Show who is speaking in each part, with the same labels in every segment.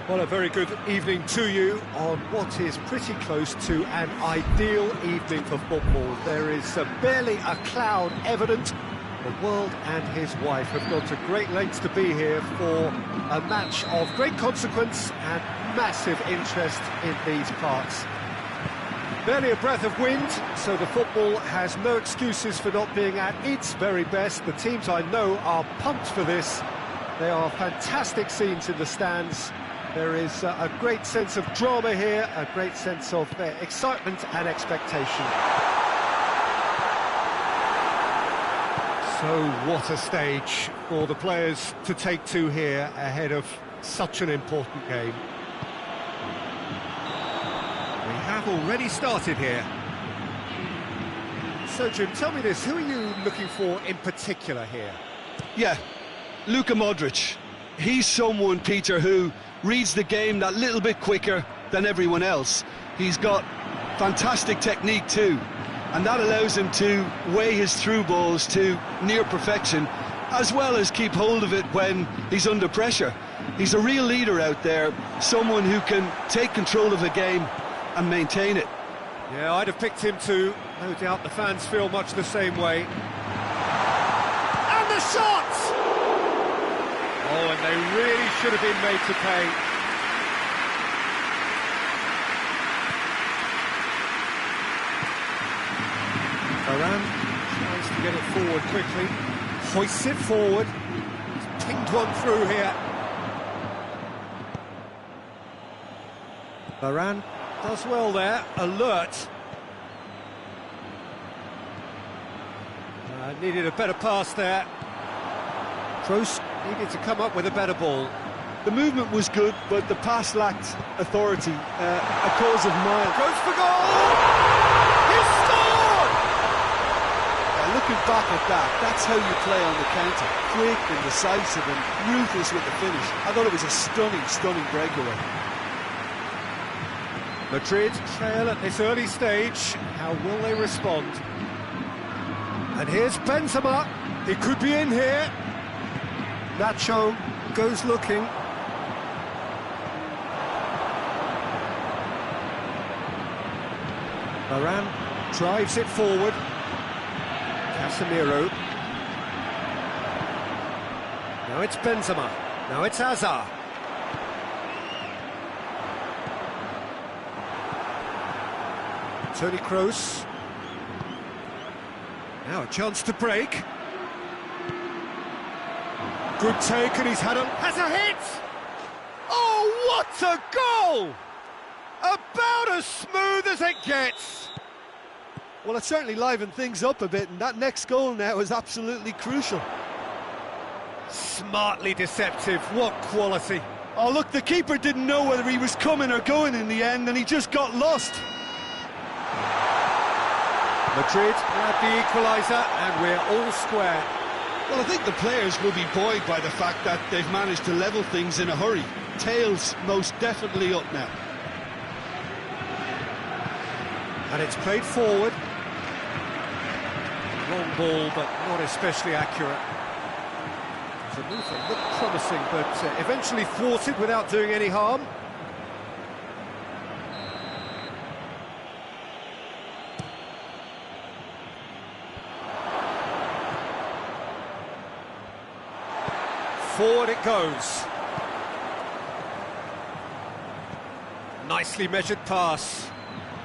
Speaker 1: Well, a very good evening to you on what is pretty close to an ideal evening for football. There is barely a cloud evident. The world and his wife have gone to great lengths to be here for a match of great consequence and massive interest in these parts. Barely a breath of wind, so the football has no excuses for not being at its very best. The teams I know are pumped for this. There are fantastic scenes in the stands. There is a great sense of drama here, a great sense of excitement and expectation. So what a stage for the players to take to here ahead of such an important game. We have already started here. So Jim, tell me this, who are you looking for in particular here?
Speaker 2: Yeah, Luka Modric. He's someone, Peter, who reads the game that little bit quicker than everyone else. He's got fantastic technique too, and that allows him to weigh his through balls to near perfection, as well as keep hold of it when he's under pressure. He's a real leader out there, someone who can take control of the game and maintain it.
Speaker 1: Yeah, I'd have picked him too. No doubt the fans feel much the same way. And the shot! Oh, and they really should have been made to pay. Varane tries to get it forward quickly. Hoists it forward. He's pinged one through here. Varane does well there, alert. Needed a better pass there. Kroos needed to come up with a better ball.
Speaker 2: The movement was good, but the pass lacked authority, a cause of mine.
Speaker 1: Goes for goal! He's scored!
Speaker 2: Looking back at that, that's how you play on the counter. Quick and decisive and ruthless with the finish. I thought it was a stunning breakaway.
Speaker 1: Madrid trail at this early stage. How will they respond? And here's Benzema. He could be in here. Nacho goes looking. Varane drives it forward. Casemiro. Now it's Benzema. Now it's Hazard. Toni Kroos. Now a chance to break. Good take, and has a hit! Oh, what a goal! About as smooth as it gets!
Speaker 2: Well, it certainly livened things up a bit, and that next goal now is absolutely crucial.
Speaker 1: Smartly deceptive, what quality!
Speaker 2: Oh, look, the keeper didn't know whether he was coming or going in the end, and he just got lost.
Speaker 1: Madrid had the equaliser, and we're all square.
Speaker 2: Well, I think the players will be buoyed by the fact that they've managed to level things in a hurry. Tails most definitely up now.
Speaker 1: And it's played forward. Long ball, but not especially accurate. The move looked promising, but eventually thwarted without doing any harm. Forward it goes. Nicely measured pass.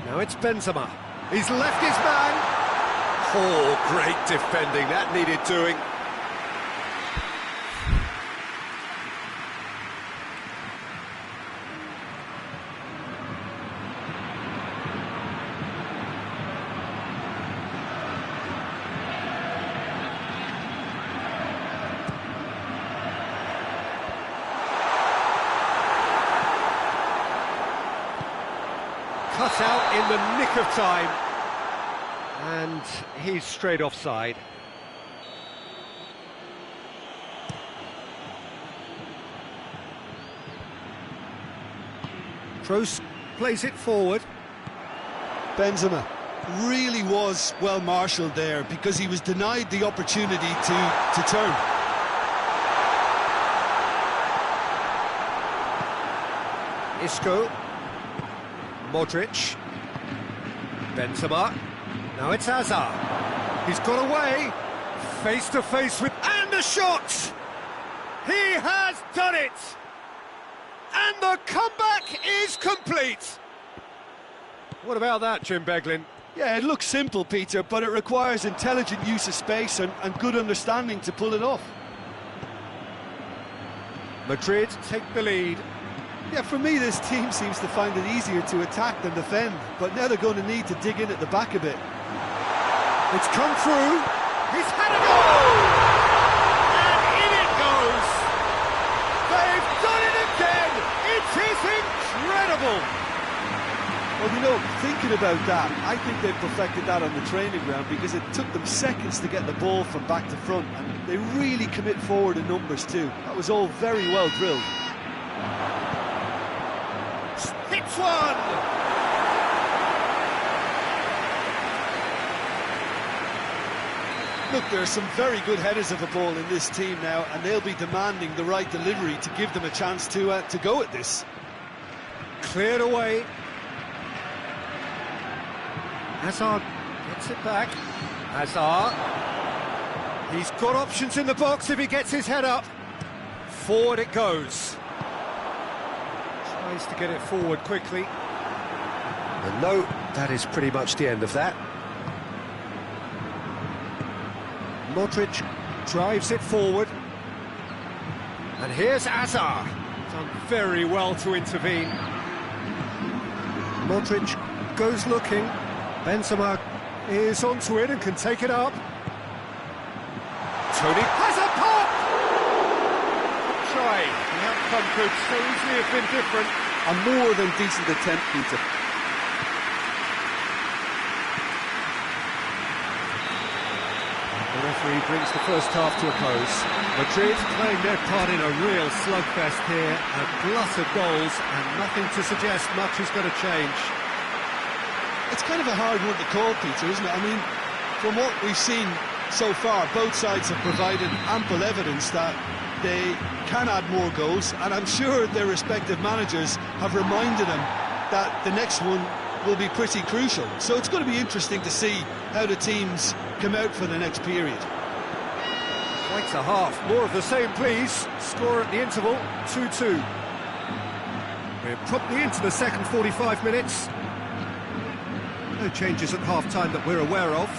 Speaker 1: Now it's Benzema. He's left his man. Oh, great defending. That needed doing. Cut out in the nick of time, and he's straight offside. Kroos plays it forward.
Speaker 2: Benzema really was well marshalled there because he was denied the opportunity to turn.
Speaker 1: Isco. Modric. Benzema. Now it's Hazard. He's got away. Face to face with... And the shot! He has done it! And the comeback is complete! What about that, Jim Beglin?
Speaker 2: Yeah, it looks simple, Peter, but it requires intelligent use of space and good understanding to pull it off.
Speaker 1: Madrid take the lead.
Speaker 2: Yeah, for me, this team seems to find it easier to attack than defend, but now they're going to need to dig in at the back a bit.
Speaker 1: It's come through. He's had a goal! And in it goes! They've done it again! It is incredible!
Speaker 2: Well, you know, thinking about that, I think they've perfected that on the training ground because it took them seconds to get the ball from back to front, and they really commit forward in numbers too. That was all very well drilled.
Speaker 1: Hits one!
Speaker 2: Look, there are some very good headers of a ball in this team now, and they'll be demanding the right delivery to give them a chance to go at this.
Speaker 1: Cleared away. Hazard gets it back. Hazard. He's got options in the box if he gets his head up. Forward it goes. Tries to get it forward quickly. And no, that is pretty much the end of that. Modric drives it forward. And here's Hazard. Done very well to intervene. Modric goes looking. Benzema is onto it and can take it up. Tony has a pop! Try. The outcome could so easily have been different.
Speaker 2: A more than decent attempt, Peter.
Speaker 1: The referee brings the first half to a close. Madrid playing their part in a real slugfest here. A glut of goals and nothing to suggest much is going to change.
Speaker 2: It's kind of a hard one to call, Peter, isn't it? I mean, from what we've seen so far, both sides have provided ample evidence that they can add more goals, and I'm sure their respective managers have reminded them that the next one will be pretty crucial. So it's going to be interesting to see how the teams come out for the next period.
Speaker 1: Quite a half. More of the same, please. Score at the interval, 2-2. We're promptly into the second 45 minutes. No changes at half-time that we're aware of.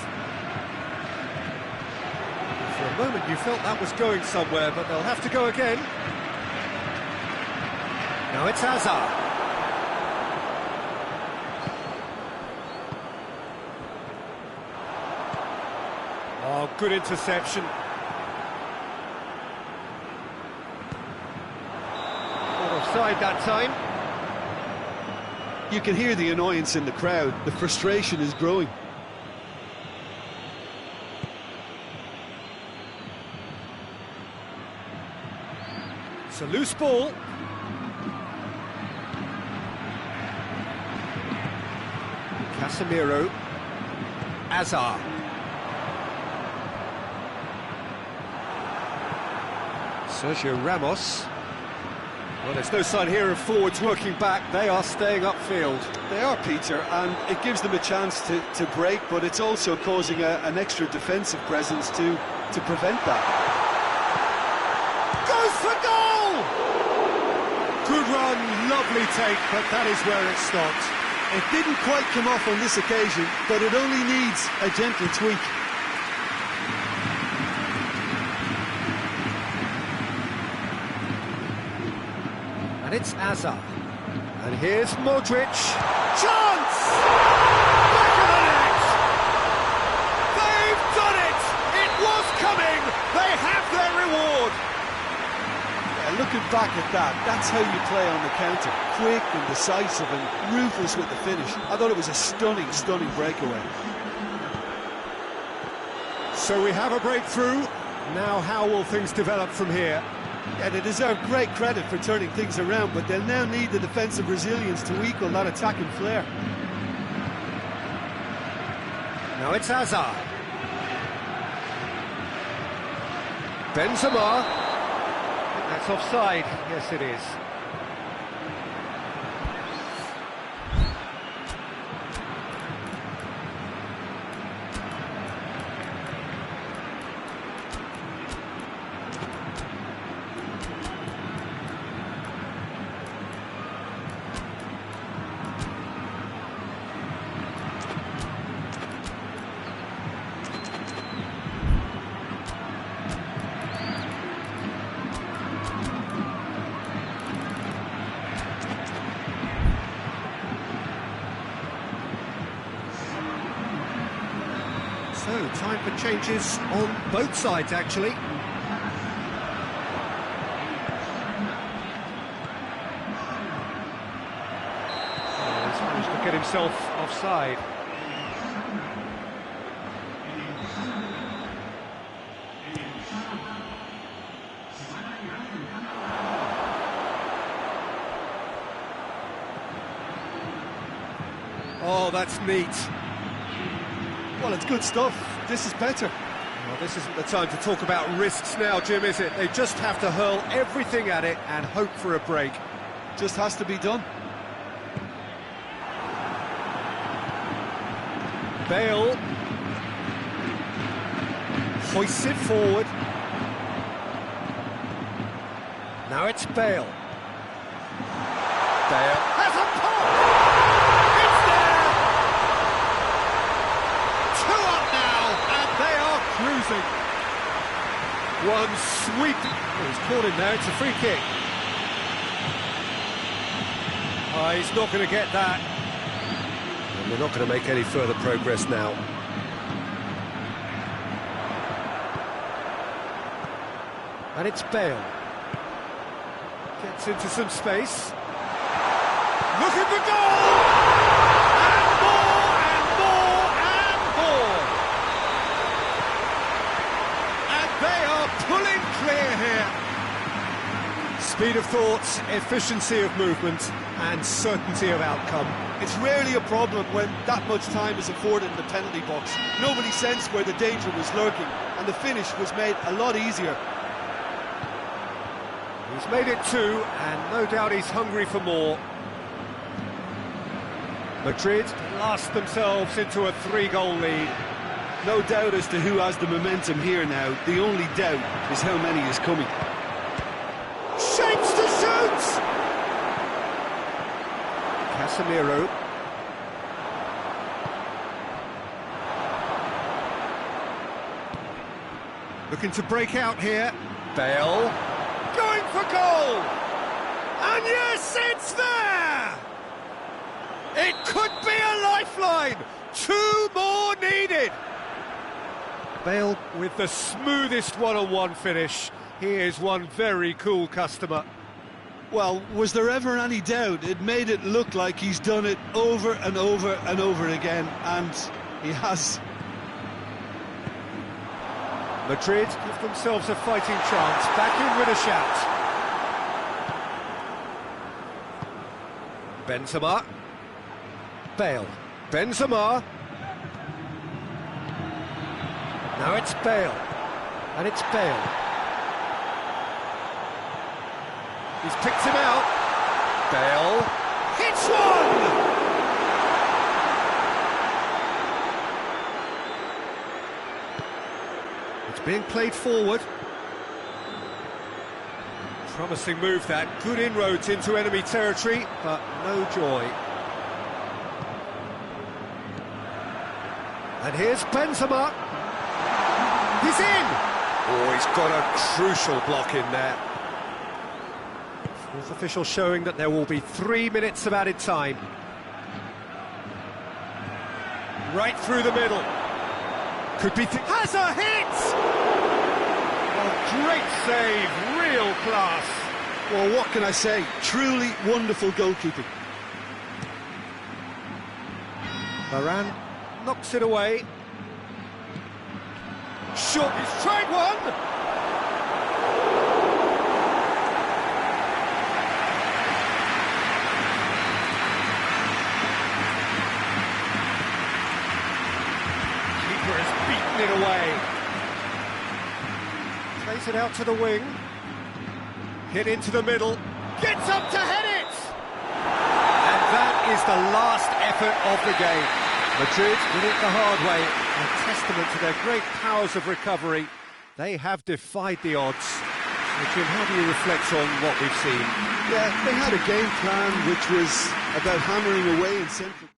Speaker 1: For a moment you felt that was going somewhere, but they'll have to go again. Now it's Hazard. Oh, good interception. Not offside that time.
Speaker 2: You can hear the annoyance in the crowd. The frustration is growing.
Speaker 1: It's a loose ball. Casemiro. Hazard. Sergio Ramos. Well, there's no sign here of forwards working back. They are staying upfield.
Speaker 2: They are, Peter, and it gives them a chance to break, but it's also causing an extra defensive presence to prevent that.
Speaker 1: Goes for goal! Good run, lovely take, but that is where it stopped.
Speaker 2: It didn't quite come off on this occasion, but it only needs a gentle tweak.
Speaker 1: And it's Hazard. And here's Modric. Chance! Back of the net! They've done it! It was coming! They have their reward!
Speaker 2: Yeah, looking back at that, that's how you play on the counter. Quick and decisive and ruthless with the finish. I thought it was a stunning, stunning breakaway.
Speaker 1: So we have a breakthrough. Now how will things develop from here?
Speaker 2: Yeah, they deserve great credit for turning things around, but they'll now need the defensive resilience to equal that attacking flair.
Speaker 1: Now it's Hazard. Benzema. That's offside. Yes, it is. So, time for changes on both sides, actually. Oh, he's managed to get himself offside. Oh, that's neat.
Speaker 2: Well, it's good stuff. This is better.
Speaker 1: Well, this isn't the time to talk about risks now, Jim, is it? They just have to hurl everything at it and hope for a break.
Speaker 2: Just has to be done.
Speaker 1: Bale hoists it forward. Now it's Bale. Bale has a pop! It's there! 2 up now, and they are cruising. One sweep. Oh, he's caught him there, it's a free kick. Oh, he's not going to get that. And they're not going to make any further progress now. And it's Bale. Gets into some space. Look at the goal! And more, and more, and more! And they are pulling clear here. Speed of thought, efficiency of movement, and certainty of outcome.
Speaker 2: It's rarely a problem when that much time is afforded in the penalty box. Nobody sensed where the danger was lurking, and the finish was made a lot easier.
Speaker 1: He's made it 2, and no doubt he's hungry for more. Madrid last themselves into a 3-goal lead.
Speaker 2: No doubt as to who has the momentum here now. The only doubt is how many is coming.
Speaker 1: Shapes to shoot! Casemiro. Looking to break out here. Bale. Going for goal! And yes, it's there! It could be a lifeline! 2 more needed! Bale with the smoothest one-on-one finish. He is one very cool customer.
Speaker 2: Well, was there ever any doubt? It made it look like he's done it over and over and over again, and he has.
Speaker 1: Madrid give themselves a fighting chance, back in with a shout. Benzema. Bale. Benzema. Now it's Bale. And it's Bale. He's picked him out. Bale. Hits one! It's being played forward. Promising move that. Good inroads into enemy territory, but no joy. And here's Benzema. He's in! Oh, he's got a crucial block in there. Fourth official showing that there will be 3 minutes of added time. Right through the middle. Could be... Has a hit! Oh, great save, real class.
Speaker 2: Well, what can I say? Truly wonderful goalkeeping.
Speaker 1: Varane knocks it away. Shot, he's tried one! Keeper has beaten it away. Plays it out to the wing. Hit into the middle. Gets up to head it! And that is the last effort of the game. Madrid did it the hard way, a testament to their great powers of recovery. They have defied the odds. Jim, how do you reflect on what we've seen?
Speaker 2: Yeah, they had a game plan which was about hammering away in central.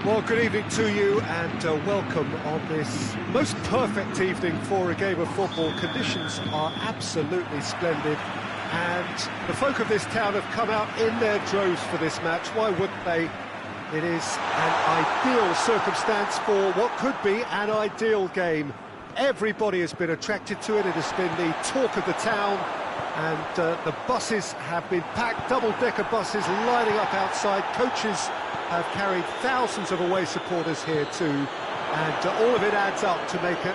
Speaker 1: Well, good evening to you and welcome on this most perfect evening for a game of football. Conditions are absolutely splendid and the folk of this town have come out in their droves for this match. Why wouldn't they? It is an ideal circumstance for what could be an ideal game. Everybody has been attracted to it. It has been the talk of the town, and the buses have been packed, double-decker buses lining up outside. Coaches have carried thousands of away supporters here too, and all of it adds up to make a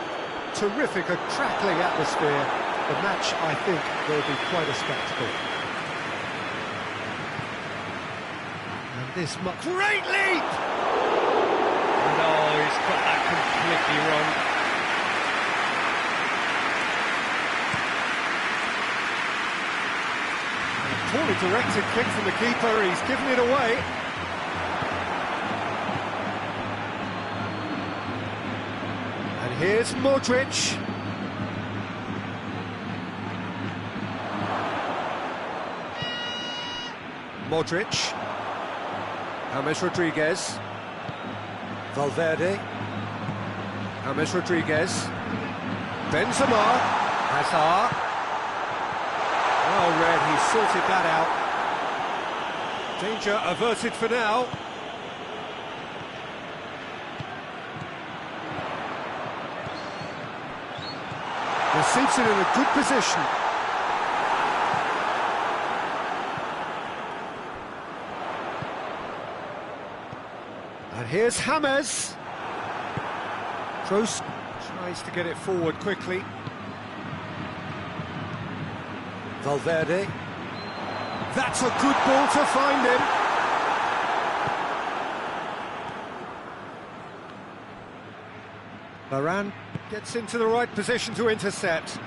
Speaker 1: terrific, a crackling atmosphere. The match, I think, will be quite a spectacle. And this great leap!
Speaker 3: No, he's got that completely wrong.
Speaker 1: Poorly directed kick from the keeper, he's given it away. And here's Modric. Modric. James Rodriguez. Valverde. James Rodriguez. Benzema. Hazard. Well read, he sorted that out. Danger averted for now. Receives it in a good position. And here's James. Kroos tries to get it forward quickly. Valverde. That's a good ball to find him. Varane gets into the right position to intercept.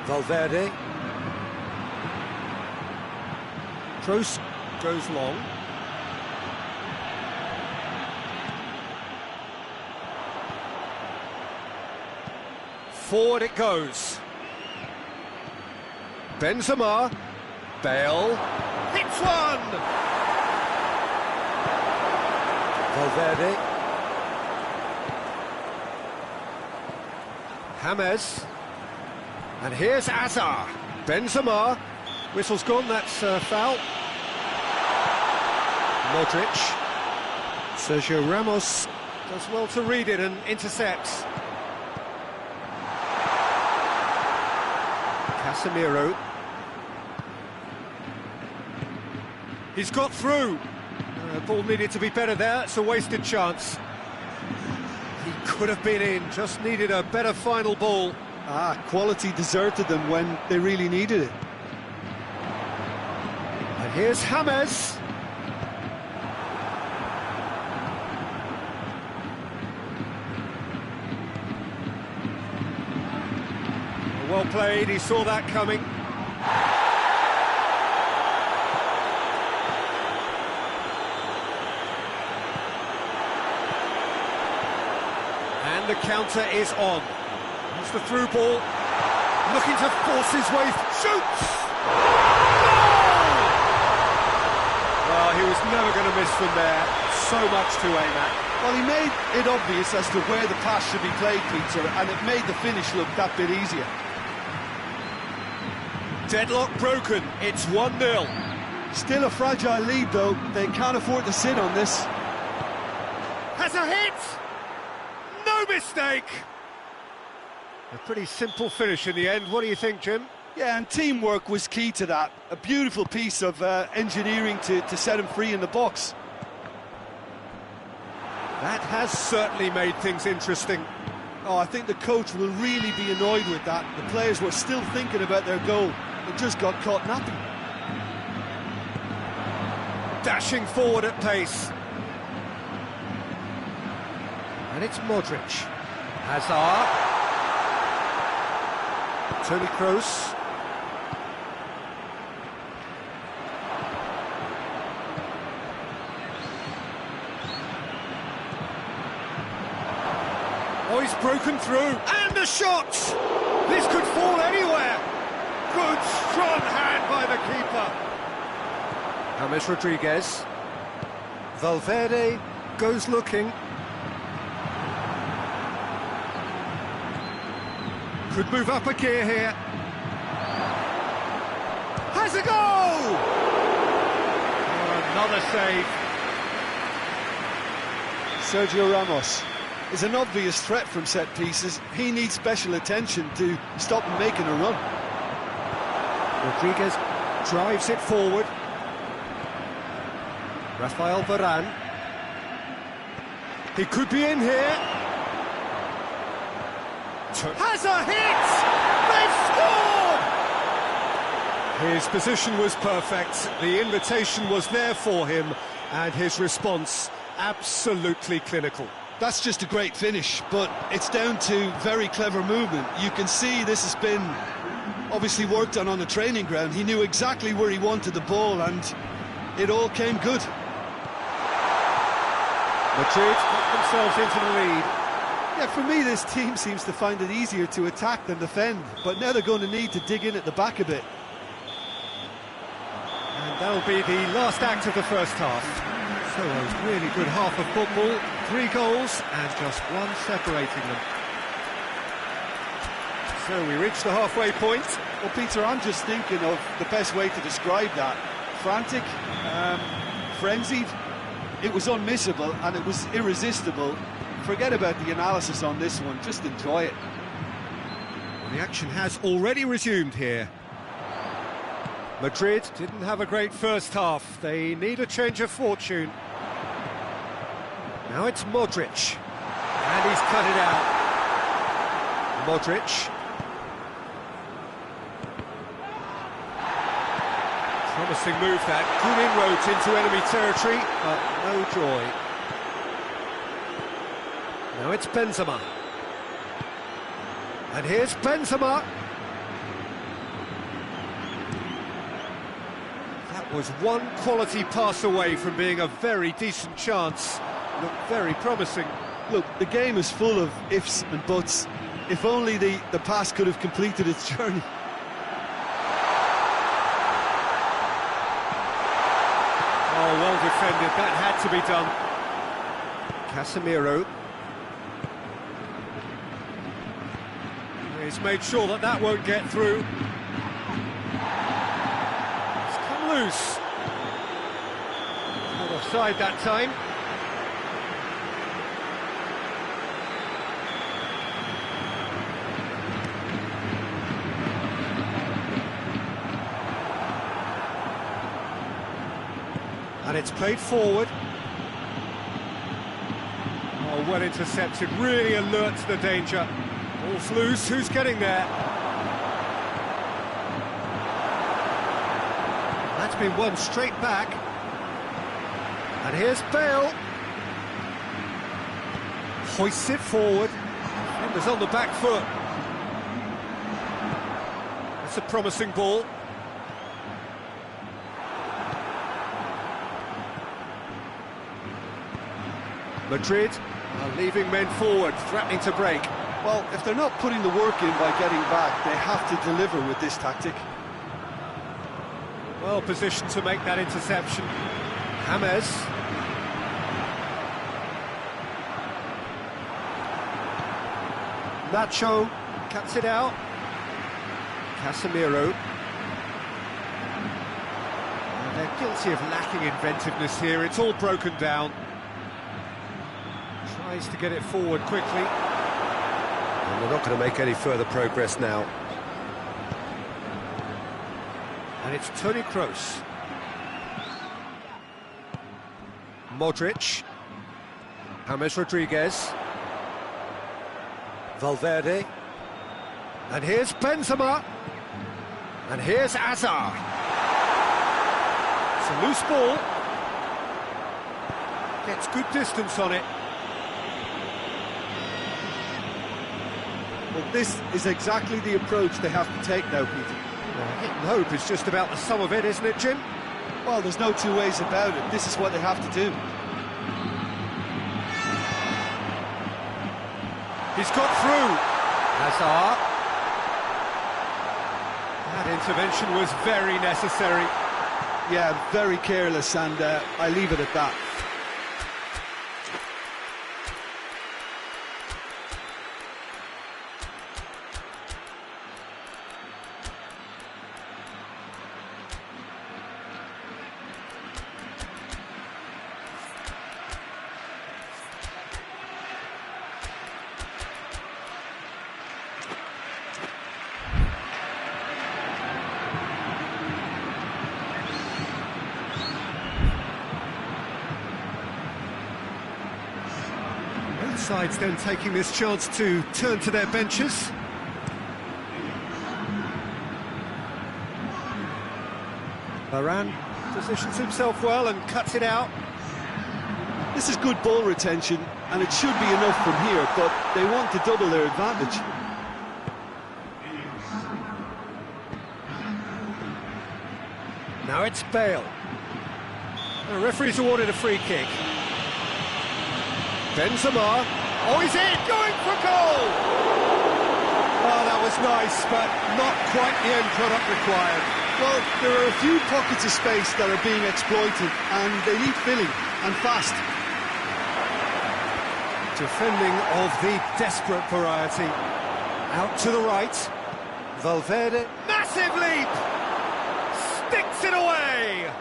Speaker 1: Valverde. Kroos goes long. Forward it goes. Benzema, Bale, hits one! Valverde. James. And here's Hazard. Benzema. Whistle's gone, that's foul. Modric. Sergio Ramos does well to read it and intercepts. Casemiro. He's got through. Ball needed to be better there, it's a wasted chance. He could have been in, just needed a better final ball.
Speaker 2: Quality deserted them when they really needed it.
Speaker 1: And here's James. Well played, he saw that coming. And the counter is on. It's the through ball. Looking to force his way. Shoots! Goal! Well, he was never going to miss from there. So much to aim at.
Speaker 2: Well, he made it obvious as to where the pass should be played, Peter, and it made the finish look that bit easier.
Speaker 1: Deadlock broken, it's 1-0.
Speaker 2: Still a fragile lead, though. They can't afford to sit on this.
Speaker 1: Has a hit! No mistake! A pretty simple finish in the end. What do you think, Jim?
Speaker 2: Yeah, and teamwork was key to that. A beautiful piece of engineering to set him free in the box.
Speaker 1: That has certainly made things interesting.
Speaker 2: Oh, I think the coach will really be annoyed with that. The players were still thinking about their goal. They just got caught napping.
Speaker 1: Dashing forward at pace. And it's Modric. Hazard. Toni Kroos. Oh, he's broken through. And a shot! This could fall anywhere. Good, strong hand by the keeper. James Rodriguez. Valverde. goes looking. Could move up a gear here. Has a goal! Oh, another save.
Speaker 2: Sergio Ramos is an obvious threat from set pieces. He needs special attention to stop him making a run.
Speaker 1: Rodriguez drives it forward. Rafael Varane. He could be in here. Has a hit! They've scored! His position was perfect. The invitation was there for him, and his response absolutely clinical.
Speaker 2: That's just a great finish, but it's down to very clever movement. You can see this has been obviously worked on the training ground. He knew exactly where he wanted the ball, and it all came good.
Speaker 1: Madrid got themselves into the lead.
Speaker 2: Yeah, for me, this team seems to find it easier to attack than defend, but now they're going to need to dig in at the back a bit.
Speaker 1: And that'll be the last act of the first half. So a really good half of football, 3 goals and just one separating them. So we reach the halfway point.
Speaker 2: Well, Peter, I'm just thinking of the best way to describe that. Frantic, frenzied. It was unmissable and it was irresistible. Forget about the analysis on this one, just enjoy it.
Speaker 1: The action has already resumed here. Madrid didn't have a great first half. They need a change of fortune. Now it's Modric. And he's cut it out. Modric. Promising move that. Good inroads into enemy territory, but no joy. Now it's Benzema. And here's Benzema. That was one quality pass away from being a very decent chance. Looked very promising.
Speaker 2: Look, the game is full of ifs and buts. If only the pass could have completed its journey.
Speaker 1: Oh, well defended. That had to be done. Casemiro. He's made sure that that won't get through. It's come loose. Not offside that time. And it's played forward. Oh, well intercepted, really alert to the danger. Ball's loose, who's getting there? That's been won straight back. And here's Bale. Hoists it forward. Defender's on the back foot. That's a promising ball. Madrid are leaving men forward, threatening to break.
Speaker 2: Well, if they're not putting the work in by getting back, they have to deliver with this tactic.
Speaker 1: Well positioned to make that interception. James. Nacho cuts it out. Casemiro. And they're guilty of lacking inventiveness here. It's all broken down. Tries to get it forward quickly. And they're not going to make any further progress now. And it's Toni Kroos. Modric. James Rodriguez. Valverde. And here's Benzema. And here's Hazard. It's a loose ball. Gets good distance on it.
Speaker 2: Well, this is exactly the approach they have to take now, Peter.
Speaker 1: Well, hit and hope is just about the sum of it, isn't it, Jim?
Speaker 2: Well, there's no two ways about it. This is what they have to do.
Speaker 1: He's got through. Hazard. That intervention was very necessary.
Speaker 2: Yeah, very careless, and I leave it at that.
Speaker 1: sides then taking this chance to turn to their benches. Varane positions himself well and cuts it out.
Speaker 2: This is good ball retention, and it should be enough from here, but they want to double their advantage.
Speaker 1: Now it's Bale. The referee's awarded a free kick. Benzema. Oh, he's in! Going for goal! Oh, that was nice, but not quite the end product required.
Speaker 2: Well, there are a few pockets of space that are being exploited, and they need filling, and fast.
Speaker 1: Defending of the desperate variety. Out to the right. Valverde. Massive leap! Sticks it away!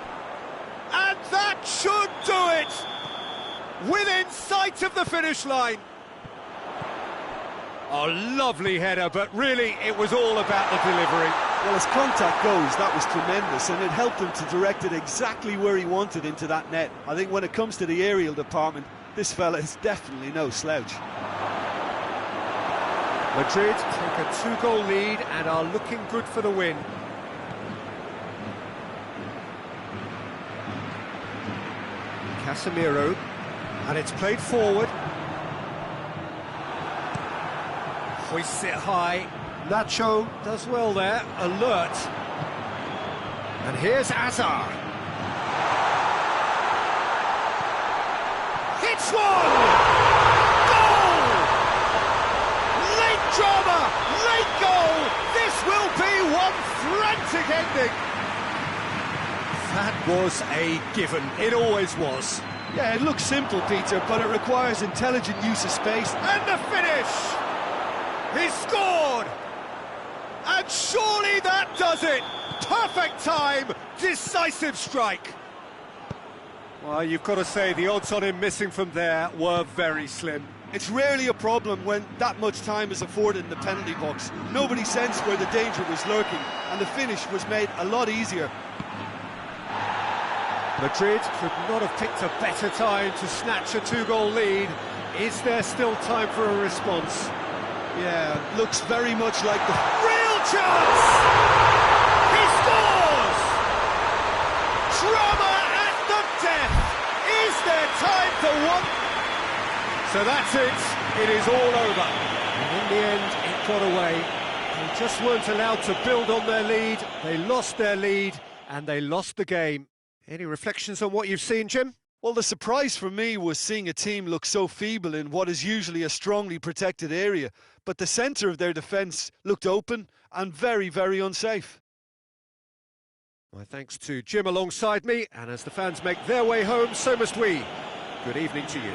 Speaker 1: And that should do it! Within sight of the finish line. A lovely header, but really it was all about the delivery.
Speaker 2: Well, as contact goes, that was tremendous, and it helped him to direct it exactly where he wanted into that net. I think when it comes to the aerial department, this fella is definitely no slouch.
Speaker 1: Madrid take a 2-goal lead and are looking good for the win. Casemiro, and it's played forward. Hoists it high. Nacho does well there, alert. And here's Hazard. Hits one! Goal! Late drama, late goal! This will be one frantic ending. That was a given, it always was.
Speaker 2: Yeah, it looks simple, Peter, but it requires intelligent use of space.
Speaker 1: And the finish! He scored! And surely that does it! Perfect time, decisive strike. Well, you've got to say the odds on him missing from there were very slim.
Speaker 2: It's rarely a problem when that much time is afforded in the penalty box. Nobody sensed where the danger was lurking, and the finish was made a lot easier.
Speaker 1: Madrid could not have picked a better time to snatch a 2-goal lead. Is there still time for a response?
Speaker 2: Yeah, looks very much like the...
Speaker 1: Real chance! He scores! Drama at the death! Is there time for one? So that's it. It is all over. And in the end, it got away. They just weren't allowed to build on their lead. They lost their lead, and they lost the game. Any reflections on what you've seen, Jim?
Speaker 2: Well, the surprise for me was seeing a team look so feeble in what is usually a strongly protected area, but the centre of their defence looked open and very, very unsafe.
Speaker 1: My thanks to Jim alongside me, and as the fans make their way home, so must we. Good evening to you.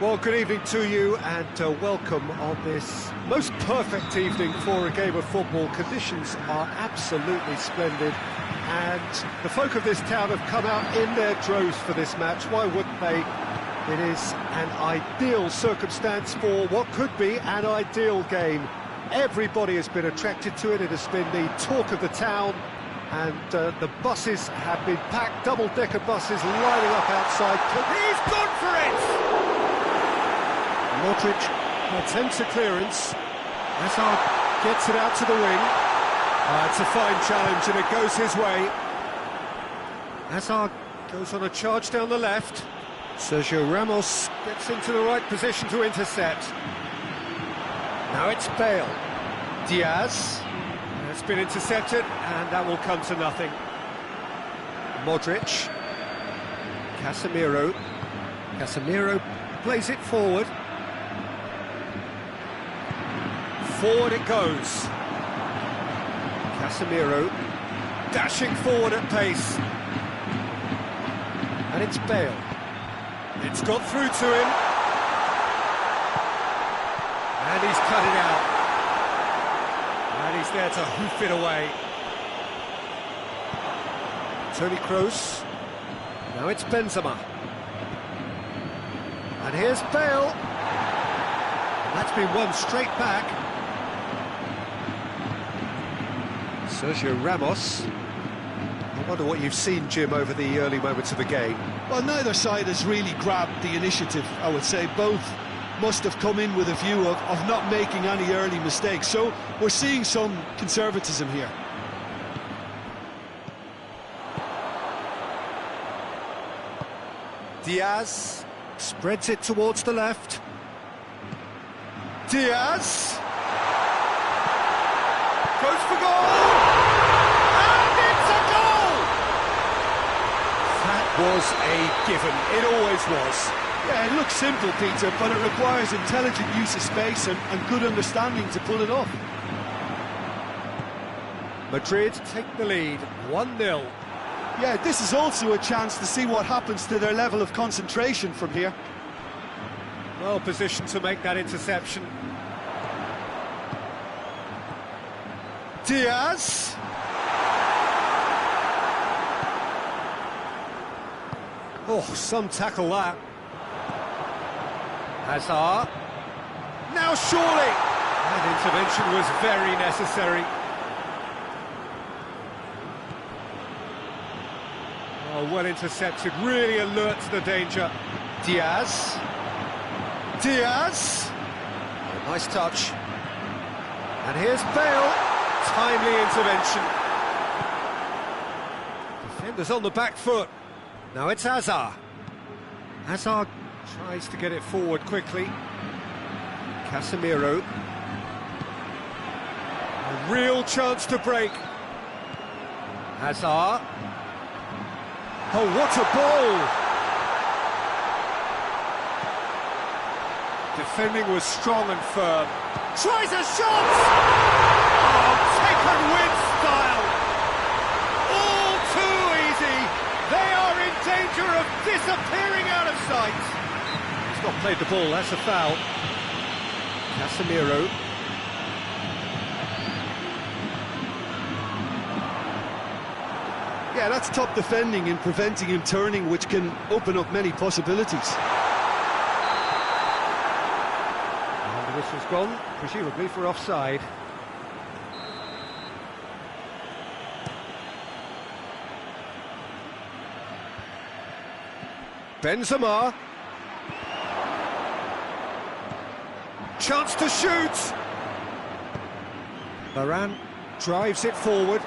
Speaker 1: Well, good evening to you and welcome on this most perfect evening for a game of football. Conditions are absolutely splendid and the folk of this town have come out in their droves for this match. Why wouldn't they? It is an ideal circumstance for what could be an ideal game. Everybody has been attracted to it. It has been the talk of the town, and the buses have been packed, double-decker buses lining up outside.
Speaker 3: He's gone for it!
Speaker 1: Modric attempts a clearance. Hazard gets it out to the wing. It's a fine challenge and it goes his way. Hazard goes on a charge down the left. Sergio Ramos gets into the right position to intercept. Now it's Bale. Diaz. It's been intercepted and that will come to nothing. Modric. Casemiro. Casemiro plays it forward. Forward it goes. Casemiro dashing forward at pace. And it's Bale. It's got through to him. And he's cut it out. And he's there to hoof it away. Toni Kroos. Now it's Benzema. And here's Bale. And that's been won straight back. Sergio Ramos. I wonder what you've seen, Jim, over the early moments of the game.
Speaker 2: Well, neither side has really grabbed the initiative, I would say. Both must have come in with a view of not making any early mistakes. So we're seeing some conservatism here.
Speaker 1: Diaz spreads it towards the left. Diaz goes for goal! And it's a goal! That was a given, it always was.
Speaker 2: Yeah, it looks simple, Peter, but it requires intelligent use of space and good understanding to pull it off.
Speaker 1: Madrid take the lead, 1-0.
Speaker 2: Yeah, this is also a chance to see what happens to their level of concentration from here.
Speaker 1: Well positioned to make that interception. Diaz. Oh, some tackle that. Hazard. Now surely! That intervention was very necessary. Oh, well intercepted, really alert to the danger. Diaz. Diaz. Oh, nice touch. And here's Bale. Timely intervention. Defenders on the back foot. Now it's Hazard. Hazard tries to get it forward quickly. Casemiro. A real chance to break. Hazard. Oh, what a ball! Defending was strong and firm. Tries a shot! Oh, taken with style! All too easy! They are in danger of disappearing out of sight! He's not played the ball, that's a foul. Casemiro.
Speaker 2: Yeah, that's top defending and preventing him turning, which can open up many possibilities.
Speaker 1: And the whistle's gone, presumably for offside. Benzema. Chance to shoot. Varane drives it forward.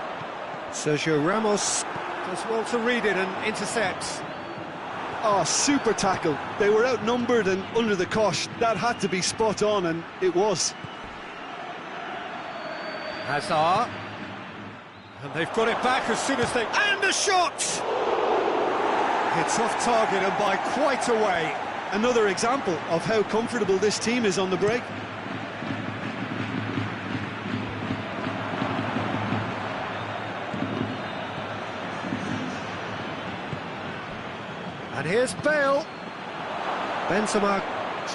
Speaker 1: Sergio Ramos does well to read it and intercepts.
Speaker 2: Oh, super tackle. They were outnumbered and under the cosh. That had to be spot on, and it was.
Speaker 1: Hazard. And they've got it back as soon as they... And a shot! It's off target and by quite a way.
Speaker 2: Another example of how comfortable this team is on the break.
Speaker 1: And here's Bale. Benzema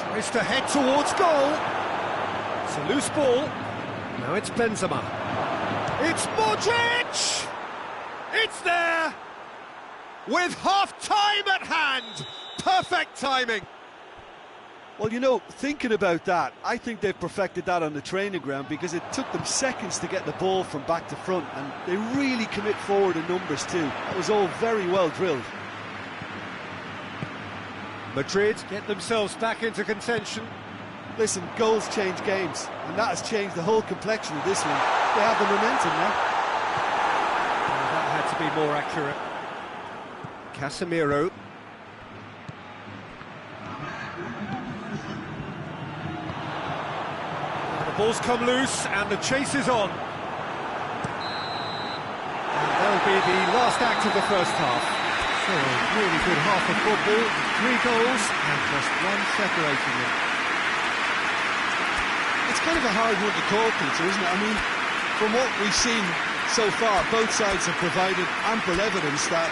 Speaker 1: Tries to head towards goal. It's a loose ball. Now it's Benzema. It's Modric! It's there! With half-time at hand! Perfect timing!
Speaker 2: Well, you know, thinking about that, I think they've perfected that on the training ground because it took them seconds to get the ball from back to front, and they really commit forward in numbers too. That was all very well drilled.
Speaker 1: Madrid get themselves back into contention.
Speaker 2: Listen, goals change games, and that has changed the whole complexion of this one. They have the momentum now.
Speaker 1: That had to be more accurate. Casemiro. The ball's come loose, and the chase is on. And that'll be the last act of the first half. So, a really good half of football, 3 goals, and just one separating them.
Speaker 2: It's kind of a hard one to call, Peter, isn't it? I mean, from what we've seen so far, both sides have provided ample evidence that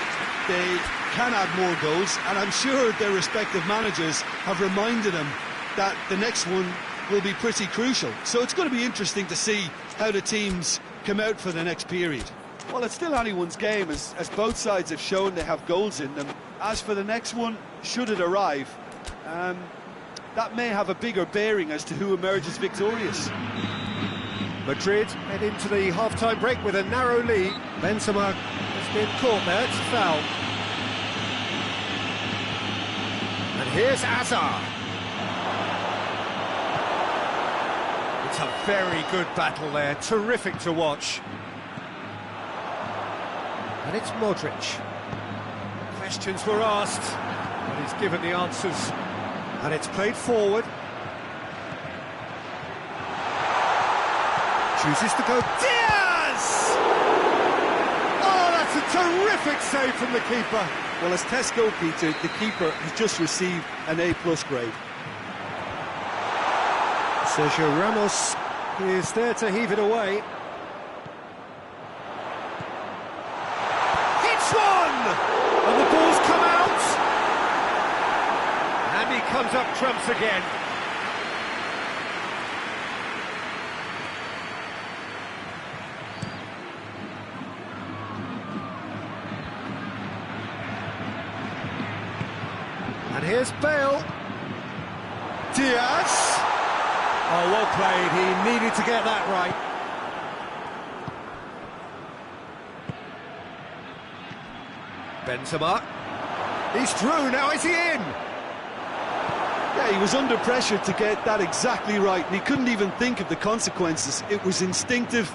Speaker 2: they can add more goals, and I'm sure their respective managers have reminded them that the next one will be pretty crucial. So it's going to be interesting to see how the teams come out for the next period. Well, it's still anyone's game, as both sides have shown they have goals in them. As for the next one, should it arrive, that may have a bigger bearing as to who emerges victorious.
Speaker 1: Madrid head into the half-time break with a narrow lead. Benzema has been caught there, it's a foul. And here's Hazard. It's a very good battle there, terrific to watch. And it's Modric. Questions were asked, but he's given the answers. And it's played forward. Chooses to go. Diaz! Oh, that's a terrific save from the keeper.
Speaker 2: Well, as tests go, Peter, the keeper has just received an A+ grade.
Speaker 1: Sergio Ramos is there to heave it away. Hits one! And the ball's come out! And he comes up trumps again. And here's Bale. Diaz. Oh, well played. He needed to get that right. Benzema. He's through. Now is he in?
Speaker 2: Yeah, he was under pressure to get that exactly right, and he couldn't even think of the consequences. It was instinctive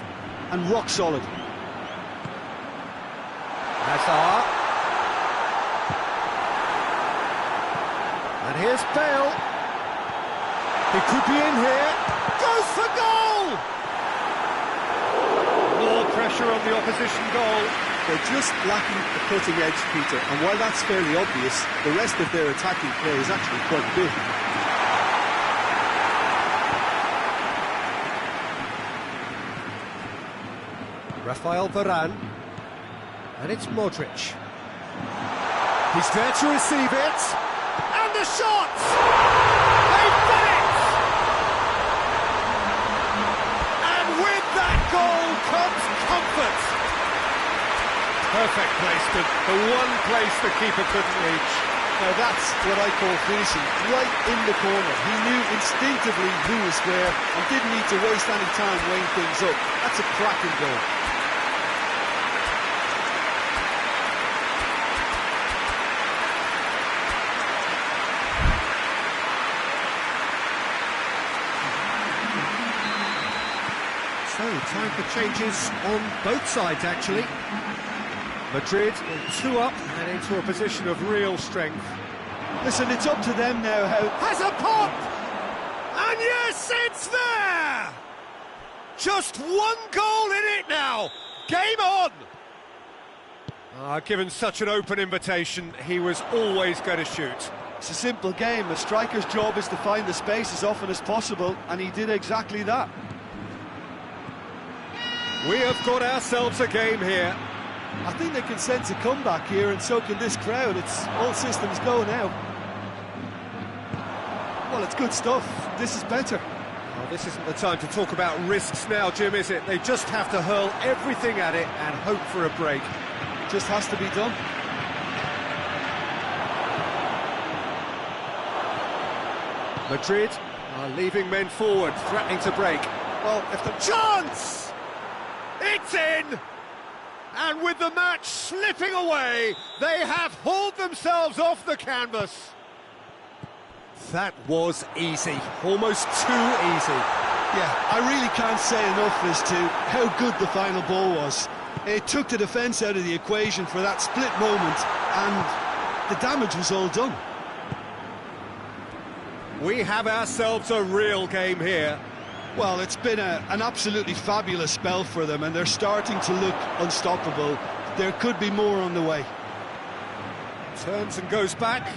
Speaker 2: and rock solid.
Speaker 1: Hazard. And here's Bale. He could be in here. Goes for goal! More pressure on the opposition goal.
Speaker 2: They're just lacking the cutting edge, Peter, and while that's fairly obvious, the rest of their attacking play is actually quite good.
Speaker 1: Rafael Varane. And it's Modric. He's there to receive it. And the shot! They've done it! And with that goal comes comfort. Perfect placement, the one place the keeper couldn't reach.
Speaker 2: Now that's what I call finishing, right in the corner. He knew instinctively who was where and didn't need to waste any time weighing things up. That's a cracking goal.
Speaker 1: So, time for changes on both sides, actually. Madrid 2 up and into a position of real strength.
Speaker 2: Listen, it's up to them now how...
Speaker 1: Has a pop! And yes, it's there! Just one goal in it now! Game on! Given such an open invitation, he was always going to shoot.
Speaker 2: It's a simple game. A striker's job is to find the space as often as possible, and he did exactly that.
Speaker 1: We have got ourselves a game here.
Speaker 2: I think they can sense a comeback here, and so can this crowd. It's all systems go now. Well, it's good stuff. This is better.
Speaker 1: Well, this isn't the time to talk about risks now, Jim, is it? They just have to hurl everything at it and hope for a break.
Speaker 2: It just has to be done.
Speaker 1: Madrid are leaving men forward, threatening to break. Well, if the chance! It's in! And with the match slipping away, they have hauled themselves off the canvas. That was easy, almost too easy.
Speaker 2: Yeah, I really can't say enough as to how good the final ball was. It took the defence out of the equation for that split moment, and the damage was all done.
Speaker 1: We have ourselves a real game here.
Speaker 2: Well, it's been an absolutely fabulous spell for them, and they're starting to look unstoppable. There could be more on the way.
Speaker 1: Turns and goes back.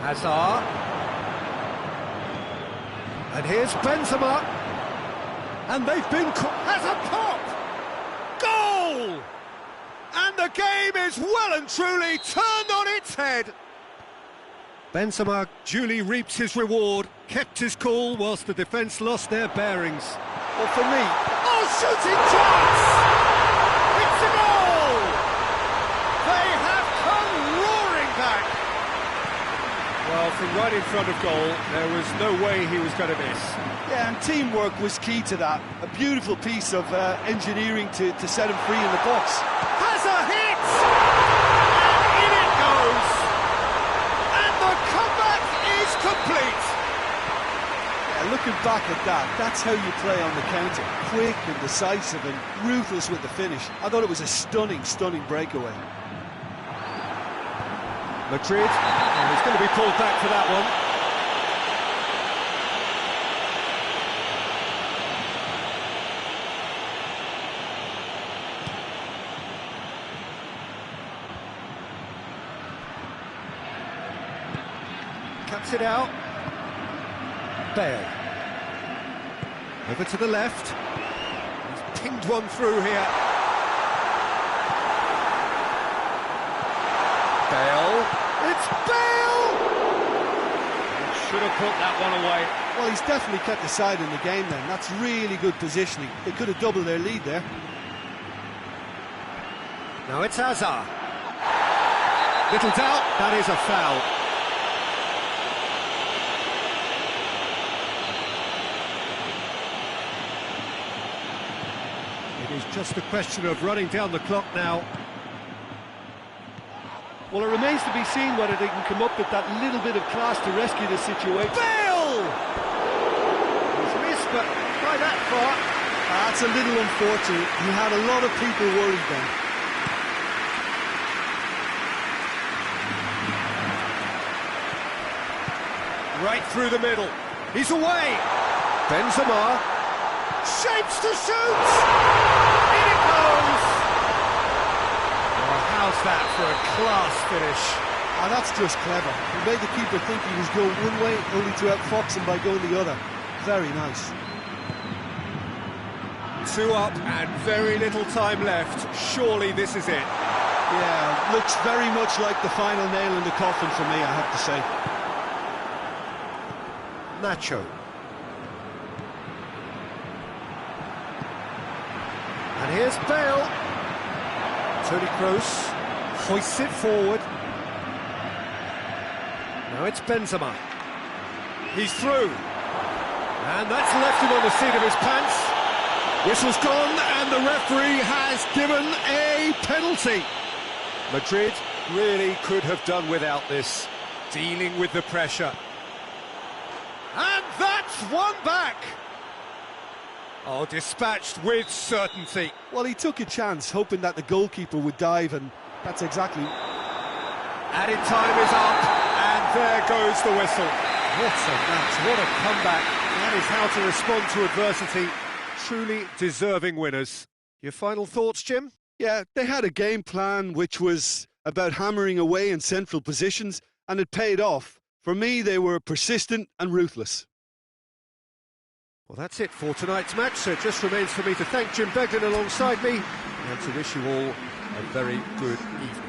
Speaker 1: Hazard. And here's Benzema. And they've been... has a pop! Goal! And the game is well and truly turned on its head. Benzema duly reaps his reward, kept his cool whilst the defence lost their bearings. Well, for me... oh, shooting chance! It's a goal! They have come roaring back. Well, from right in front of goal, there was no way he was going to miss.
Speaker 2: Yeah, and teamwork was key to that. A beautiful piece of engineering to set him free in the box.
Speaker 1: Has a hit! And in it goes! And the comeback is complete!
Speaker 2: Yeah, looking back at that, that's how you play on the counter. Quick and decisive and ruthless with the finish. I thought it was a stunning, stunning breakaway.
Speaker 1: Madrid, and he's going to be pulled back for that one. Cuts it out. Bale. Over to the left. He's pinged one through here. Bale. It's Bale!
Speaker 3: Should have put that one away.
Speaker 2: Well, he's definitely kept the side in the game then. That's really good positioning. They could have doubled their lead there.
Speaker 1: Now it's Hazard. Little doubt, that is a foul. It is just a question of running down the clock now.
Speaker 3: Well, it remains to be seen whether they can come up with that little bit of class to rescue the situation.
Speaker 1: Bale! He's missed, but by that far.
Speaker 2: That's a little unfortunate. He had a lot of people worried then.
Speaker 1: Right through the middle. He's away. Benzema shapes to shoot. In it goes. How's that for a class finish?
Speaker 2: That's just clever. He made the keeper think he was going one way, only to outfox him by going the other. Very nice.
Speaker 1: 2 up and very little time left. Surely this is it.
Speaker 2: Yeah, looks very much like the final nail in the coffin for me, I have to say.
Speaker 1: Nacho. And here's Bale. Toni Kroos hoists it forward. Now it's Benzema. He's through. And that's left him on the seat of his pants. Whistle's gone and the referee has given a penalty. Madrid really could have done without this, dealing with the pressure. And that's one back. Oh, dispatched with certainty.
Speaker 2: Well, he took a chance, hoping that the goalkeeper would dive, and that's exactly...
Speaker 1: Added time is up, and there goes the whistle. What a match, what a comeback. That is how to respond to adversity. Truly deserving winners. Your final thoughts, Jim?
Speaker 2: Yeah, they had a game plan which was about hammering away in central positions, and it paid off. For me, they were persistent and ruthless.
Speaker 1: Well, that's it for tonight's match, so it just remains for me to thank Jim Beglin alongside me and to wish you all a very good evening.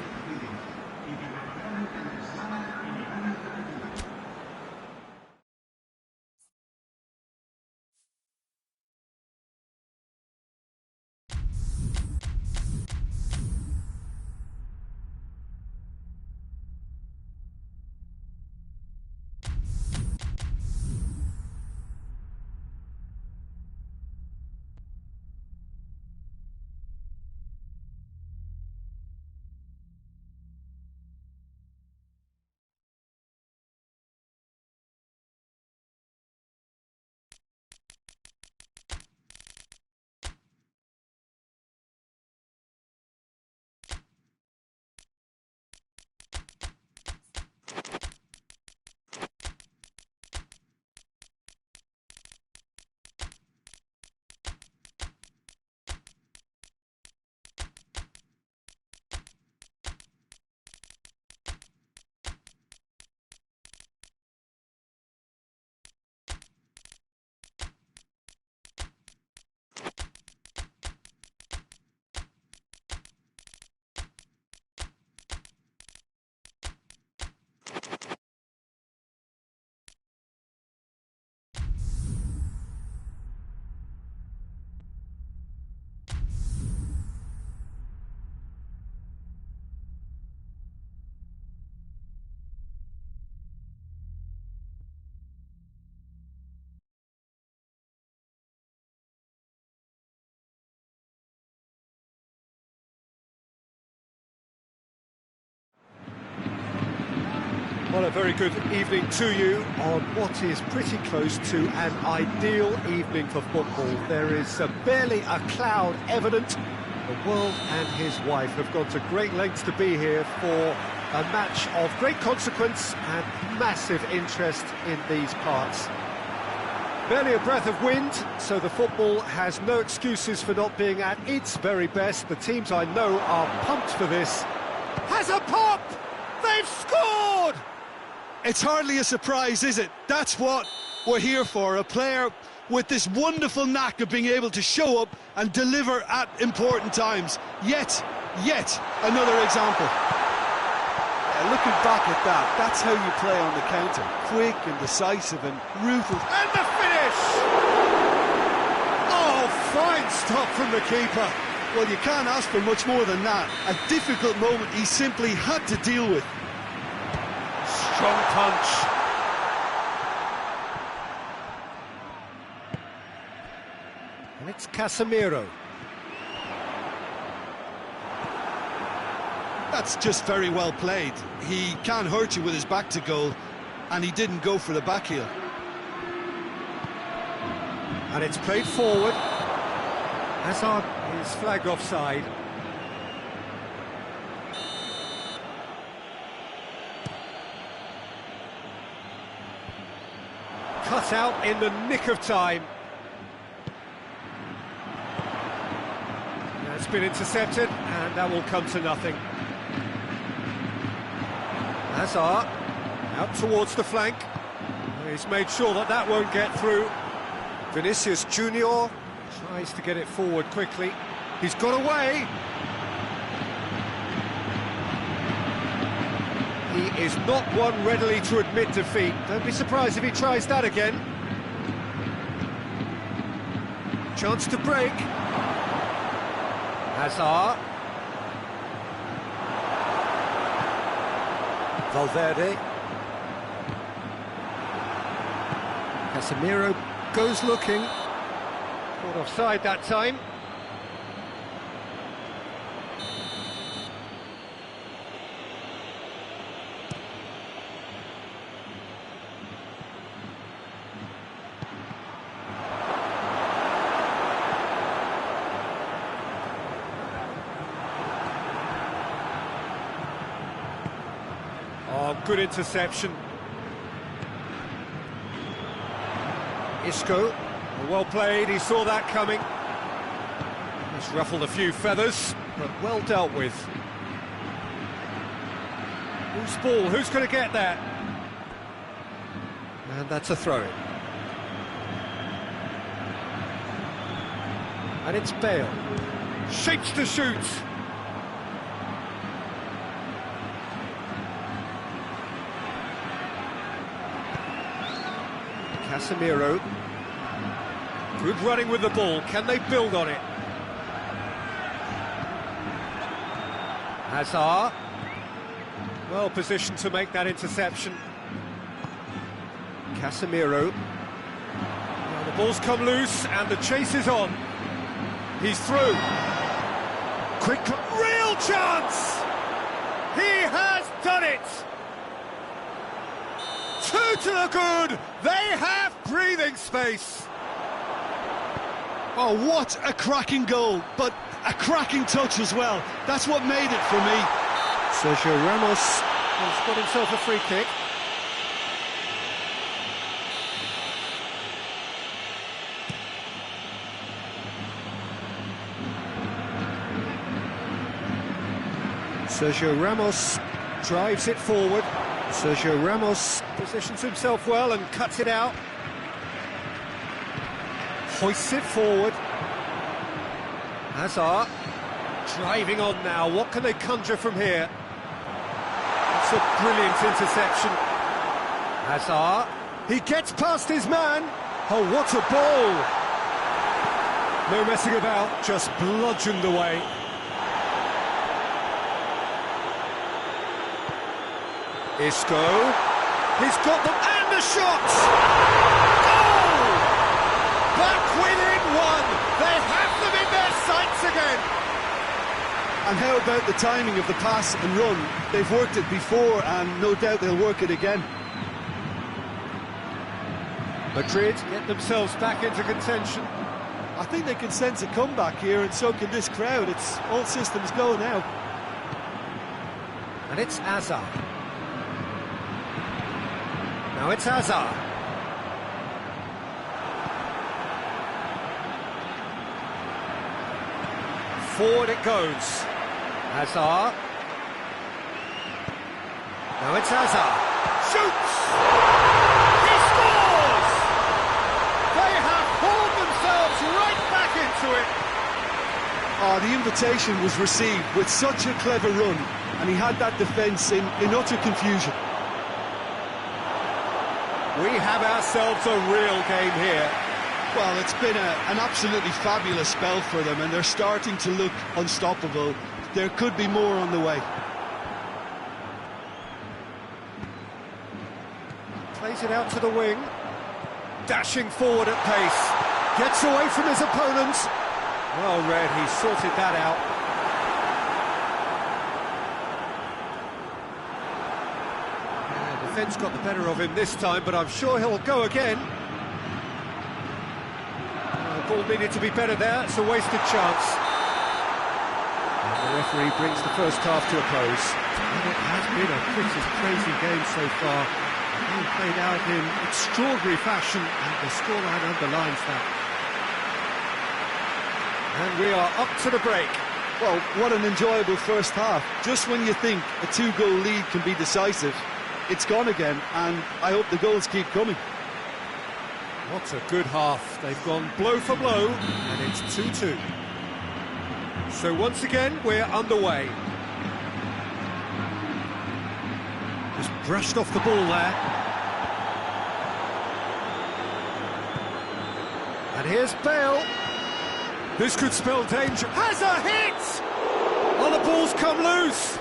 Speaker 1: a very good evening to you on what is pretty close to an ideal evening for football. There is barely a cloud evident. The world and his wife have gone to great lengths to be here for a match of great consequence and massive interest in these parts. Barely a breath of wind, so the football has no excuses for not being at its very best. The teams I know are pumped for this. Has a pop! They've scored!
Speaker 2: It's hardly a surprise, is it? That's what we're here for, a player with this wonderful knack of being able to show up and deliver at important times. Yet another example. Looking back at that, that's how you play on the counter. Quick and decisive and ruthless.
Speaker 1: And the finish! Oh, fine stop from the keeper.
Speaker 2: Well, you can't ask for much more than that. A difficult moment he simply had to deal with.
Speaker 1: Strong punch. And it's Casemiro.
Speaker 2: That's just very well played. He can't hurt you with his back to goal, and he didn't go for the back heel.
Speaker 1: And it's played forward. Hazard is flagged offside. Cut out in the nick of time. It's been intercepted, and that will come to nothing. Hazard out towards the flank. He's made sure that that won't get through. Vinicius Junior tries to get it forward quickly. He's got away. He is not one readily to admit defeat. Don't be surprised if he tries that again. Chance to break. Hazard. Valverde. Casemiro goes looking. Caught offside that time. Oh, good interception. Isco, well played, he saw that coming. He's ruffled a few feathers, but well dealt with. Who's ball? Who's going to get that? And that's a throw-in. And it's Bale. Shapes to shoot. Casemiro. Good running with the ball. Can they build on it? Hazard. Well positioned to make that interception. Casemiro. Now the ball's come loose and the chase is on. He's through. Quick, real chance! He has done it! Two to the good! They have breathing space!
Speaker 2: Oh, what a cracking goal, but a cracking touch as well. That's what made it for me.
Speaker 1: Sergio Ramos has got himself a free kick. Sergio Ramos drives it forward. Sergio Ramos positions himself well and cuts it out. Hoists it forward. Hazard driving on now. What can they conjure from here? It's a brilliant interception. Hazard. He gets past his man. Oh, what a ball! No messing about, just bludgeoned away. Isco, he's got them, and the shot! Goal! Back within one, they have them in their sights again!
Speaker 2: And how about the timing of the pass and run? They've worked it before, and no doubt they'll work it again.
Speaker 1: Madrid get themselves back into contention.
Speaker 2: I think they can sense a comeback here, and so can this crowd. It's all systems go now.
Speaker 1: And it's Hazard. Now it's Hazard. Forward it goes. Hazard. Now it's Hazard. Shoots! He scores! They have pulled themselves right back into it.
Speaker 2: Oh, the invitation was received with such a clever run, and he had that defence in utter confusion.
Speaker 1: We have ourselves a real game here.
Speaker 2: Well, it's been an absolutely fabulous spell for them, and they're starting to look unstoppable. There could be more on the way.
Speaker 1: Plays it out to the wing. Dashing forward at pace. Gets away from his opponent. Well read, he sorted that out. Yeah, defence got the better of him this time, but I'm sure he'll go again. The ball needed to be better there, it's a wasted chance. And the referee brings the first half to a close. And it has been a pretty crazy game so far. All played out in extraordinary fashion, and the scoreline underlines that. And we are up to the break.
Speaker 2: Well, what an enjoyable first half. Just when you think a two-goal lead can be decisive, it's gone again, and I hope the goals keep coming.
Speaker 1: What a good half. They've gone blow for blow, and it's 2-2. So once again, we're underway. Just brushed off the ball there. And here's Bale. This could spell danger. Has a hit! Oh, the ball's come loose.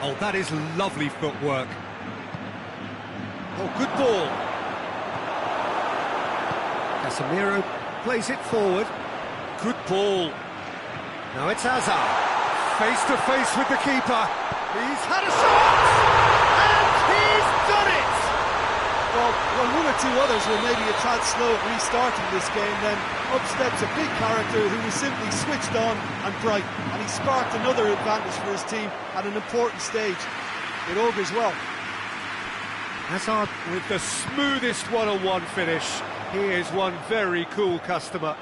Speaker 1: Oh, that is lovely footwork. Oh, good ball. Casemiro plays it forward. Good ball. Now it's Hazard. Face to face with the keeper. He's had a shot! And he's done it!
Speaker 2: Well, one or two others were maybe a tad slow at restarting this game, then up steps a big character who was simply switched on and bright, and he sparked another advantage for his team at an important stage. It augurs well.
Speaker 1: Hazard with the smoothest one-on-one finish. He is one very cool customer.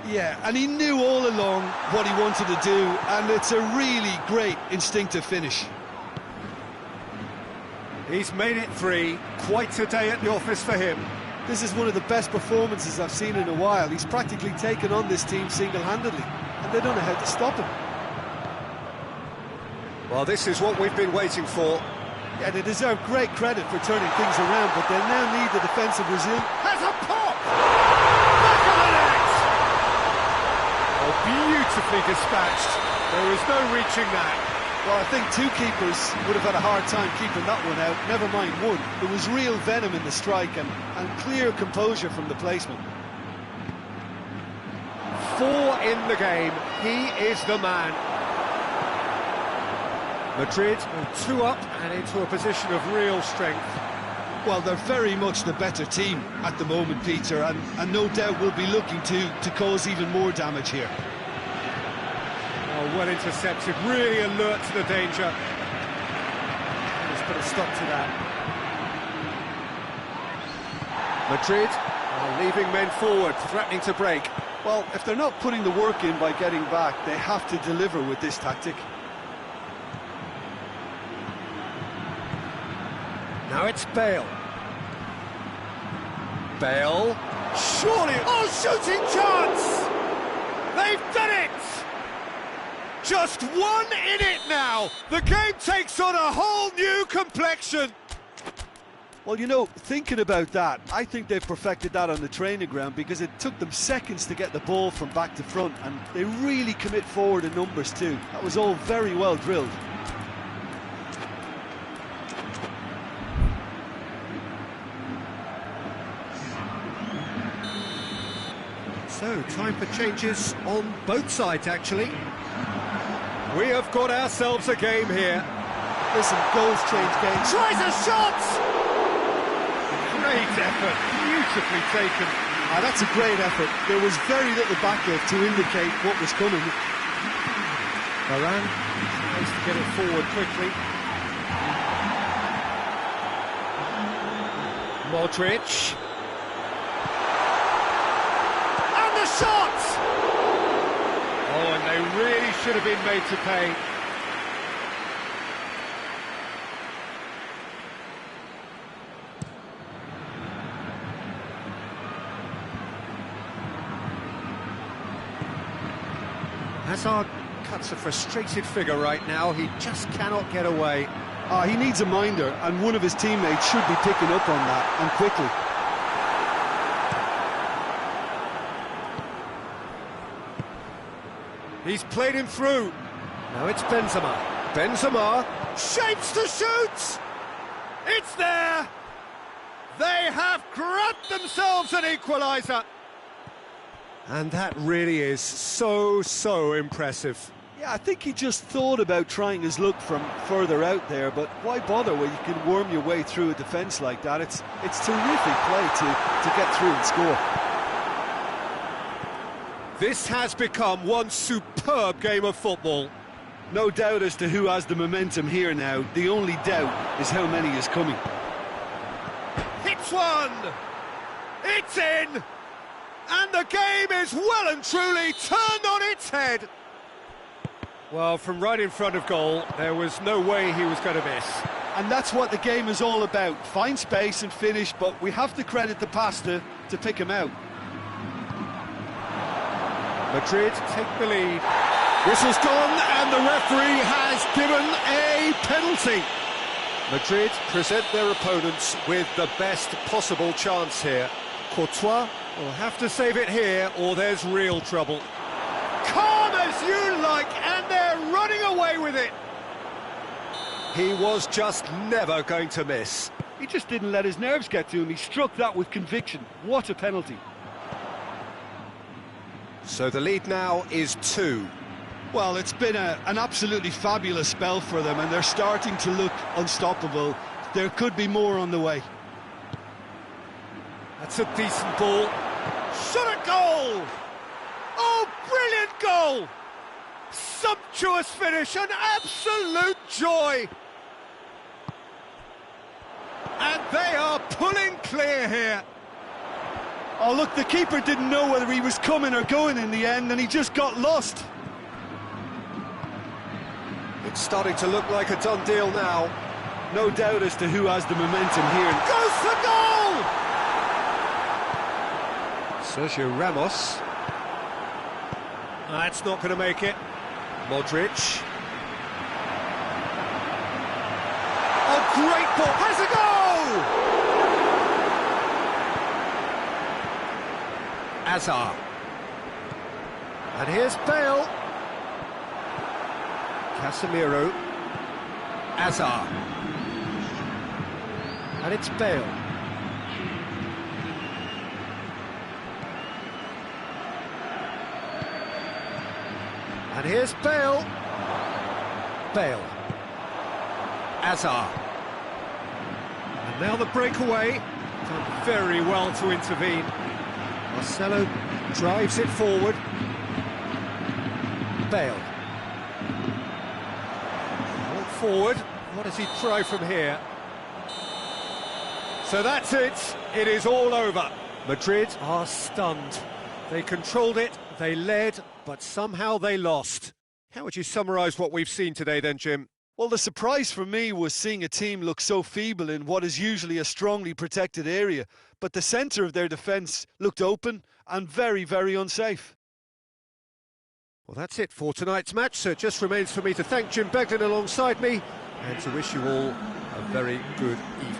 Speaker 2: Yeah, and he knew all along what he wanted to do, and it's a really great instinctive finish.
Speaker 1: He's made it 3. Quite a day at the office for him.
Speaker 2: This is one of the best performances I've seen in a while. He's practically taken on this team single-handedly, and they don't know how to stop him.
Speaker 1: Well, this is what we've been waiting for.
Speaker 2: Yeah, they deserve great credit for turning things around, but they now need the defensive resilience.
Speaker 1: Has a pop! Back of the net! Oh, beautifully dispatched. There is no reaching that.
Speaker 2: Well, I think two keepers would have had a hard time keeping that one out, never mind one. There was real venom in the strike and clear composure from the placement.
Speaker 1: 4 in the game. He is the man. Madrid 2 up and into a position of real strength.
Speaker 2: Well, they're very much the better team at the moment, Peter, and no doubt will be looking to cause even more damage here.
Speaker 1: Oh, well intercepted, really alert to the danger. Let's put a stop to that. Madrid are leaving men forward, threatening to break.
Speaker 2: Well, if they're not putting the work in by getting back, they have to deliver with this tactic.
Speaker 1: Now it's Bale. Bale, surely, oh, shooting chance! They've done it! Just 1 in it now! The game takes on a whole new complexion!
Speaker 2: Well, you know, thinking about that, I think they've perfected that on the training ground because it took them seconds to get the ball from back to front, and they really commit forward in numbers too. That was all very well drilled.
Speaker 1: So, time for changes on both sides, actually. We have got ourselves a game here.
Speaker 2: Listen, goals change games.
Speaker 1: Tries a shot! Great effort, beautifully taken.
Speaker 2: That's a great effort. There was very little backup to indicate what was coming.
Speaker 1: Varane tries to get it forward quickly. Modric. And the shot! Oh, and they really should have been made to pay. Hazard cuts a frustrated figure right now. He just cannot get away.
Speaker 2: He needs a minder, and one of his teammates should be picking up on that, and quickly.
Speaker 1: He's played him through. Now it's Benzema. Benzema shapes to shoot! It's there! They have grabbed themselves an equaliser! And that really is so impressive.
Speaker 2: Yeah, I think he just thought about trying his luck from further out there, but why bother when you can worm your way through a defence like that? It's terrific play to get through and score.
Speaker 1: This has become one superb game of football.
Speaker 2: No doubt as to who has the momentum here now. The only doubt is how many is coming.
Speaker 1: Hits one! It's in! And the game is well and truly turned on its head. Well, from right in front of goal, there was no way he was going to miss.
Speaker 2: And that's what the game is all about. Find space and finish, but we have to credit the passer to pick him out.
Speaker 1: Madrid take the lead. Whistle's gone, and the referee has given a penalty. Madrid present their opponents with the best possible chance here. Courtois will have to save it here, or there's real trouble. Calm as you like, and they're running away with it. He was just never going to miss.
Speaker 2: He just didn't let his nerves get to him. He struck that with conviction. What a penalty.
Speaker 1: So the lead now is 2.
Speaker 2: Well, it's been an absolutely fabulous spell for them, and they're starting to look unstoppable. There could be more on the way.
Speaker 1: That's a decent ball. Shot a goal! Oh, brilliant goal! Sumptuous finish, an absolute joy! And they are pulling clear here.
Speaker 2: Oh, look, the keeper didn't know whether he was coming or going in the end, and he just got lost.
Speaker 1: It's starting to look like a done deal now.
Speaker 2: No doubt as to who has the momentum here.
Speaker 1: Goes for goal! Sergio Ramos. That's not going to make it. Modric. A great ball. Has a goal! Hazard. And here's Bale. Casemiro. Hazard. And it's Bale. And here's Bale. Bale. Hazard. And now the breakaway. Done very well to intervene. Marcelo drives it forward. Bale. Ball forward. What does he try from here? So that's it. It is all over. Madrid are stunned. They controlled it, they led, but somehow they lost. How would you summarise what we've seen today then, Jim?
Speaker 2: Well, the surprise for me was seeing a team look so feeble in what is usually a strongly protected area, but the centre of their defence looked open and very, very unsafe.
Speaker 1: Well, that's it for tonight's match, so it just remains for me to thank Jim Beglin alongside me and to wish you all a very good evening.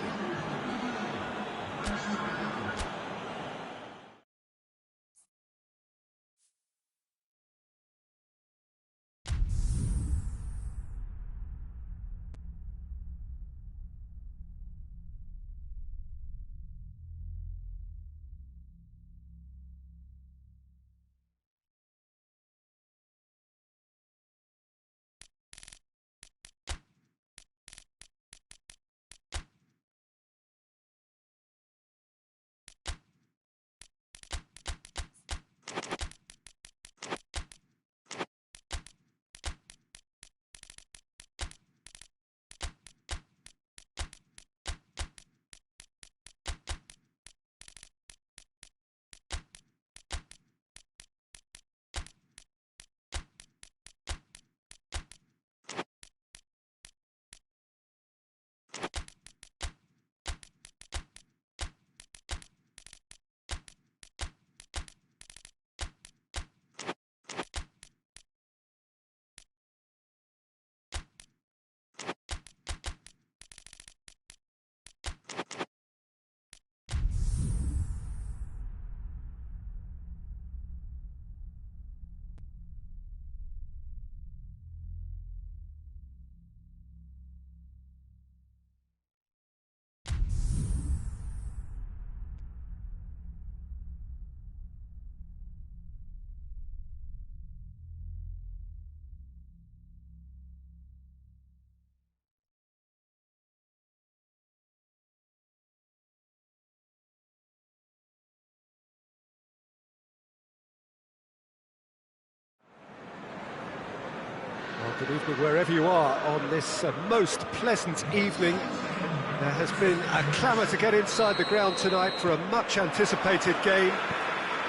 Speaker 1: Good evening wherever you are on this most pleasant evening. There has been a clamour to get inside the ground tonight for a much-anticipated game.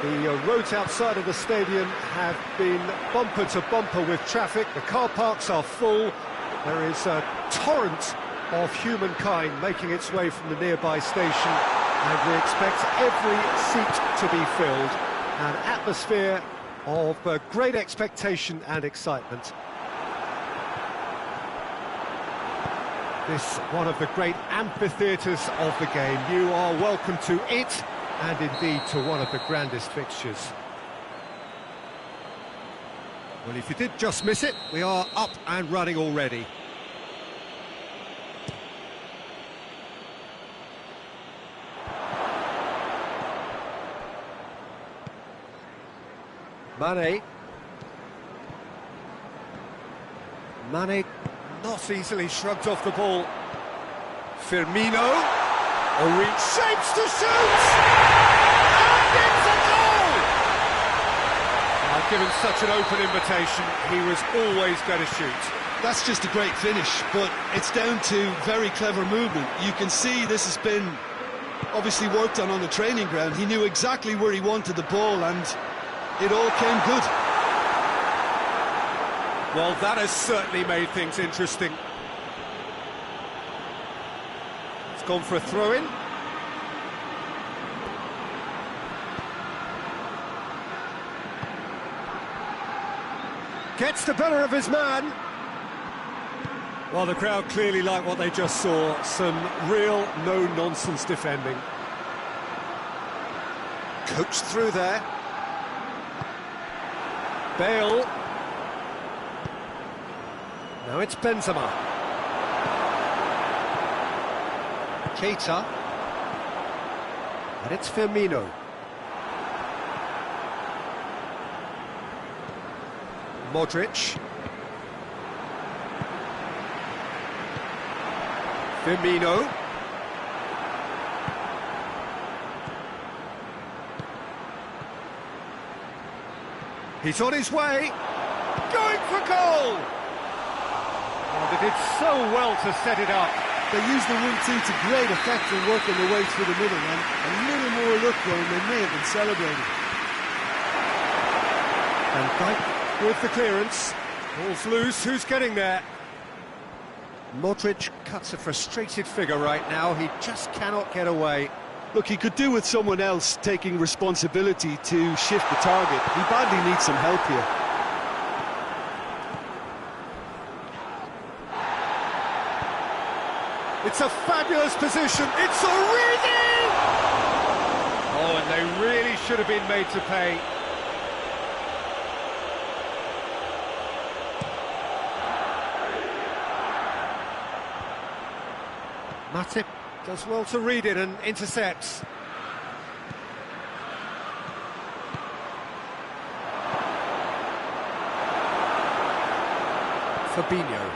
Speaker 1: The roads outside of the stadium have been bumper to bumper with traffic. The car parks are full. There is a torrent of humankind making its way from the nearby station, and we expect every seat to be filled. An atmosphere of great expectation and excitement. This one of the great amphitheatres of the game. You are welcome to it, and indeed to one of the grandest fixtures. Well, if you did just miss it, we are up and running already. Mane not easily shrugged off the ball. Firmino, shapes to shoot! And it's a goal! Given such an open invitation, he was always going to shoot.
Speaker 2: That's just a great finish, but it's down to very clever movement. You can see this has been obviously worked on the training ground. He knew exactly where he wanted the ball, and it all came good.
Speaker 1: Well, that has certainly made things interesting. It's gone for a throw-in. Gets the better of his man. Well, the crowd clearly like what they just saw. Some real no-nonsense defending. Coached through there. Bale. Now it's Benzema. Keita. And it's Firmino. Modric. Firmino. He's on his way. Going for goal! Oh, they did so well to set it up.
Speaker 2: They used the 1-2 to great effect in working their way through the middle, and a little more luck going, they may have been celebrating.
Speaker 1: And Dyke with the clearance. Ball's loose, who's getting there? Modric cuts a frustrated figure right now, he just cannot get away.
Speaker 2: Look, he could do with someone else taking responsibility to shift the target. He badly needs some help here.
Speaker 1: It's a fabulous position, it's Origi! Oh, and they really should have been made to pay. Matip does well to read it and intercepts. Fabinho.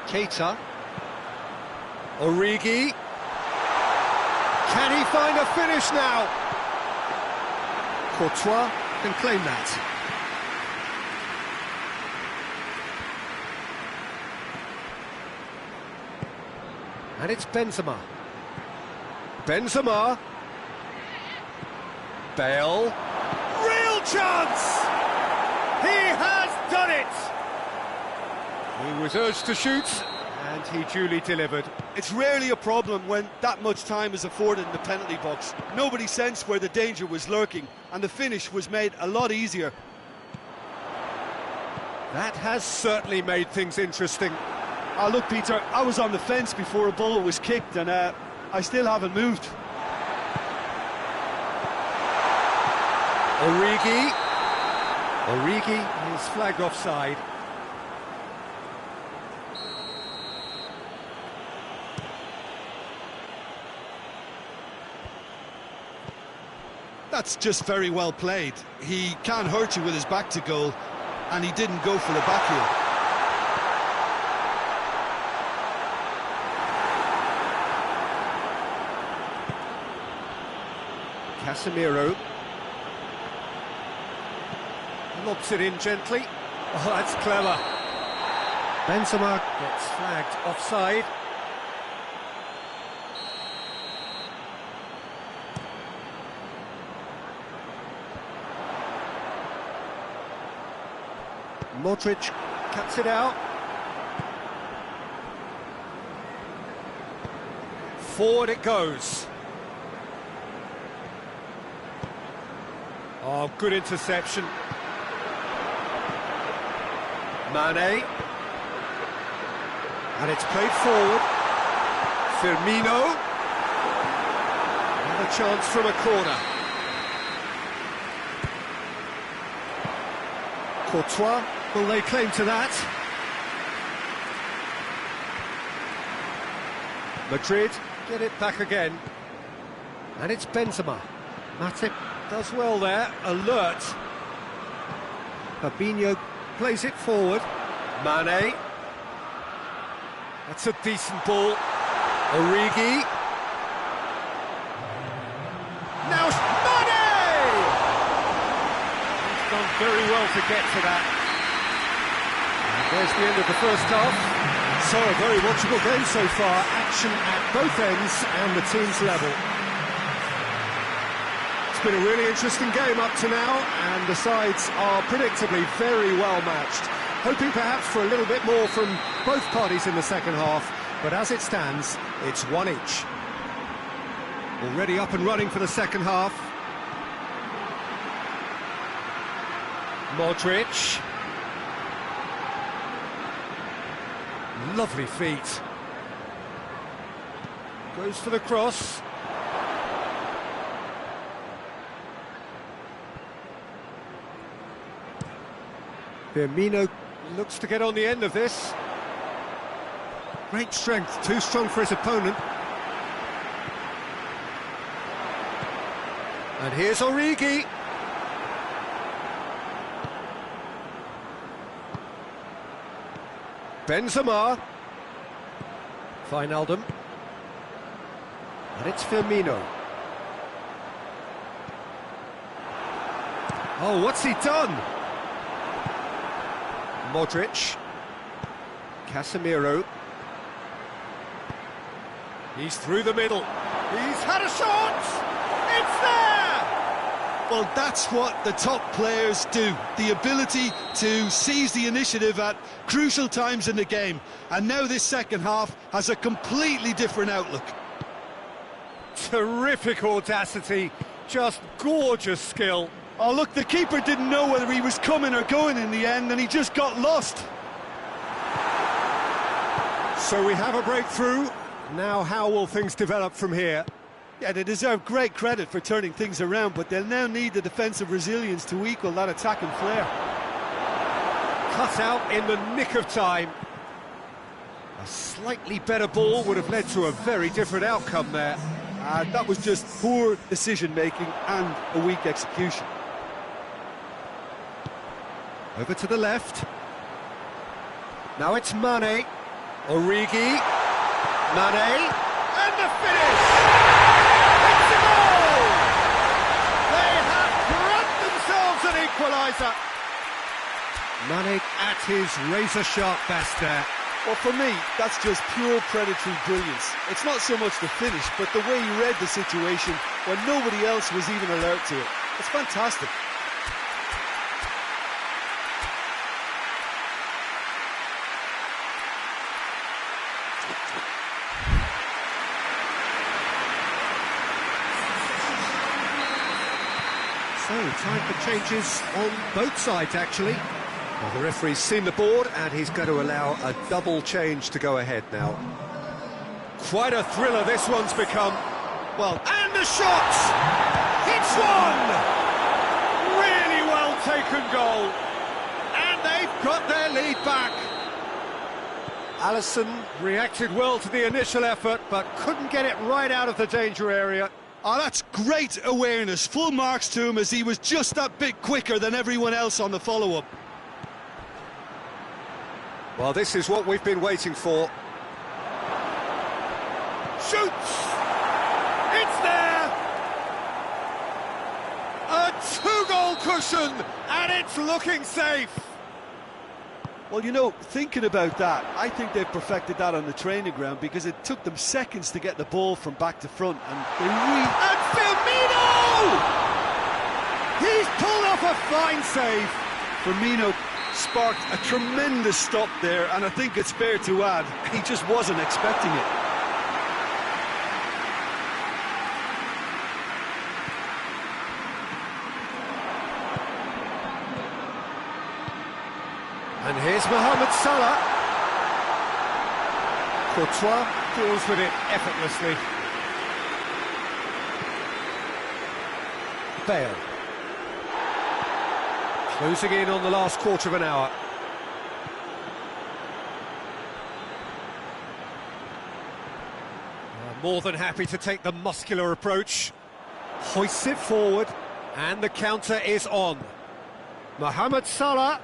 Speaker 1: Keita. Origi. Can he find a finish now? Courtois can claim that. And it's Benzema. Benzema. Bale. Real chance! He has done it! He was urged to shoot, and he duly delivered.
Speaker 2: It's rarely a problem when that much time is afforded in the penalty box. Nobody sensed where the danger was lurking, and the finish was made a lot easier.
Speaker 1: That has certainly made things interesting.
Speaker 2: Oh, look, Peter, I was on the fence before a ball was kicked, and I still haven't moved.
Speaker 1: Origi. Origi is flagged offside.
Speaker 2: That's just very well played. He can't hurt you with his back to goal, and he didn't go for the back heel.
Speaker 1: Casemiro. lobs it in gently. Oh, that's clever. Benzema gets flagged offside. Modric cuts it out. Forward it goes. Oh, good interception. Mane. And it's played forward. Firmino. Another chance from a corner. Courtois will lay claim to that. Madrid get it back again. And it's Benzema. Matip does well there, alert. Fabinho plays it forward. Mane. That's a decent ball. Origi. Now Mane! He's done very well to get to that. And there's the end of the first half. So a very watchable game so far. Action at both ends and the team's level. It's been a really interesting game up to now, and the sides are predictably very well matched. Hoping perhaps for a little bit more from both parties in the second half, but as it stands, it's one each. Already up and running for the second half. Modric. Lovely feet. Goes for the cross. Firmino looks to get on the end of this. Great strength, too strong for his opponent. And here's Origi. Benzema. Wijnaldum. And it's Firmino. Oh, what's he done? Modric. Casemiro. He's through the middle. He's had a shot! It's there!
Speaker 2: Well, that's what the top players do. The ability to seize the initiative at crucial times in the game. And now this second half has a completely different outlook.
Speaker 1: Terrific audacity. Just gorgeous skill.
Speaker 2: Oh, look, the keeper didn't know whether he was coming or going in the end, and he just got lost.
Speaker 1: So we have a breakthrough. Now how will things develop from here?
Speaker 2: Yeah, they deserve great credit for turning things around, but they'll now need the defensive resilience to equal that attacking flair.
Speaker 1: Cut out in the nick of time. A slightly better ball would have led to a very different outcome there.
Speaker 2: That was just poor decision-making and a weak execution.
Speaker 1: Over to the left. Now it's Mane. Origi. Mane. And the finish! It's a goal! They have grabbed themselves an equaliser. Mane at his razor-sharp best there.
Speaker 2: Well, for me, that's just pure predatory brilliance. It's not so much the finish, but the way he read the situation when nobody else was even alert to it. It's fantastic.
Speaker 1: So, time for changes on both sides, actually. Well, the referee's seen the board, and he's going to allow a double change to go ahead now. Quite a thriller this one's become. Well, and the shot! It's one! Really well taken goal. And they've got their lead back. Alisson reacted well to the initial effort, but couldn't get it right out of the danger area.
Speaker 2: Oh, that's great awareness. Full marks to him as he was just that bit quicker than everyone else on the follow-up.
Speaker 1: Well, this is what we've been waiting for. Shoots! It's there! A two-goal cushion, and it's looking safe.
Speaker 2: Well, you know, thinking about that, I think they've perfected that on the training ground because it took them seconds to get the ball from back to front, and they really...
Speaker 1: And Firmino! He's pulled off a fine save.
Speaker 2: Firmino sparked a tremendous stop there, and I think it's fair to add, he just wasn't expecting it.
Speaker 1: And here's Mohamed Salah. Courtois deals with it effortlessly. Bale. Closing in on the last quarter of an hour. More than happy to take the muscular approach. Hoists it forward, and the counter is on. Mohamed Salah.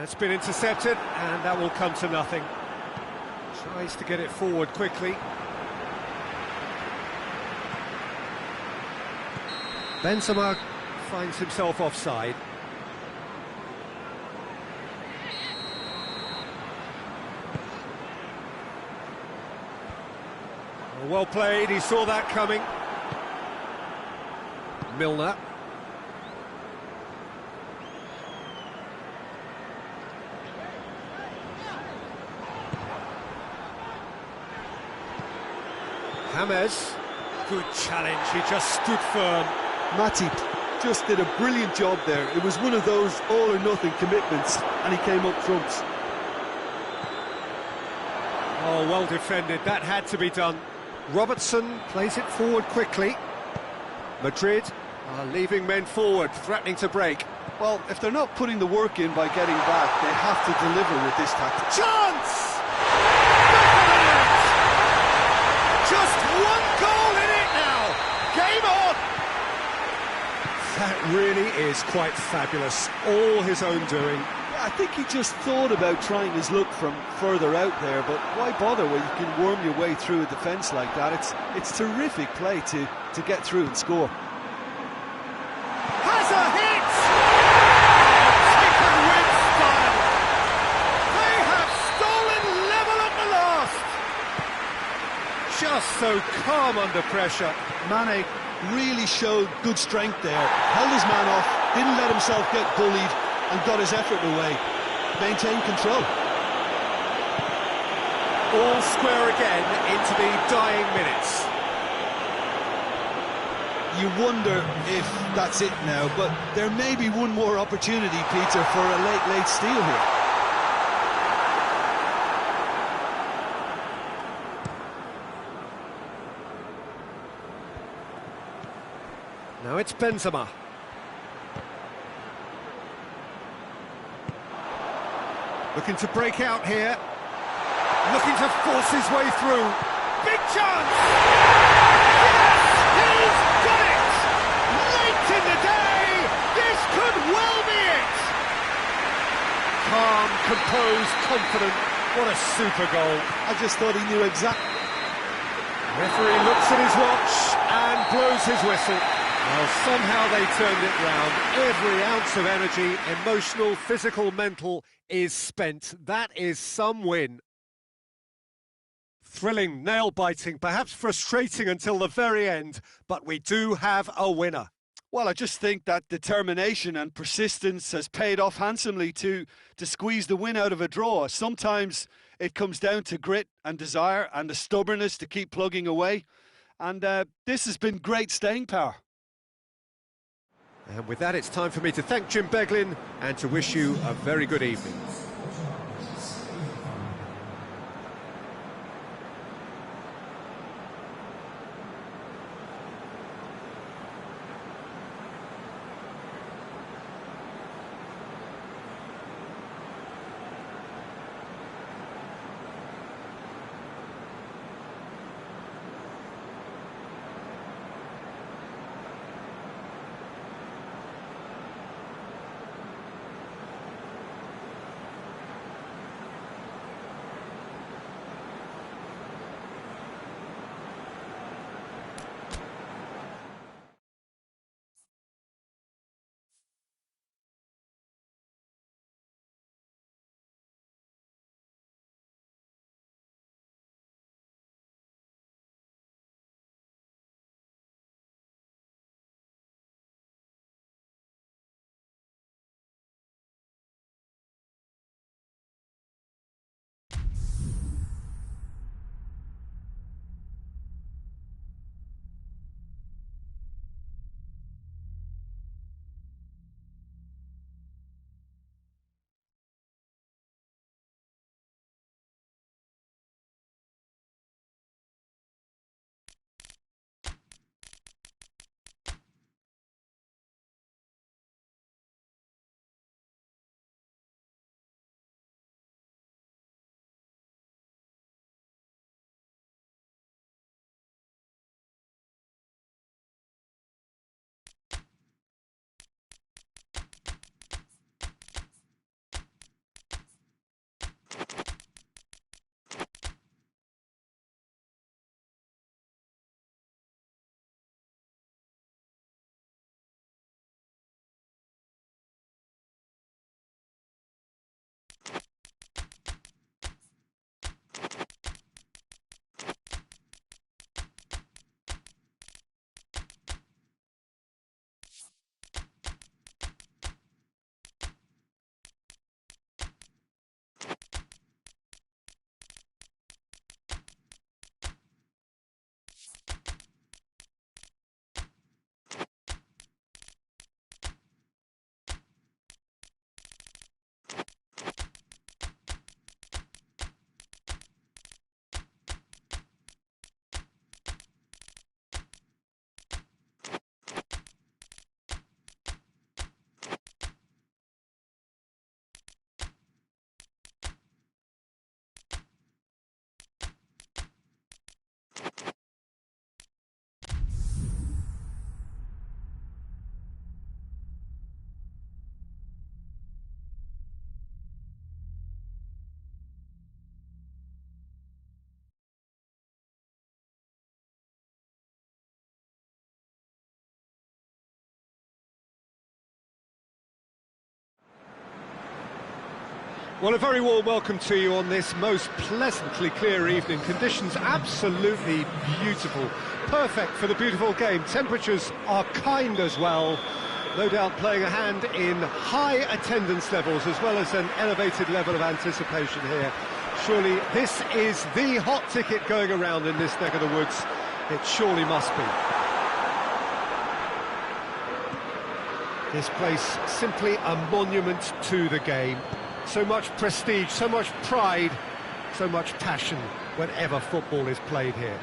Speaker 1: It's been intercepted, and that will come to nothing. Tries to get it forward quickly. Benzema finds himself offside. Well played, he saw that coming. Milner. James, good challenge, he just stood firm.
Speaker 2: Matip just did a brilliant job there. It was one of those all-or-nothing commitments, and he came up trumps.
Speaker 1: Oh, well defended, that had to be done. Robertson plays it forward quickly. Madrid are leaving men forward, threatening to break.
Speaker 2: Well, if they're not putting the work in by getting back, they have to deliver with this tactic.
Speaker 1: Chance! Just one goal in it now! Game on! That really is quite fabulous. All his own doing.
Speaker 2: Yeah, I think he just thought about trying his luck from further out there, but why bother when you can worm your way through a defence like that? It's terrific play to get through and score.
Speaker 1: Has a hit! Taken with style! They have stolen level at the last! Just so calm under pressure.
Speaker 2: Mane really showed good strength there, held his man off, didn't let himself get bullied, and got his effort away. Maintained control.
Speaker 1: All square again into the dying minutes.
Speaker 2: You wonder if that's it now, but there may be one more opportunity, Peter, for a late steal here.
Speaker 1: Now it's Benzema. Looking to break out here. Looking to force his way through. Big chance! Yes! He's got it! Late in the day! This could well be it! Calm, composed, confident. What a super goal.
Speaker 2: I just thought he knew exactly.
Speaker 1: Referee looks at his watch and blows his whistle. Well, somehow they turned it round. Every ounce of energy, emotional, physical, mental, is spent. That is some win. Thrilling, nail-biting, perhaps frustrating until the very end, but we do have a winner.
Speaker 2: Well, I just think that determination and persistence has paid off handsomely to squeeze the win out of a draw. Sometimes it comes down to grit and desire and the stubbornness to keep plugging away. And this has been great staying power.
Speaker 1: And with that, it's time for me to thank Jim Beglin and to wish you a very good evening. Well, a very warm welcome to you on this most pleasantly clear evening. Conditions absolutely beautiful. Perfect for the beautiful game. Temperatures are kind as well. No doubt playing a hand in high attendance levels as well as an elevated level of anticipation here. Surely this is the hot ticket going around in this neck of the woods. It surely must be. This place simply a monument to the game. So much prestige, so much pride, so much passion whenever football is played here.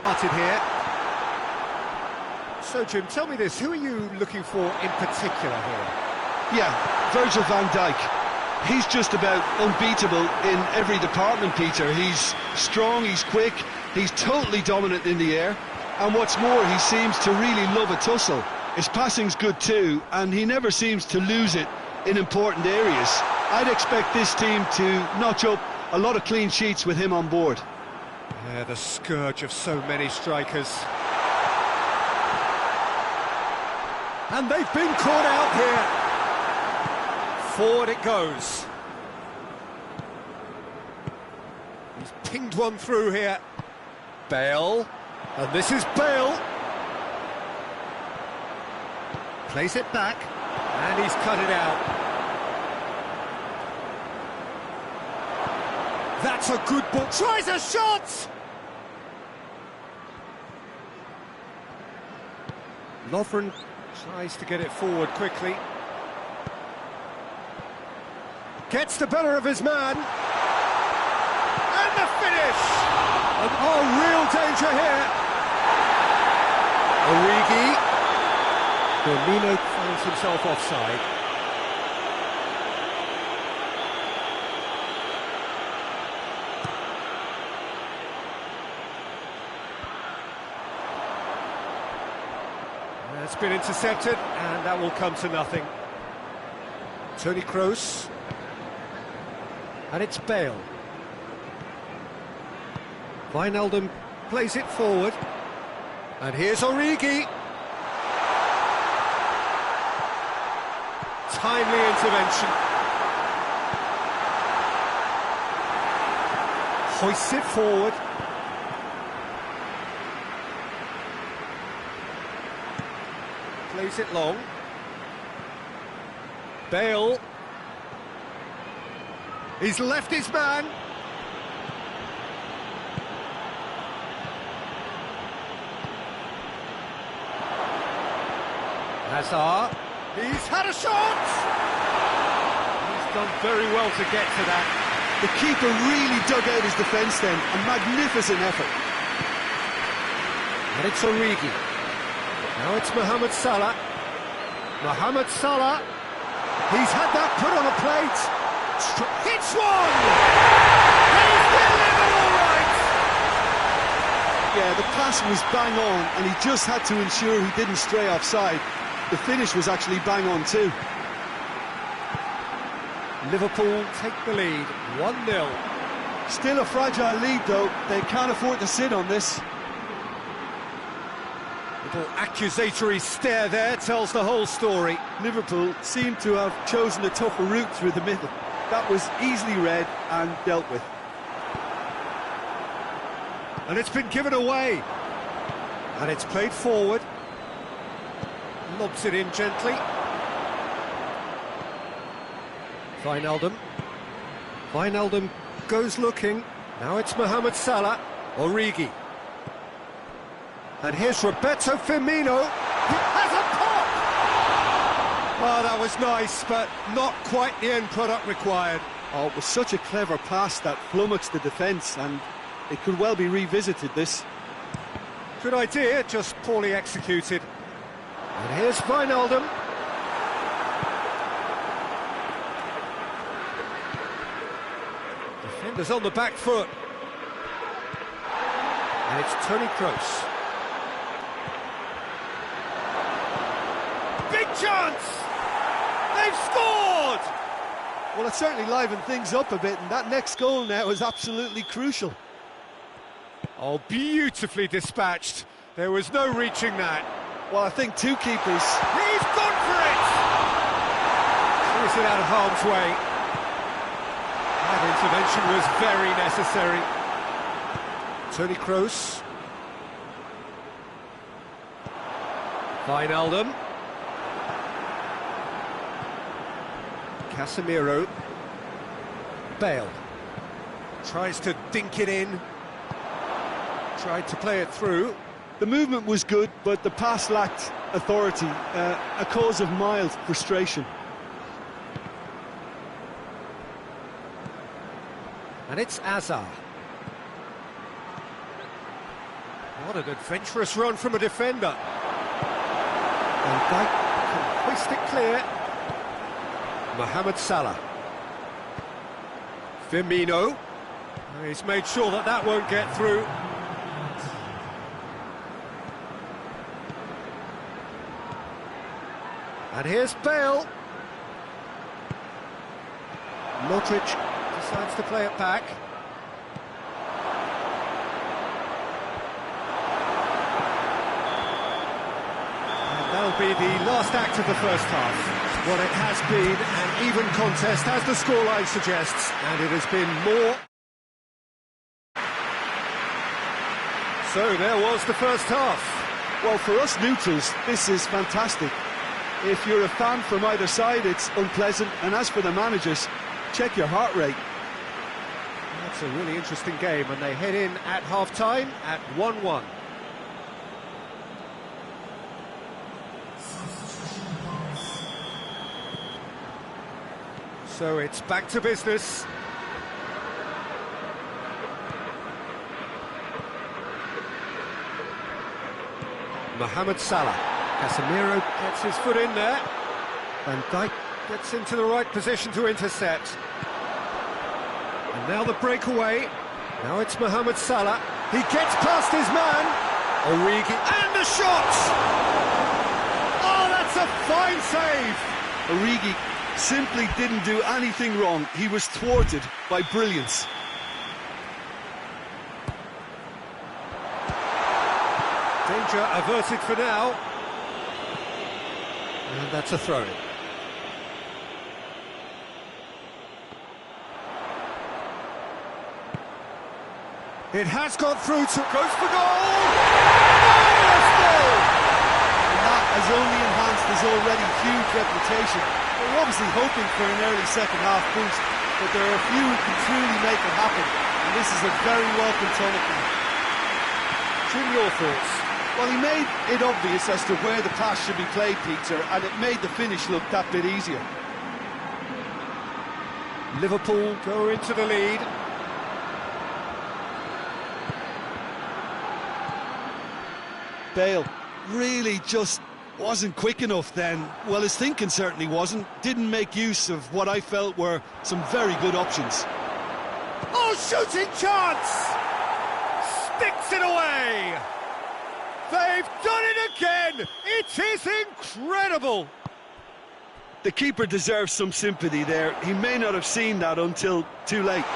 Speaker 1: Started here. So, Jim, tell me this, who are you looking for in particular here?
Speaker 2: Yeah, Virgil van Dijk. He's just about unbeatable in every department, Peter. He's strong, he's quick, he's totally dominant in the air. And what's more, he seems to really love a tussle. His passing's good too, and he never seems to lose it in important areas. I'd expect this team to notch up a lot of clean sheets with him on board.
Speaker 1: Yeah, the scourge of so many strikers. And they've been caught out here. Forward it goes. He's pinged one through here. Bale. And this is Bale. Plays it back. And he's cut it out. That's a good ball. Tries a shot! Lovren tries to get it forward quickly. Gets the better of his man. And the finish! And real danger here. Origi. Firmino finds himself offside. It's been intercepted, and that will come to nothing. Toni Kroos. And it's Bale. Wijnaldum plays it forward. And here's Origi. Timely intervention. Hoists it forward. Plays it long. Bale. He's left his man. Hazard. He's had a shot! He's done very well to get to that.
Speaker 2: The keeper really dug out his defence then. A magnificent effort.
Speaker 1: And it's Origi. Now it's Mohamed Salah. Mohamed Salah. He's had that put on a plate. Hits one! He's delivered all right!
Speaker 2: Yeah, the pass was bang on, and he just had to ensure he didn't stray offside. The finish was actually bang on too.
Speaker 1: Liverpool take the lead, 1-0.
Speaker 2: Still a fragile lead though, they can't afford to sit on this.
Speaker 1: Little accusatory stare there tells the whole story.
Speaker 2: Liverpool seem to have chosen a tougher route through the middle. That was easily read and dealt with.
Speaker 1: And it's been given away. And it's played forward. Lobs it in gently. Wijnaldum. Wijnaldum goes looking. Now it's Mohamed Salah. Origi. And here's Roberto Firmino. He has a pop! Oh, that was nice, but not quite the end product required.
Speaker 2: Oh, it was such a clever pass that flummoxed the defence, and it could well be revisited, this.
Speaker 1: Good idea, just poorly executed. And here's Wijnaldum. Defenders on the back foot. And it's Toni Kroos. Big chance! They've scored!
Speaker 2: Well, it certainly livened things up a bit, and that next goal now is absolutely crucial.
Speaker 1: Oh, beautifully dispatched. There was no reaching that.
Speaker 2: Well, I think two keepers.
Speaker 1: He's gone for it! Clears it out of harm's way. That intervention was very necessary. Toni Kroos. Wijnaldum. Casemiro. Bale. Tries to dink it in. Tried to play it through.
Speaker 2: The movement was good, but the pass lacked authority, a cause of mild frustration.
Speaker 1: And it's Azar. What an adventurous run from a defender. Van Dijk can hoist it clear. Mohamed Salah. Firmino. He's made sure that that won't get through. And here's Bale. Modric decides to play it back. And that'll be the last act of the first half. Well, it has been an even contest, as the scoreline suggests, and it has been more. So there was the first half.
Speaker 2: Well, for us neutrals, this is fantastic. If you're a fan from either side, it's unpleasant, and as for the managers, check your heart rate.
Speaker 1: That's a really interesting game, and they head in at half-time at 1-1. So it's back to business. Mohamed Salah. Casemiro gets his foot in there. Van Dijk gets into the right position to intercept. And now the breakaway. Now it's Mohamed Salah. He gets past his man. Origi. And the shot! Oh, that's a fine save!
Speaker 2: Origi simply didn't do anything wrong. He was thwarted by brilliance.
Speaker 1: Danger averted for now. And that's a throw-in. It has gone through to... goes for goal! Marvellous goal!
Speaker 2: And that has only enhanced his already huge reputation. We're obviously hoping for an early second-half boost, but there are a few who can truly make it happen, and this is a very welcome tonic now.
Speaker 1: Jim, your thoughts?
Speaker 2: Well, he made it obvious as to where the pass should be played, Peter, and it made the finish look that bit easier.
Speaker 1: Liverpool go into the lead.
Speaker 2: Bale really just wasn't quick enough then. Well, his thinking certainly wasn't. Didn't make use of what I felt were some very good options.
Speaker 1: Oh, shooting chance! Sticks it away! They've done it again! It is incredible!
Speaker 2: The keeper deserves some sympathy there. He may not have seen that until too late.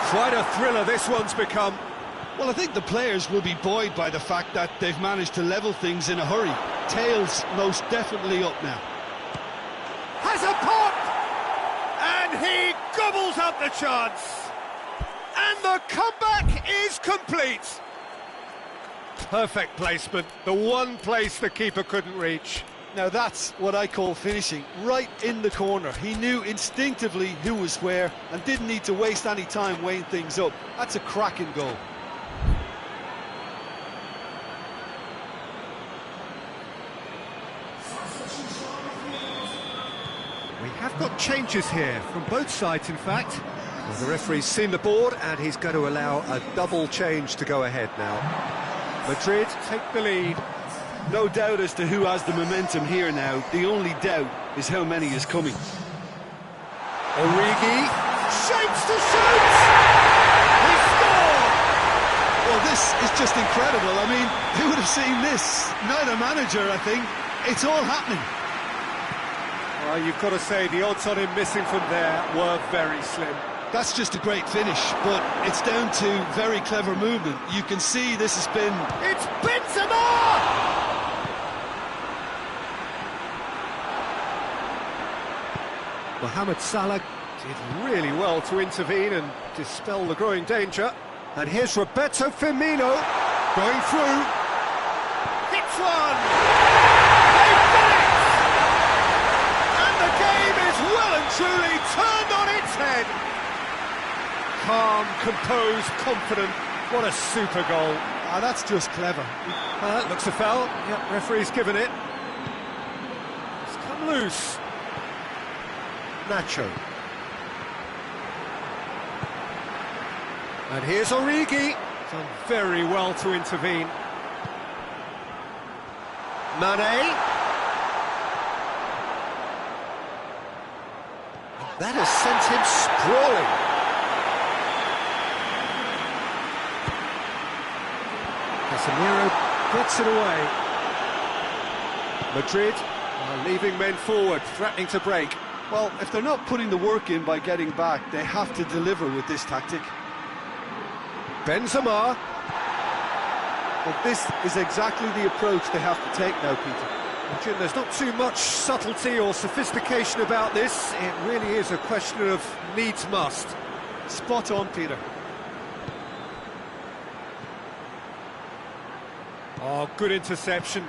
Speaker 1: Quite a thriller this one's become.
Speaker 2: Well, I think the players will be buoyed by the fact that they've managed to level things in a hurry. Tails most definitely up now.
Speaker 1: Has a pop! And he gobbles up the chance! And the comeback is complete! Perfect placement, the one place the keeper couldn't reach.
Speaker 2: Now that's what I call finishing, right in the corner. He knew instinctively who was where and didn't need to waste any time weighing things up. That's a cracking goal.
Speaker 1: We have got changes here from both sides, in fact. Well, the referee's seen the board and he's going to allow a double change to go ahead now. Madrid take the lead.
Speaker 2: No doubt as to who has the momentum here now. The only doubt is how many is coming.
Speaker 1: Origi shapes to shoot! He scored!
Speaker 2: Well, this is just incredible. I mean, who would have seen this? Neither manager, I think. It's all happening.
Speaker 1: Well, you've got to say the odds on him missing from there were very slim.
Speaker 2: That's just a great finish, but it's down to very clever movement. You can see this has been...
Speaker 1: It's Benzema! Mohamed Salah did really well to intervene and dispel the growing danger. And here's Roberto Firmino going through. Hits one! They've done it! And the game is well and truly turned on its head. Calm, composed, confident. What a super goal.
Speaker 2: Ah, that's just clever.
Speaker 1: That looks a foul. Yep, referee's given it. It's come loose. Nacho. And here's Origi. Done very well to intervene. Mane. That has sent him sprawling. Casemiro gets it away. Madrid are leaving men forward, threatening to break.
Speaker 2: Well, if they're not putting the work in by getting back, they have to deliver with this tactic.
Speaker 1: Benzema.
Speaker 2: But this is exactly the approach they have to take now, Peter.
Speaker 1: And Jim, there's not too much subtlety or sophistication about this. It really is a question of needs must.
Speaker 2: Spot on, Peter.
Speaker 1: Oh, good interception.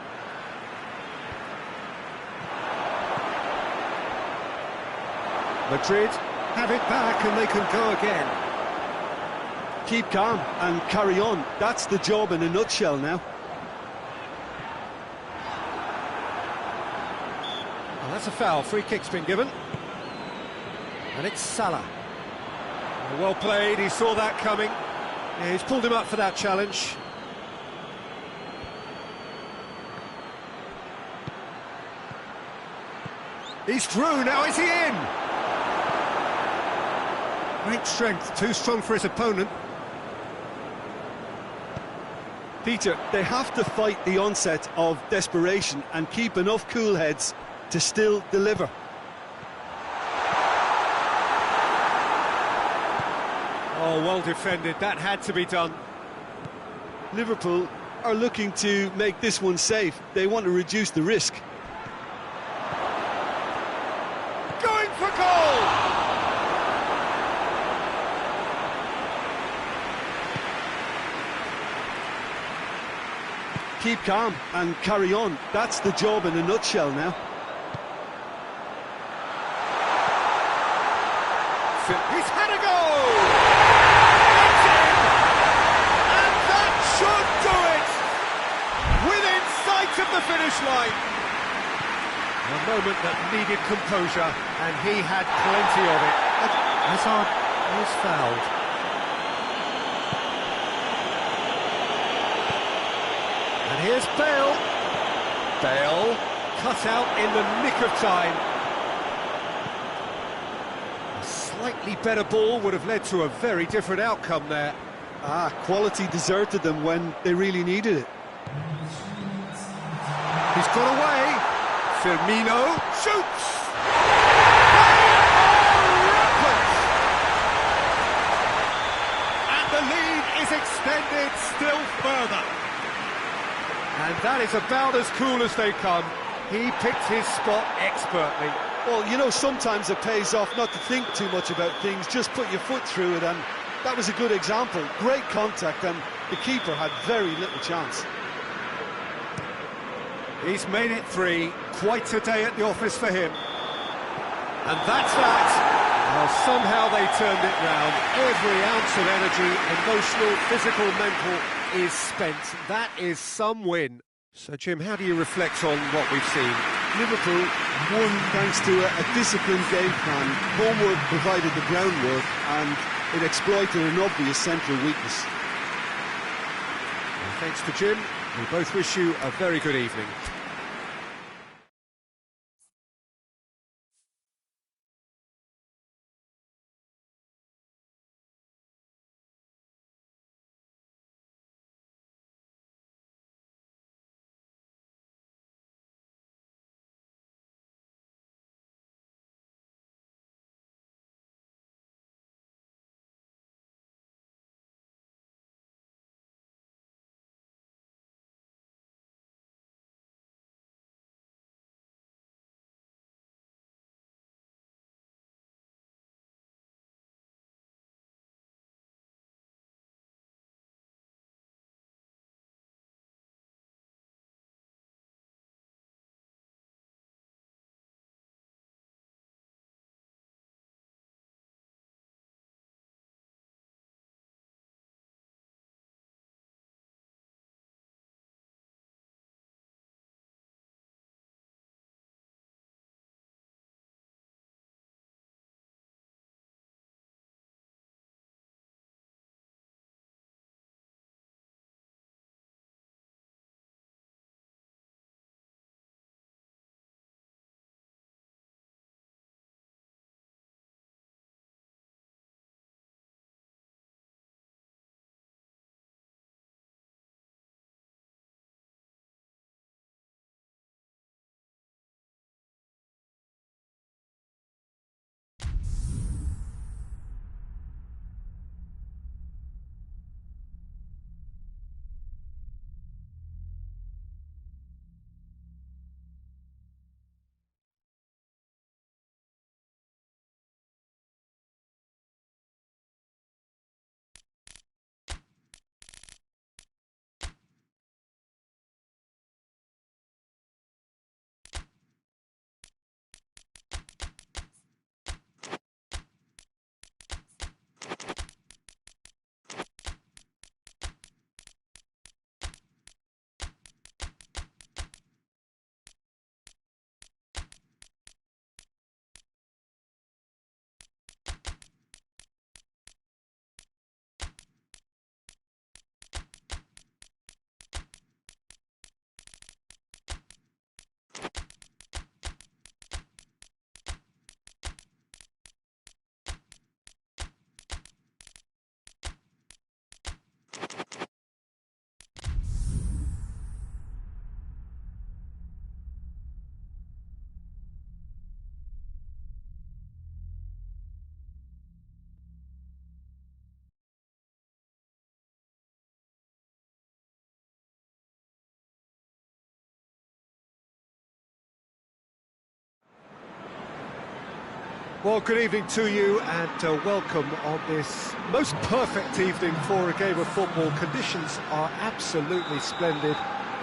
Speaker 1: Madrid have it back and they can go again.
Speaker 2: Keep calm and carry on. That's the job in a nutshell now.
Speaker 1: Well, that's a foul. Free kick's been given. And it's Salah. Well played, he saw that coming. Yeah, he's pulled him up for that challenge. He's through, now is he in? Great strength, too strong for his opponent.
Speaker 2: Peter, they have to fight the onset of desperation and keep enough cool heads to still deliver.
Speaker 1: Oh, well defended, that had to be done.
Speaker 2: Liverpool are looking to make this one safe. They want to reduce the risk.
Speaker 1: Going for goal!
Speaker 2: Keep calm and carry on. That's the job in a nutshell now.
Speaker 1: He's had a goal! It's in! And that should do it! Within sight of the finish line. A moment that needed composure, and he had plenty of it. Hazard is fouled. And here's Bale. Bale cut out in the nick of time. A slightly better ball would have led to a very different outcome there.
Speaker 2: Ah, quality deserted them when they really needed it.
Speaker 1: He's got away. Firmino shoots. And the lead is extended still further. And that is about as cool as they come. He picked his spot expertly.
Speaker 2: Well, you know, sometimes it pays off not to think too much about things, just put your foot through it, and that was a good example. Great contact, and the keeper had very little chance.
Speaker 1: He's made it 3, quite a day at the office for him. And that's that. Well, somehow they turned it round. Every ounce of energy, emotional, physical, mental, is spent. That is some win. So, Jim, how do you reflect on what we've seen?
Speaker 2: Liverpool won thanks to a disciplined game plan. Homework provided the groundwork, and it exploited an obvious central weakness.
Speaker 1: Well, thanks to Jim. We both wish you a very good evening. Well, good evening to you and welcome on this most perfect evening for a game of football. Conditions are absolutely splendid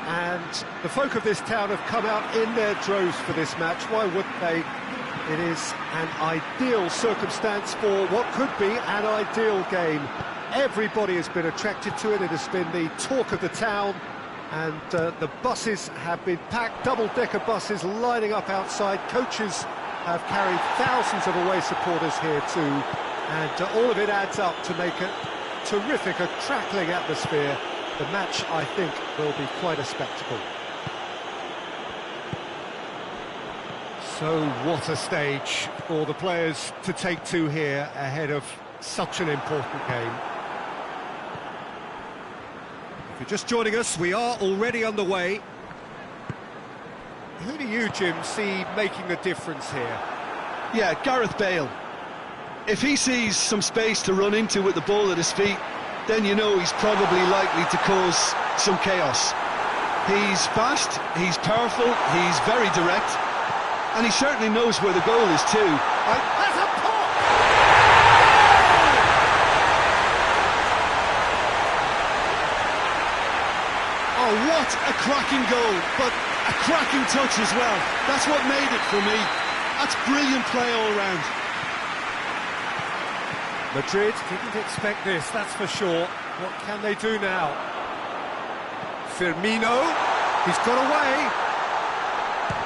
Speaker 1: and the folk of this town have come out in their droves for this match. Why wouldn't they? It is an ideal circumstance for what could be an ideal game. Everybody has been attracted to it. It has been the talk of the town, and the buses have been packed, double-decker buses lining up outside. Coaches have carried thousands of away supporters here too, and all of it adds up to make a terrific, a crackling atmosphere. The match, I think, will be quite a spectacle. So what a stage for the players to take to here ahead of such an important game. If you're just joining us, we are already underway. Who do you, Jim, see making the difference here?
Speaker 2: Yeah, Gareth Bale. If he sees some space to run into with the ball at his feet, then you know he's probably likely to cause some chaos. He's fast, he's powerful, he's very direct, and he certainly knows where the goal is too.
Speaker 1: That's a pop!
Speaker 2: Oh, what a cracking goal, but a cracking touch as well. That's what made it for me. That's brilliant play all round.
Speaker 1: Madrid didn't expect this, that's for sure. What can they do now? Firmino, he's got away.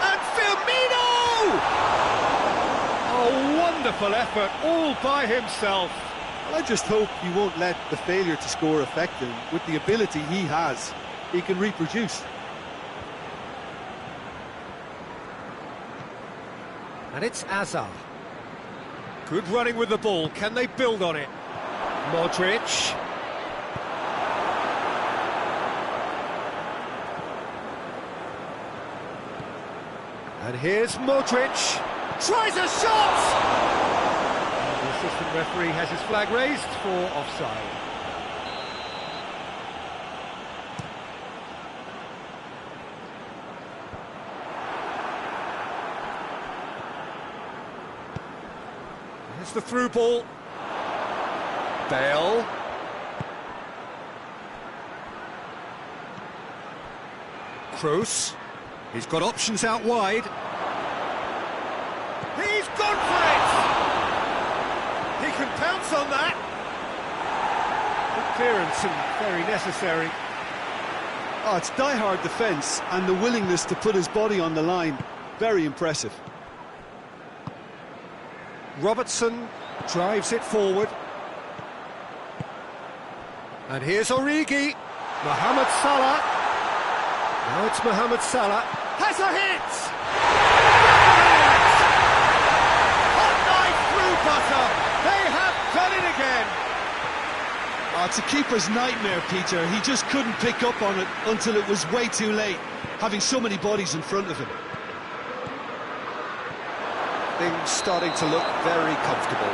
Speaker 1: And Firmino! A wonderful effort, all by himself.
Speaker 2: Well, I just hope he won't let the failure to score affect him. With the ability he has, he can reproduce.
Speaker 1: And it's Hazard. Good running with the ball. Can they build on it? Modric. And here's Modric. Tries a shot! The assistant referee has his flag raised for offside. Here's the through ball. Bale. Kroos. He's got options out wide. He's gone for it! He can pounce on that. Good clearance and very necessary.
Speaker 2: Oh, it's die-hard defence and the willingness to put his body on the line. Very impressive.
Speaker 1: Robertson drives it forward. And here's Origi. Mohamed Salah. Now it's Mohamed Salah. Has a hit! Hot knife through butter. They have done it again.
Speaker 2: Oh, it's a keeper's nightmare, Peter. He just couldn't pick up on it until it was way too late, having so many bodies in front of him.
Speaker 1: Things starting to look very comfortable.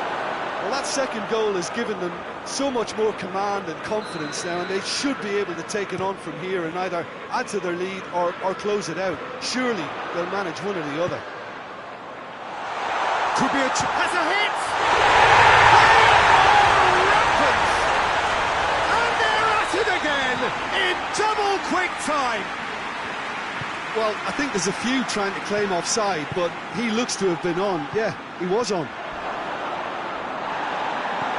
Speaker 2: Well, that second goal has given them so much more command and confidence now, and they should be able to take it on from here and either add to their lead or close it out. Surely they'll manage one or the other.
Speaker 1: Could be has a hit! Rampant! And they're at it again in double quick time.
Speaker 2: Well, I think there's a few trying to claim offside, but he looks to have been on. Yeah, he was on.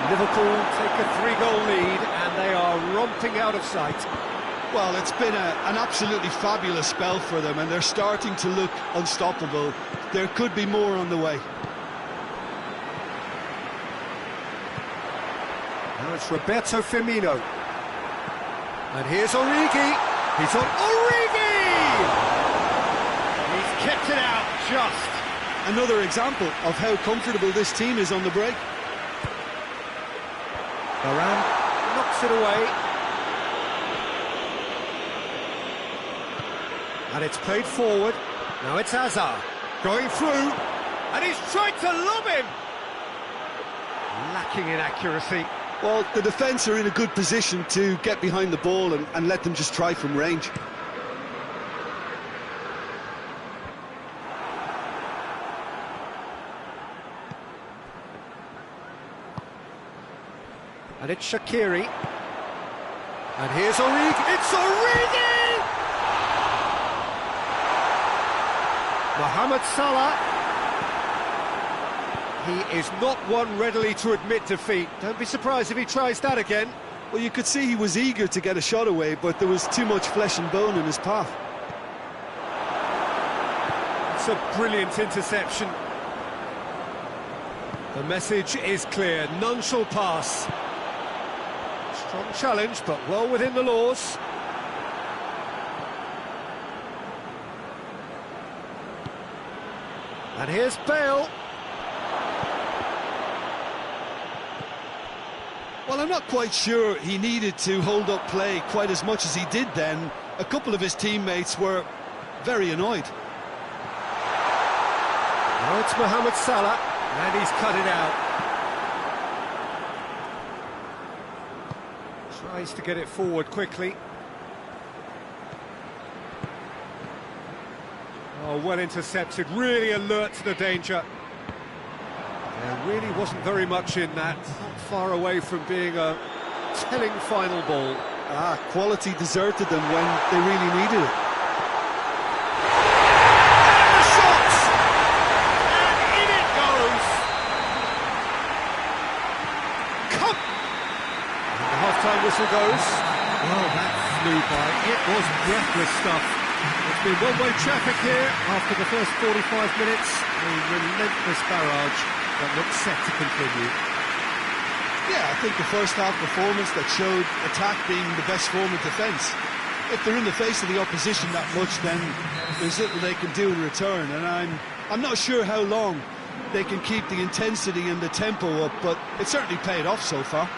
Speaker 1: Liverpool take a 3-goal lead and they are romping out of sight.
Speaker 2: Well, it's been an absolutely fabulous spell for them and they're starting to look unstoppable. There could be more on the way.
Speaker 1: Now it's Roberto Firmino. And here's Origi. He's on Origi! He's kept it out just.
Speaker 2: Another example of how comfortable this team is on the break.
Speaker 1: Varane knocks it away. And it's played forward. Now it's Hazard going through. And he's tried to lob him. Lacking in accuracy.
Speaker 2: Well, the defence are in a good position to get behind the ball and let them just try from range.
Speaker 1: And it's Shaqiri. And here's Origi. It's Origi! Mohamed Salah. He is not one readily to admit defeat. Don't be surprised if he tries that again.
Speaker 2: Well, you could see he was eager to get a shot away, but there was too much flesh and bone in his path.
Speaker 1: It's a brilliant interception. The message is clear, none shall pass. Strong challenge, but well within the laws. And here's Bale.
Speaker 2: Well, I'm not quite sure he needed to hold up play quite as much as he did then. A couple of his teammates were very annoyed.
Speaker 1: Now it's Mohamed Salah, and he's cut it out. Tries to get it forward quickly. Oh, well intercepted, really alert to the danger. There really wasn't very much in that, not far away from being a telling final ball.
Speaker 2: Quality deserted them when they really needed it.
Speaker 1: And the shot! And in it goes! Come! And the half-time whistle goes. Well, that flew by. It was breathless stuff. It's been one-way traffic here after the first 45 minutes. A relentless barrage that looks set to continue.
Speaker 2: Yeah, I think the first half performance that showed attack being the best form of defence. If they're in the face of the opposition that much, then there's little they can do in return, and I'm not sure how long they can keep the intensity and the tempo up, but it certainly paid off so far.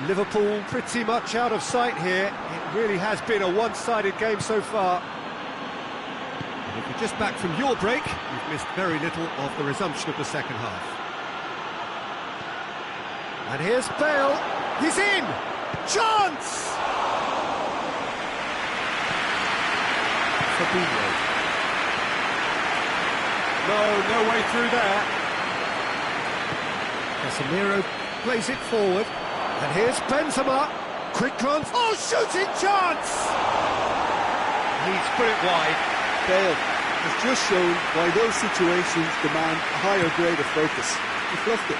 Speaker 1: Liverpool pretty much out of sight here. It really has been a one-sided game so far. And if you're just back from your break, you've missed very little of the resumption of the second half. And here's Bale. He's in! Chance! Fabinho. No way through there. Casemiro plays it forward. And here's Benzema. Quick glance. Oh, shooting chance! He's put it wide.
Speaker 2: Bale has just shown why those situations demand a higher grade of focus. He fluffed it.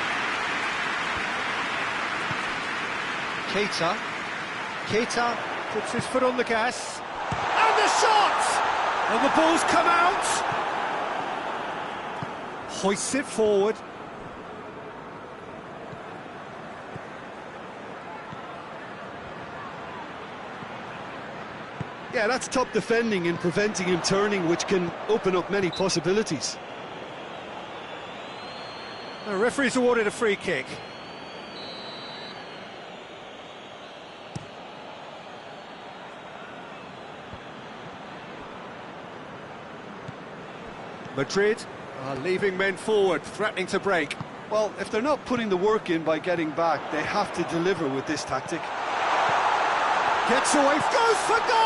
Speaker 1: Keita puts his foot on the gas. And the shot! And the ball's come out! Hoists it forward.
Speaker 2: Yeah, that's top defending and preventing him turning, which can open up many possibilities.
Speaker 1: The referee's awarded a free kick. Madrid are leaving men forward, threatening to break.
Speaker 2: Well, if they're not putting the work in by getting back, they have to deliver with this tactic.
Speaker 1: Gets away, goes for goal!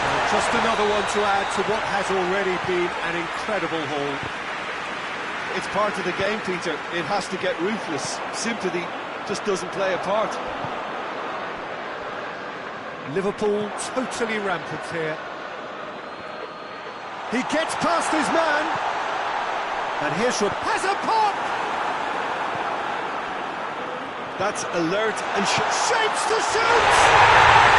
Speaker 1: Well, just another one to add to what has already been an incredible haul.
Speaker 2: It's part of the game, Peter. It has to get ruthless. Sympathy just doesn't play a part.
Speaker 1: Liverpool totally rampant here. He gets past his man. And here's has a pop!
Speaker 2: That's alert and
Speaker 1: shapes to shoot!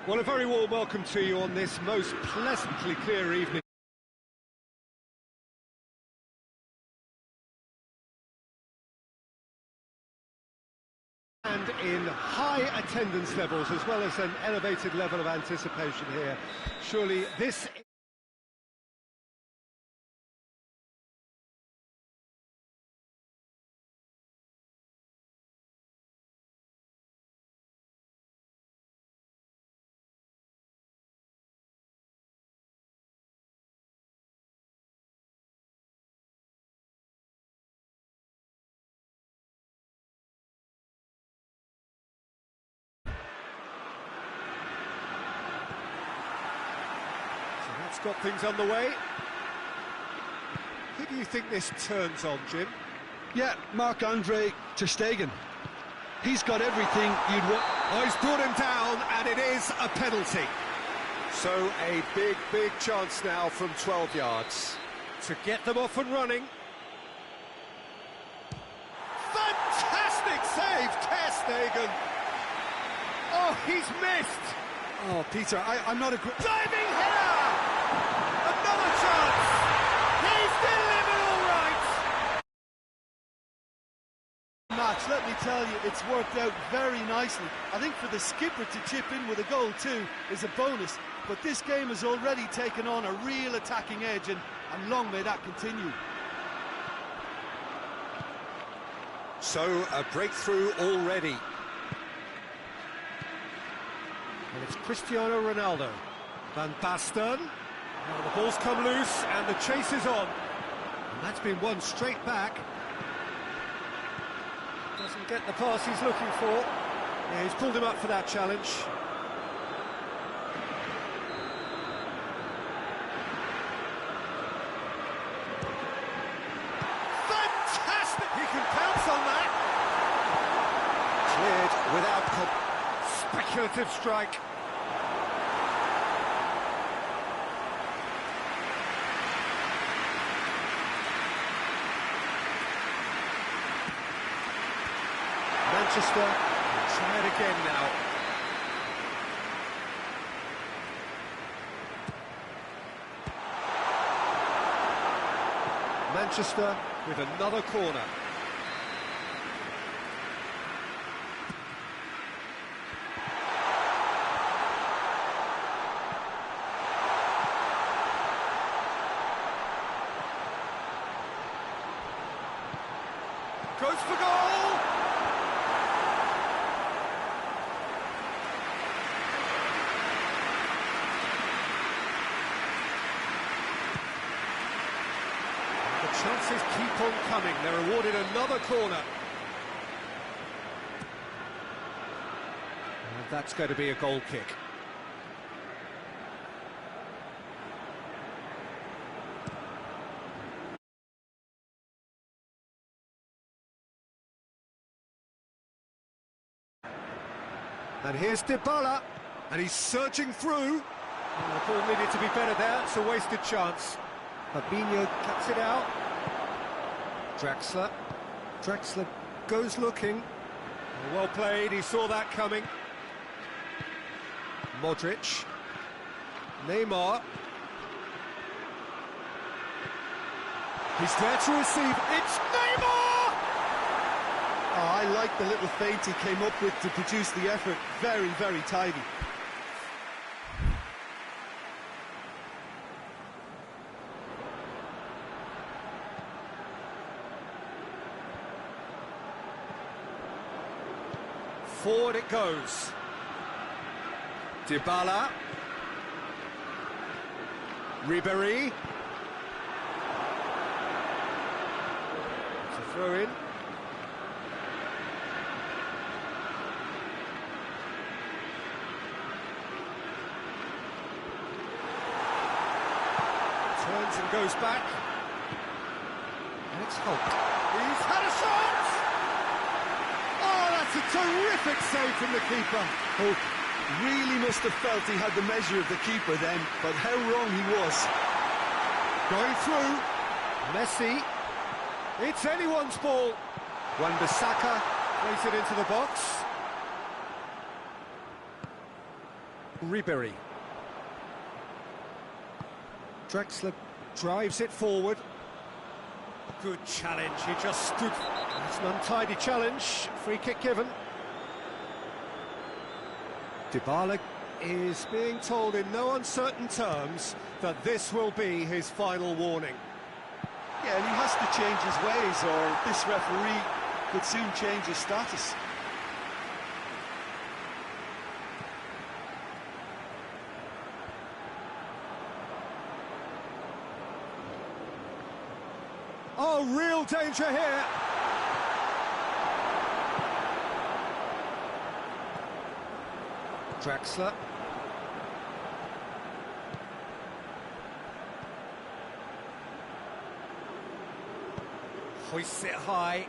Speaker 1: Well, a very warm welcome to you on this most pleasantly clear evening. And in high attendance levels, as well as an elevated level of anticipation here. Surely this... That's got things underway. Who do you think this turns on, Jim?
Speaker 2: Yeah, Marc-Andre ter Stegen. He's got everything you'd want.
Speaker 1: Oh, he's brought him down, and it is a penalty. So a big chance now from 12 yards to get them off and running. Fantastic save, ter Stegen. Oh, he's missed.
Speaker 2: Oh, Peter, I'm not a...
Speaker 1: Diving header! Another chance! He's delivered all right!
Speaker 2: Match, let me tell you, it's worked out very nicely. I think for the skipper to chip in with a goal too is a bonus, but this game has already taken on a real attacking edge, and long may that continue.
Speaker 1: So, a breakthrough already. And it's Cristiano Ronaldo. Van Basten. Now the ball's come loose and the chase is on. And that's been won straight back. Doesn't get the pass he's looking for. Yeah, he's pulled him up for that challenge. Fantastic! He can pounce on that. Cleared without... Speculative strike. Manchester try it again now. Manchester with another corner. Goes for goal! The chances keep on coming. They're awarded another corner. And that's going to be a goal kick. And here's Dybala, and he's surging through. Oh, the ball needed to be better there, it's a wasted chance. Fabinho cuts it out. Draxler goes looking. Oh, well played, he saw that coming. Modric. Neymar. He's there to receive, it's Neymar!
Speaker 2: Oh, I like the little feint he came up with to produce the effort. Very tidy.
Speaker 1: Forward it goes. Dybala. Ribéry. It's a throw in. Turns and goes back. And it's Hulk. He's had a shot! Oh, that's a terrific save from the keeper.
Speaker 2: Hulk really must have felt he had the measure of the keeper then, but how wrong he was.
Speaker 1: Going through. Messi. It's anyone's ball. Wan-Bissaka plays it into the box. Ribery. Drexler drives it forward. Good challenge, he just stood. It's an untidy challenge, free kick given. Dybala is being told in no uncertain terms that this will be his final warning.
Speaker 2: Yeah, and he has to change his ways, or this referee could soon change his status.
Speaker 1: Oh, real danger here. Drexler. Hoists it high.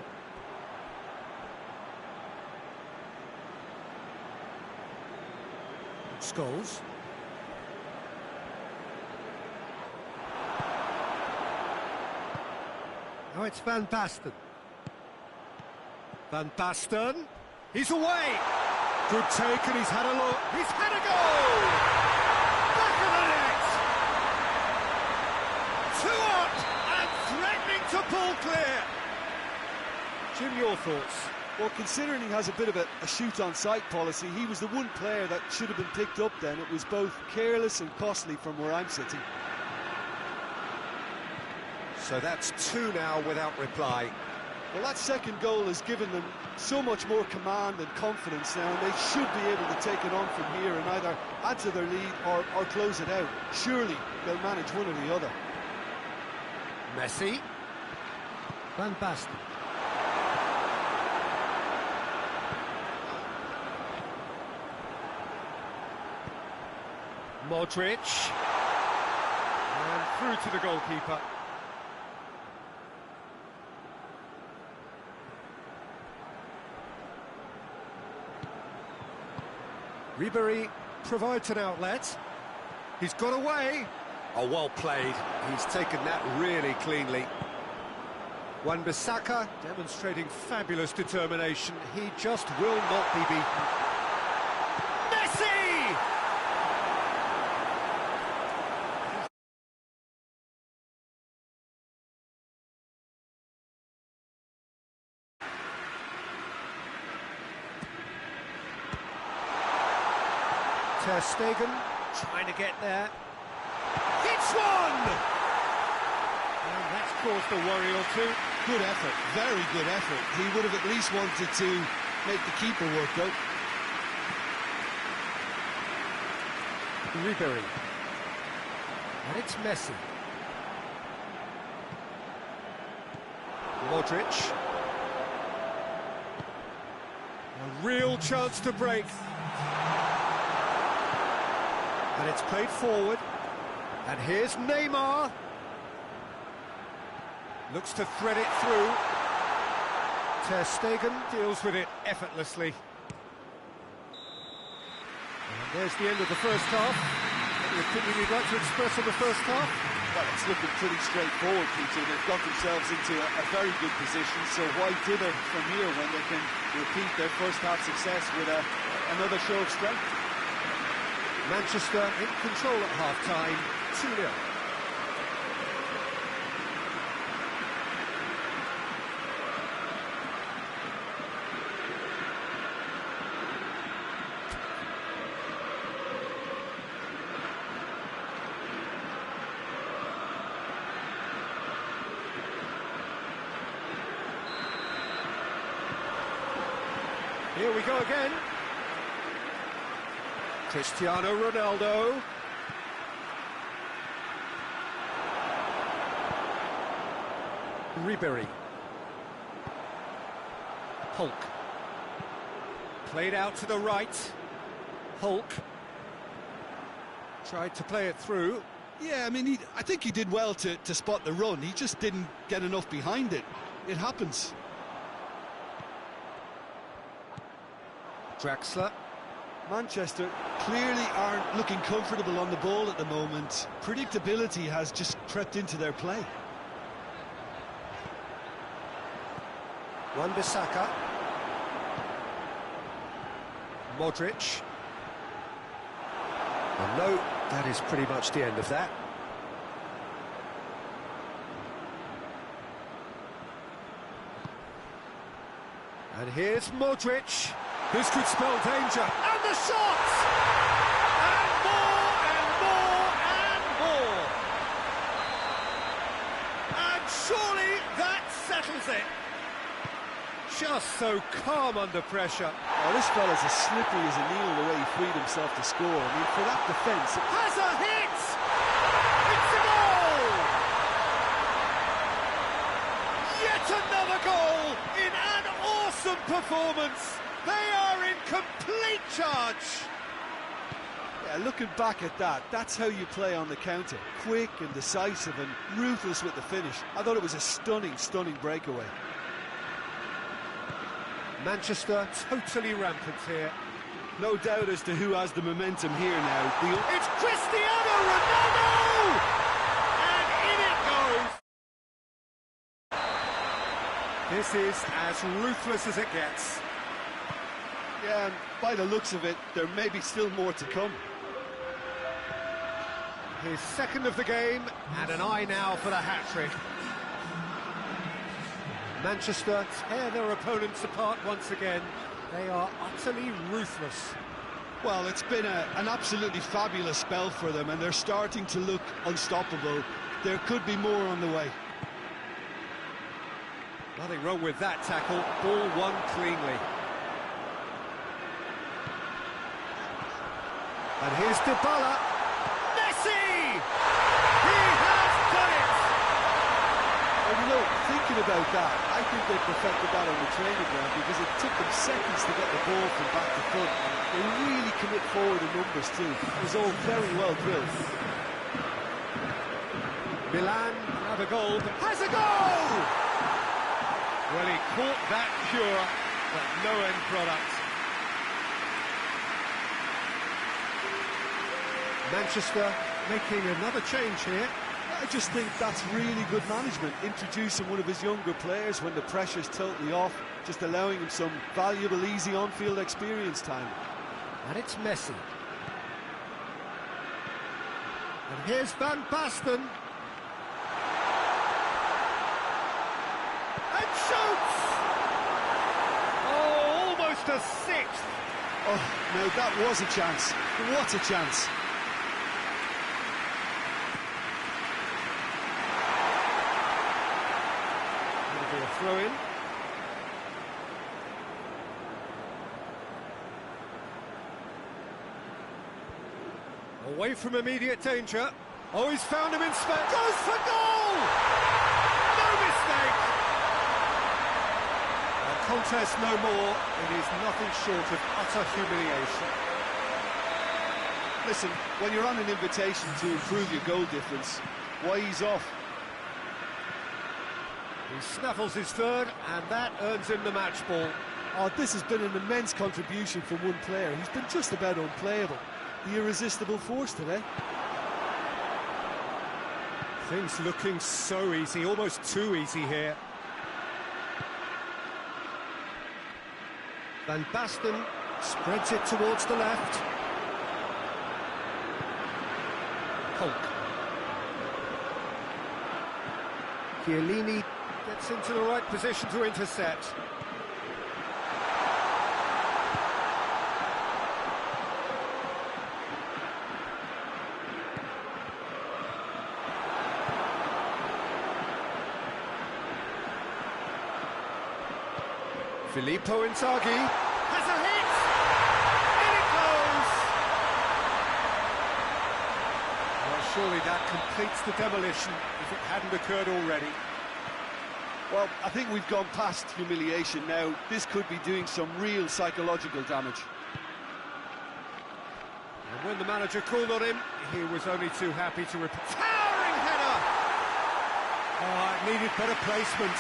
Speaker 1: Scholes. Now it's Van Basten. Van Basten. He's away. Good take, and he's had a look. He's had a goal! Back of the net! 2 up and threatening to pull clear. Jim, your thoughts?
Speaker 2: Well, considering he has a bit of a shoot-on-sight policy, he was the one player that should have been picked up then. It was both careless and costly from where I'm sitting.
Speaker 1: So that's 2 now without reply.
Speaker 2: Well, that second goal has given them so much more command and confidence now, and they should be able to take it on from here and either add to their lead or close it out. Surely they'll manage one or the other.
Speaker 1: Messi. Van Basten. Modric. And through to the goalkeeper. Ribery provides an outlet. He's got away. Oh, well played. He's taken that really cleanly. Wan-Bissaka demonstrating fabulous determination. He just will not be beaten. Messi! Ter Stegen trying to get there. Hits one! And that's caused a worry or two.
Speaker 2: Good effort, very good effort. He would have at least wanted to make the keeper work out.
Speaker 1: Ribery. And it's Messi. Modric. A real chance to break. And it's played forward. And here's Neymar. Looks to thread it through. Ter Stegen deals with it effortlessly. And there's the end of the first half. Any opinion you'd like to express on the first half?
Speaker 2: Well, it's looking pretty straightforward, Peter. They've got themselves into a very good position, so why dither from here when they can repeat their first half success with another show of strength?
Speaker 1: Manchester in control at half-time, 2-0. Here we go again. Cristiano Ronaldo. Ribery. Hulk. Played out to the right. Hulk. Tried to play it through.
Speaker 2: Yeah, I mean, I think he did well to spot the run. He just didn't get enough behind it. It happens.
Speaker 1: Drexler.
Speaker 2: Manchester clearly aren't looking comfortable on the ball at the moment. Predictability has just crept into their play.
Speaker 1: Wan-Bissaka. Well, no, that is pretty much the end of that. And here's Modric. This could spell danger. And the shot! And more, and more, and more. And surely that settles it. Just so calm under pressure.
Speaker 2: Oh, this fella's as slippery as a needle the way he freed himself to score. I mean, for that defence...
Speaker 1: Has a hit! It's a goal! Yet another goal in an awesome performance. They are in complete charge.
Speaker 2: Yeah, looking back at that, that's how you play on the counter. Quick and decisive and ruthless with the finish. I thought it was a stunning, stunning breakaway.
Speaker 1: Manchester totally rampant here.
Speaker 2: No doubt as to who has the momentum here now.
Speaker 1: It's Cristiano Ronaldo! And in it goes. This is as ruthless as it gets.
Speaker 2: Yeah, and by the looks of it, there may be still more to come.
Speaker 1: His second of the game, and an eye now for the hat-trick. Manchester tear their opponents apart once again. They are utterly ruthless.
Speaker 2: Well, it's been an absolutely fabulous spell for them, and they're starting to look unstoppable. There could be more on the way.
Speaker 1: Nothing wrong with that tackle. Ball won cleanly. And here's Dybala. Messi! He has done it!
Speaker 2: And you know, thinking about that, I think they perfected that on the training ground because it took them seconds to get the ball from back to front. They really commit forward in numbers too. It was all very well drilled.
Speaker 1: Milan have a goal, but has a goal! Well, he caught that pure, but no end product. Manchester making another change here.
Speaker 2: I just think that's really good management, introducing one of his younger players when the pressure's totally off, just allowing him some valuable, easy on-field experience time.
Speaker 1: And it's Messi. And here's Van Basten. And shoots! Oh, almost a sixth!
Speaker 2: Oh, no, that was a chance. What a chance.
Speaker 1: A throw in. Away from immediate danger. Oh, he's found him in space. Goes for goal! No mistake! A contest no more. It is nothing short of utter humiliation.
Speaker 2: Listen, when you're on an invitation to improve your goal difference, why ease off?
Speaker 1: He snaffles his third, and that earns him the match ball.
Speaker 2: Oh, this has been an immense contribution from one player. He's been just about unplayable. The irresistible force today.
Speaker 1: Things looking so easy, almost too easy here. Van Basten spreads it towards the left. Hulk. Chiellini gets into the right position to intercept. Filippo Inzaghi has a hit! In it goes! Well, surely that completes the demolition if it hadn't occurred already.
Speaker 2: Well, I think we've gone past humiliation now. This could be doing some real psychological damage.
Speaker 1: And when the manager called on him, he was only too happy to repeat. Towering header! Oh, it needed better placement.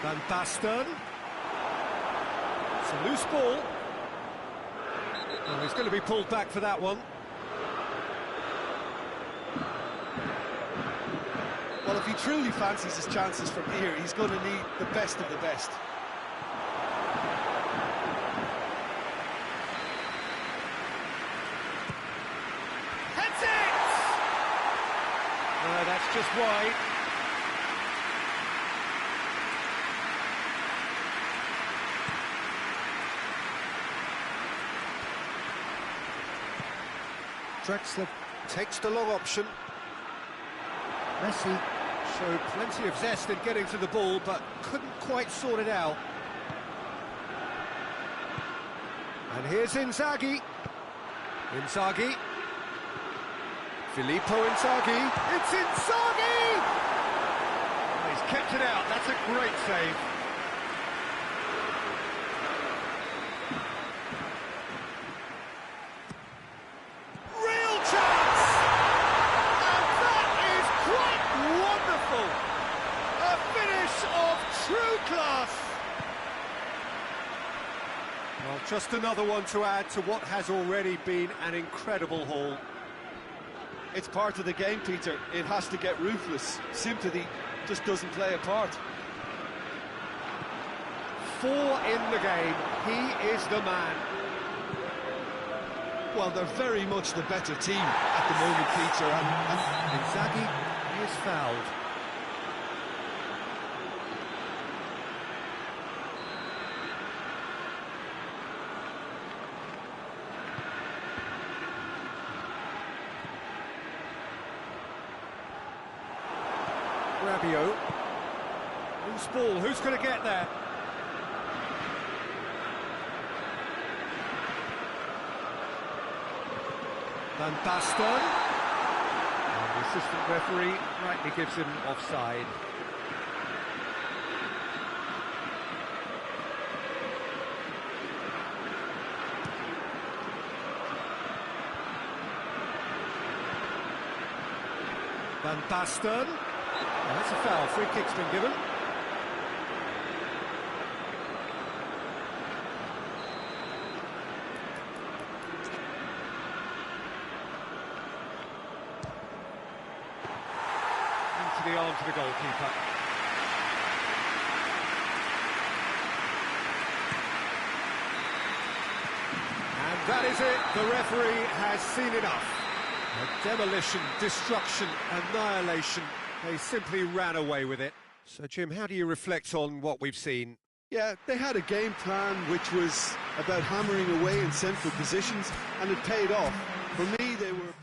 Speaker 1: Van Basten. It's a loose ball. Oh, he's going to be pulled back for that one.
Speaker 2: Well, Well, if he truly fancies his chances from here, he's going to need the best of the best.
Speaker 1: Heads it! No, that's just wide. Drexler takes the long option. Messi showed plenty of zest in getting to the ball, but couldn't quite sort it out. And here's Inzaghi. Inzaghi. Filippo Inzaghi. It's Inzaghi! Oh, he's kept it out. That's a great save. True class! Well, just another one to add to what has already been an incredible haul.
Speaker 2: It's part of the game, Peter. It has to get ruthless. Sympathy just doesn't play a part.
Speaker 1: 4 in the game. He is the man.
Speaker 2: Well, they're very much the better team at the moment, Peter. And
Speaker 1: Inzaghi is fouled. Rabiot. Loose ball, who's going to get there? Van Basten. And the assistant referee rightly gives him offside. Van Basten. Oh, that's a foul. Free kick's been given. Into the arms of the goalkeeper. And that is it. The referee has seen enough. Demolition, destruction, annihilation. They simply ran away with it. So, Jim, how do you reflect on what we've seen?
Speaker 2: yeah, they had a game plan which was about hammering away in central positions, and it paid off. For me, they were...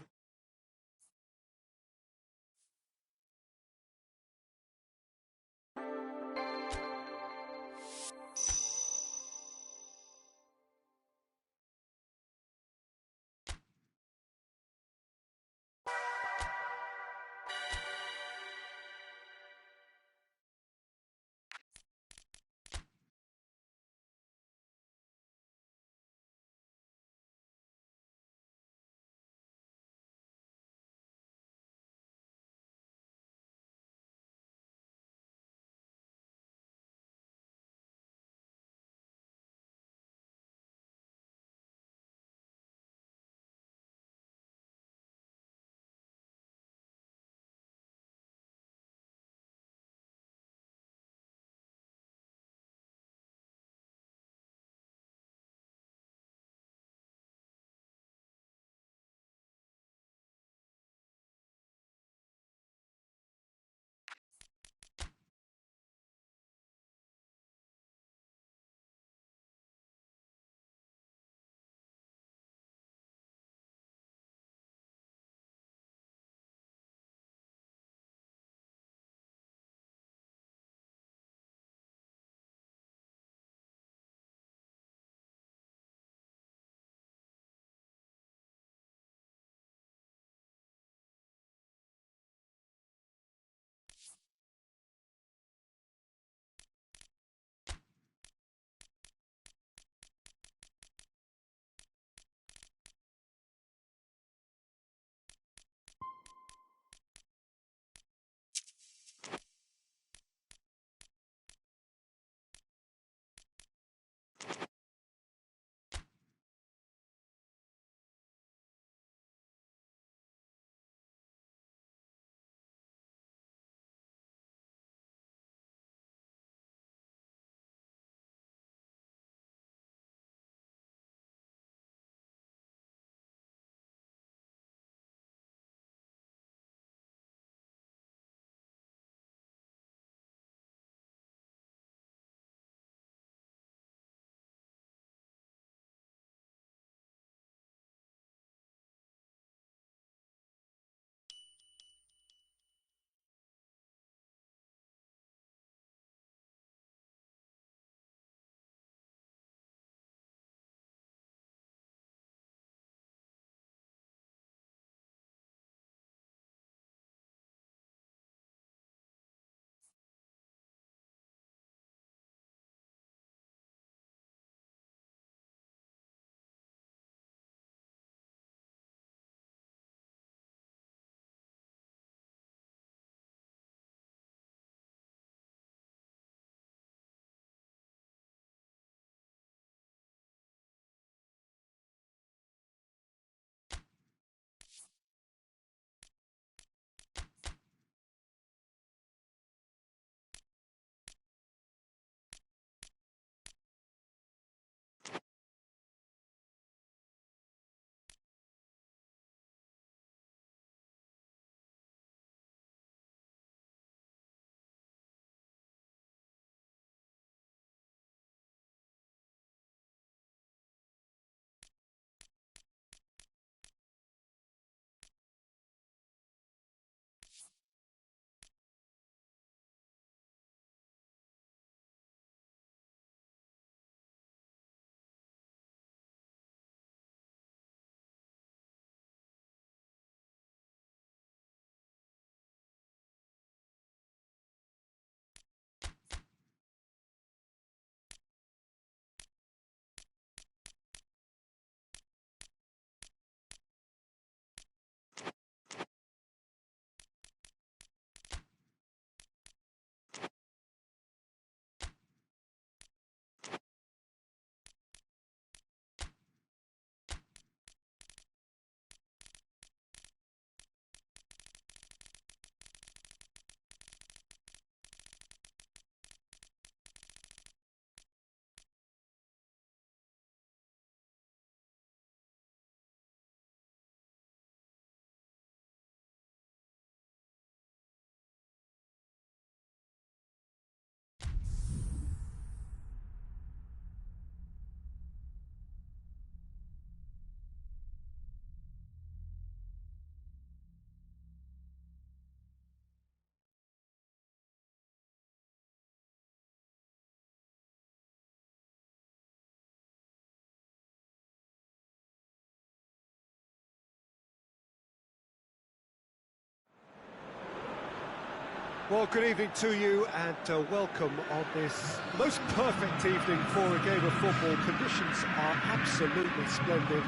Speaker 1: Well, good evening to you and welcome on this most perfect evening for a game of football. Conditions are absolutely splendid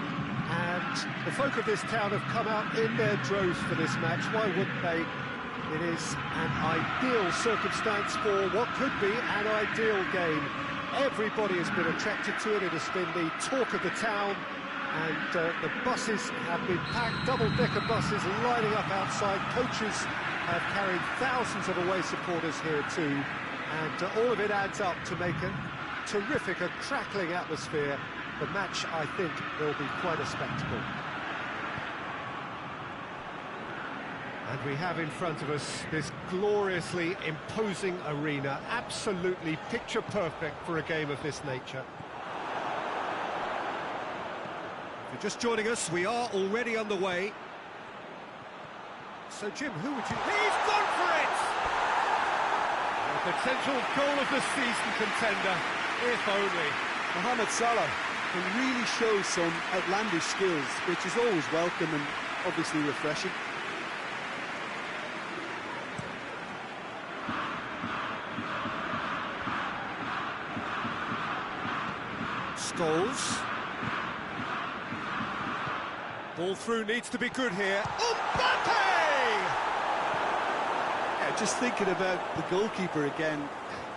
Speaker 1: and the folk of this town have come out in their droves for this match. Why wouldn't they? It is an ideal circumstance for what could be an ideal game. Everybody has been attracted to it. It has been the talk of the town, and the buses have been packed, double-decker buses lining up outside. Coaches have carried thousands of away supporters here too, and all of it adds up to make a terrific, a crackling atmosphere. The match, I think, will be quite a spectacle. And we have in front of us this gloriously imposing arena, absolutely picture perfect for a game of this nature. If you're just joining us, we are already underway. So, Jim, who would you...
Speaker 3: He's gone for it! A potential goal of the season contender, if only.
Speaker 2: Mohamed Salah can really show some outlandish skills, which is always welcome and obviously refreshing.
Speaker 1: Scholes. Ball through needs to be good here. Mbappe!
Speaker 2: Yeah, just thinking about the goalkeeper again,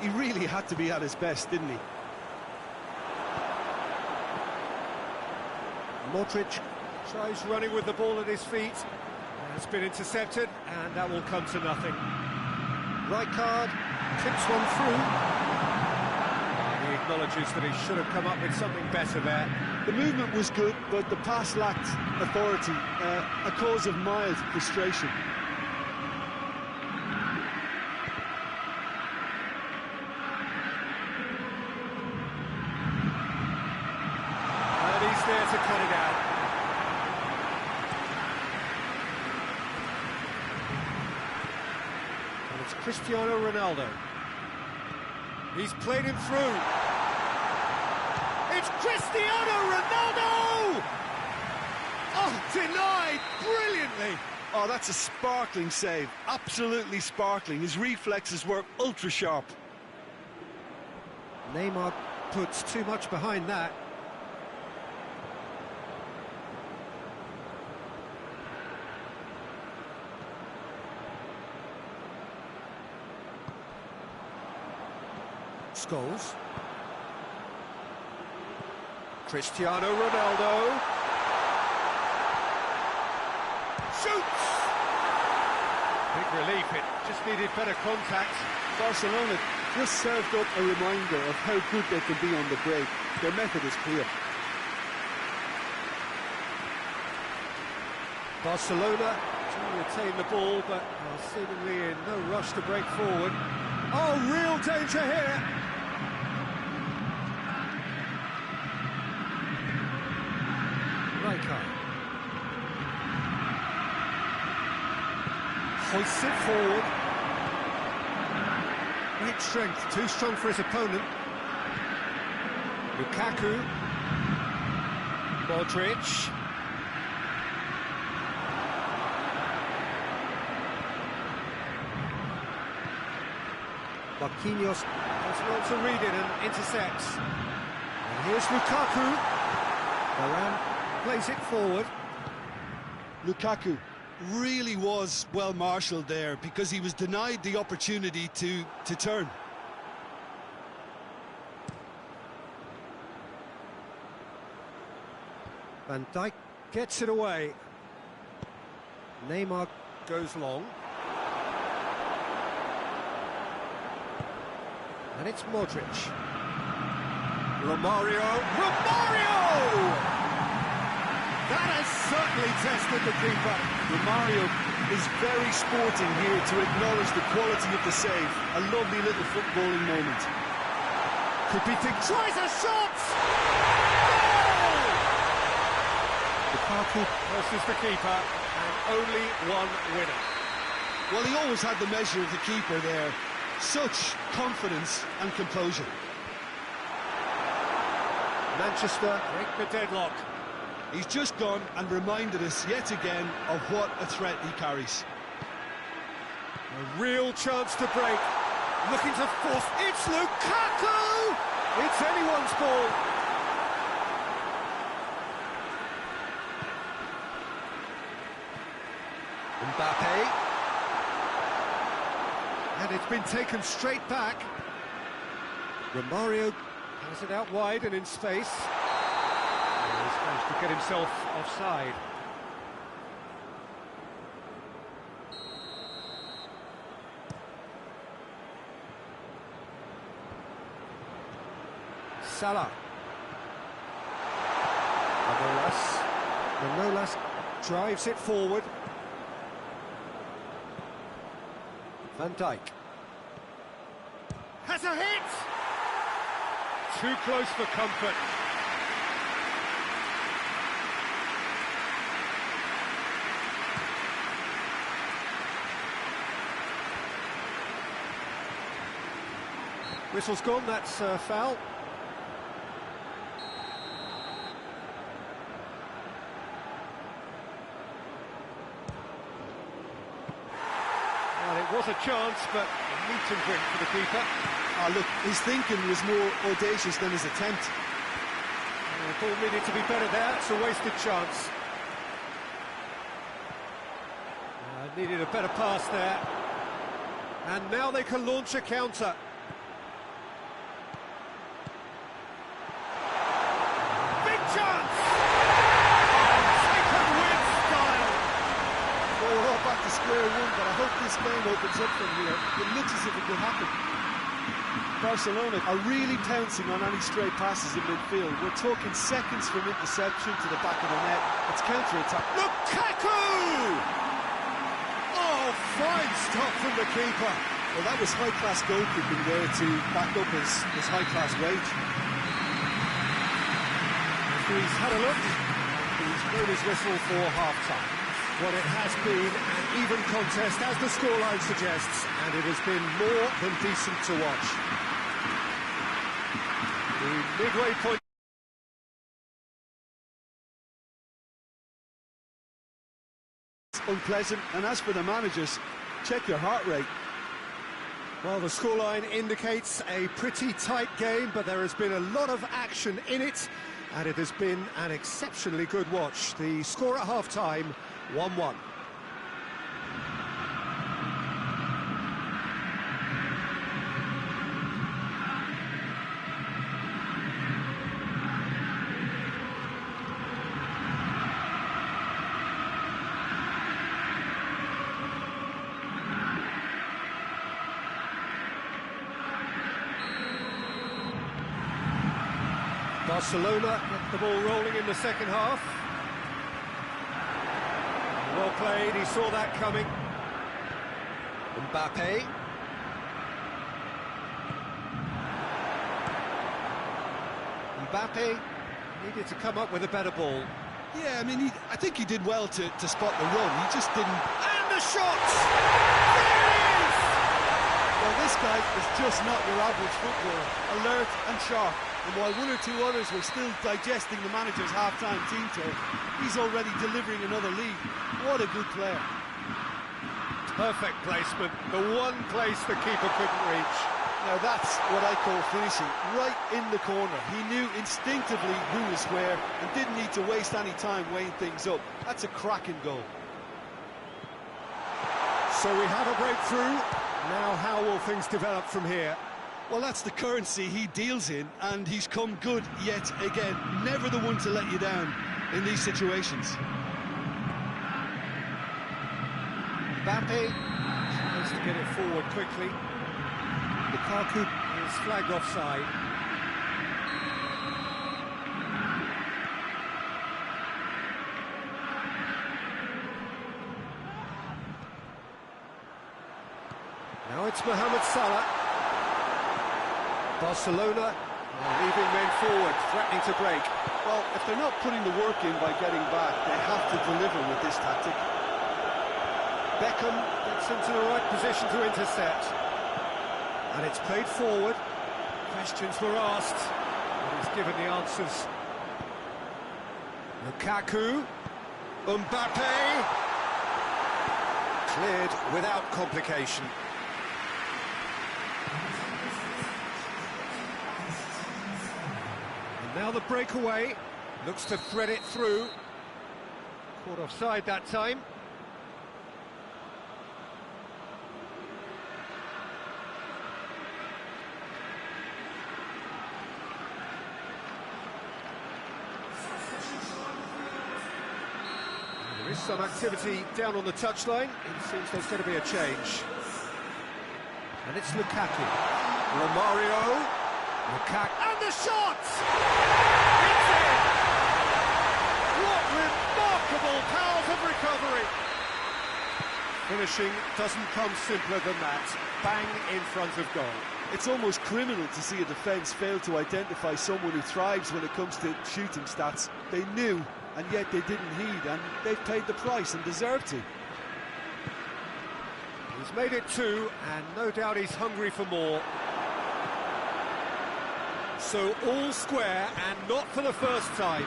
Speaker 2: he really had to be at his best, didn't he?
Speaker 1: Modric tries running with the ball at his feet. It's been intercepted, and that will come to nothing. Rijkaard tips one through. He acknowledges that he should have come up with something better there.
Speaker 2: The movement was good, but the pass lacked authority, a cause of mild frustration.
Speaker 1: And he's there to cut it out. And it's Cristiano Ronaldo. He's played him through. It's Cristiano Ronaldo! Oh, denied brilliantly.
Speaker 2: Oh, that's a sparkling save, absolutely sparkling. His reflexes were ultra sharp.
Speaker 1: Neymar puts too much behind that. Scholes. Cristiano Ronaldo. Shoots! Big relief, it just needed better contact.
Speaker 2: Barcelona just served up a reminder of how good they can be on the break. Their method is clear.
Speaker 1: Barcelona trying to retain the ball, but are seemingly in no rush to break forward. Oh, real danger here! Rijkaard. Hoists it forward. Great strength, too strong for his opponent. Lukaku. Modric. Marquinhos does well to read it and intercepts. And here's Lukaku. Varane plays it forward.
Speaker 2: Lukaku really was well marshalled there because he was denied the opportunity to turn.
Speaker 1: Van Dijk gets it away. Neymar goes long. And it's Modric. Romario. That has certainly tested the keeper.
Speaker 2: Romario is very sporting here to acknowledge the quality of the save. A lovely little footballing moment.
Speaker 1: Could be things. Tries a shot! Goal! Lukaku versus the keeper, and only one winner.
Speaker 2: Well, he always had the measure of the keeper there. Such confidence and composure.
Speaker 1: Manchester break the deadlock.
Speaker 2: He's just gone and reminded us yet again of what a threat he carries.
Speaker 1: A real chance to break. Looking to force. It's Lukaku! It's anyone's ball. Mbappe. And it's been taken straight back. Romario has it out wide and in space. And he's managed to get himself offside. Salah. Manolas drives it forward. Van Dijk. Has a hit! Too close for comfort. Whistle's gone, that's a foul. It was a chance, but a meet and drink for the keeper.
Speaker 2: Look, his thinking was more audacious than his attempt.
Speaker 1: The ball needed to be better there, it's a wasted chance. Needed a better pass there. And now they can launch a counter. Big chance! Taken with style!
Speaker 2: Well, we're all back to square one, but I hope this game opens up from here. It looks as if it could happen. Barcelona are really pouncing on any stray passes in midfield. We're talking seconds from interception to the back of the net. It's counter-attack.
Speaker 1: Lukaku! Oh, fine stop from the keeper.
Speaker 2: Well, that was high-class goalkeeping there to back up his high-class wage.
Speaker 1: He's had a look. He's blown his whistle for half-time. Well, it has been an even contest, as the scoreline suggests, and it has been more than decent to watch. The midway point.
Speaker 2: Unpleasant, and as for the managers, check your heart rate.
Speaker 1: Well, the scoreline indicates a pretty tight game, but there has been a lot of action in it, and it has been an exceptionally good watch. The score at half-time, 1-1. Barcelona get the ball rolling in the second half. Well played, he saw that coming. Mbappe. Mbappe needed to come up with a better ball.
Speaker 2: Yeah, I mean, I think he did well to spot the run. He just didn't...
Speaker 1: And the shot! There it is!
Speaker 2: Well, this guy is just not your average footballer. Alert and sharp. And while one or two others were still digesting the manager's half-time team talk, he's already delivering another lead. What a good player.
Speaker 1: Perfect placement, the one place the keeper couldn't reach.
Speaker 2: Now that's what I call finishing, right in the corner. He knew instinctively who was where and didn't need to waste any time weighing things up. That's a cracking goal.
Speaker 1: So we have a breakthrough. Now how will things develop from here?
Speaker 2: Well, that's the currency he deals in, and he's come good yet again. Never the one to let you down in these situations.
Speaker 1: Mbappe tries to get it forward quickly. Lukaku is flagged offside. Now it's Mohamed Salah. Barcelona are leaving men forward, threatening to break.
Speaker 2: Well, if they're not putting the work in by getting back, they have to deliver with this tactic.
Speaker 1: Beckham gets into the right position to intercept. And it's played forward. Questions were asked, and he's given the answers. Lukaku. Mbappe. Cleared without complication. And now the breakaway. Looks to thread it through. Caught offside that time. There is some activity down on the touchline. It seems there's going to be a change. And it's Lukaku. Romario. Lukaku. And the shot! It's in! What remarkable powers of recovery! Finishing doesn't come simpler than that. Bang in front of goal.
Speaker 2: It's almost criminal to see a defence fail to identify someone who thrives when it comes to shooting stats. They knew, and yet they didn't heed, and they've paid the price and deserve to.
Speaker 1: He's made it two, and no doubt he's hungry for more. So all square, and not for the first time.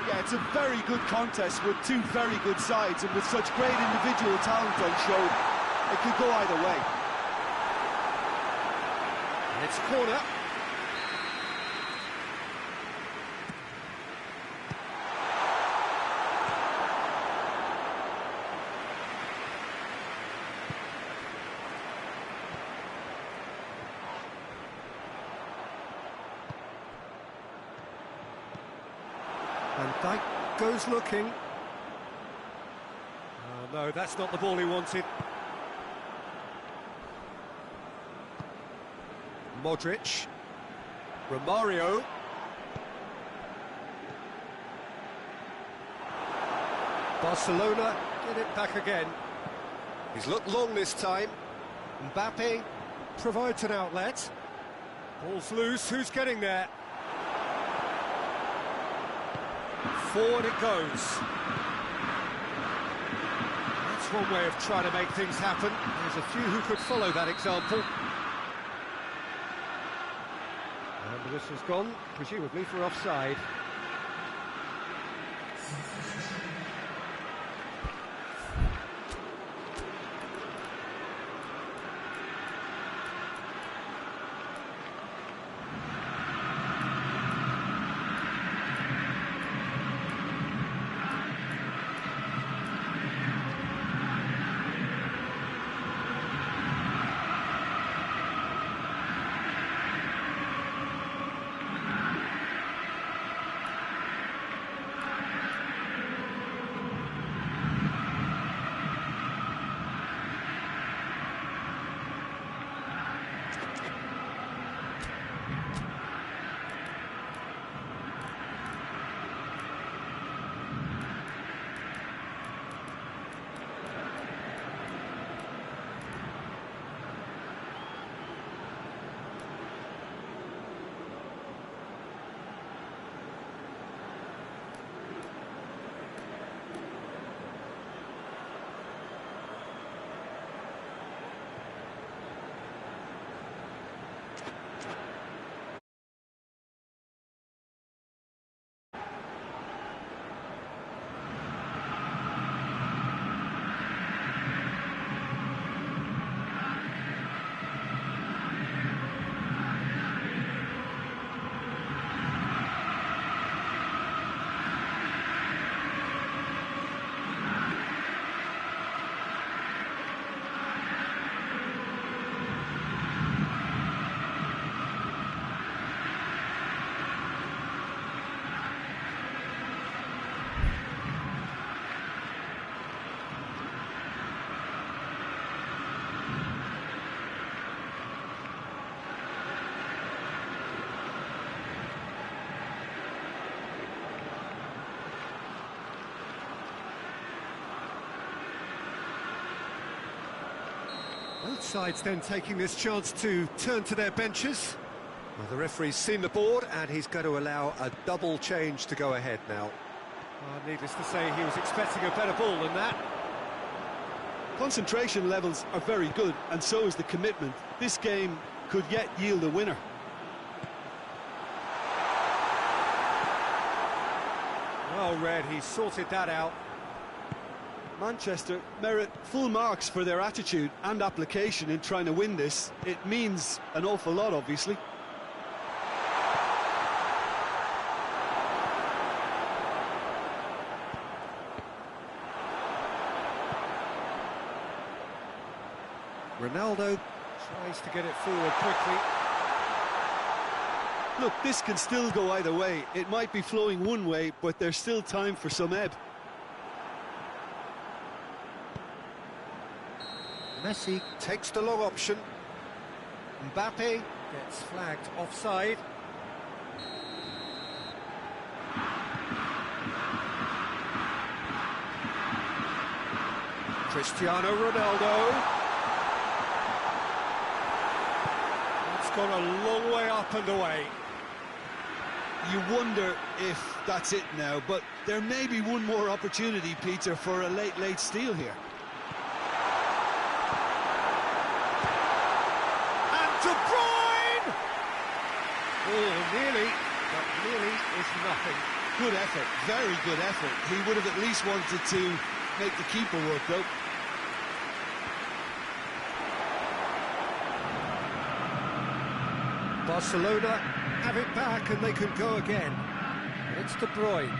Speaker 2: Yeah, it's a very good contest with two very good sides, and with such great individual talent on show, it could go either way.
Speaker 1: And it's corner. And Dyke goes looking. Oh no, that's not the ball he wanted. Modric. Romario. Barcelona get it back again. He's looked long this time. Mbappe provides an outlet. Ball's loose, who's getting there? Forward it goes. That's one way of trying to make things happen. There's a few who could follow that example. And the whistle's gone, presumably for offside. Both sides then taking this chance to turn to their benches. Well, the referee's seen the board and he's going to allow a double change to go ahead now. Needless to say, he was expecting a better ball than that.
Speaker 2: Concentration levels are very good, and so is the commitment. This game could yet yield a winner.
Speaker 1: Well read, he sorted that out.
Speaker 2: Manchester merit full marks for their attitude and application in trying to win this. It means an awful lot, obviously.
Speaker 1: Ronaldo tries to get it forward quickly.
Speaker 2: Look, this can still go either way. It might be flowing one way, but there's still time for some ebb.
Speaker 1: Messi takes the long option. Mbappe gets flagged offside. Cristiano Ronaldo. It's gone a long way up and away.
Speaker 2: You wonder if that's it now, but there may be one more opportunity, Peter, for a late steal here.
Speaker 1: De Bruyne! Oh, nearly, but nearly is nothing.
Speaker 2: Good effort, very good effort. He would have at least wanted to make the keeper work, though.
Speaker 1: Barcelona have it back and they can go again. And it's De Bruyne.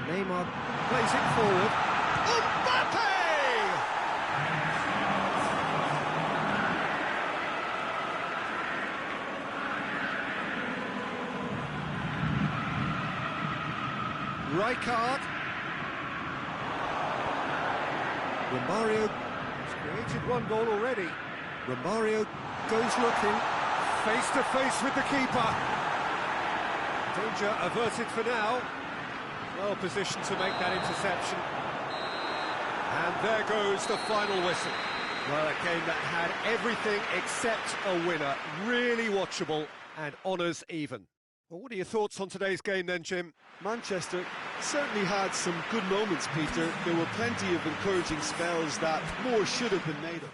Speaker 1: Neymar plays it forward. Mbappe! Rijkaard. Romario has created one goal already. Romario goes looking, face to face with the keeper. Danger averted for now. Well positioned to make that interception. And there goes the final whistle. Well, a game that had everything except a winner. Really watchable and honours even. Well, what are your thoughts on today's game then, Jim?
Speaker 2: Manchester certainly had some good moments, Peter. There were plenty of encouraging spells that more should have been made of.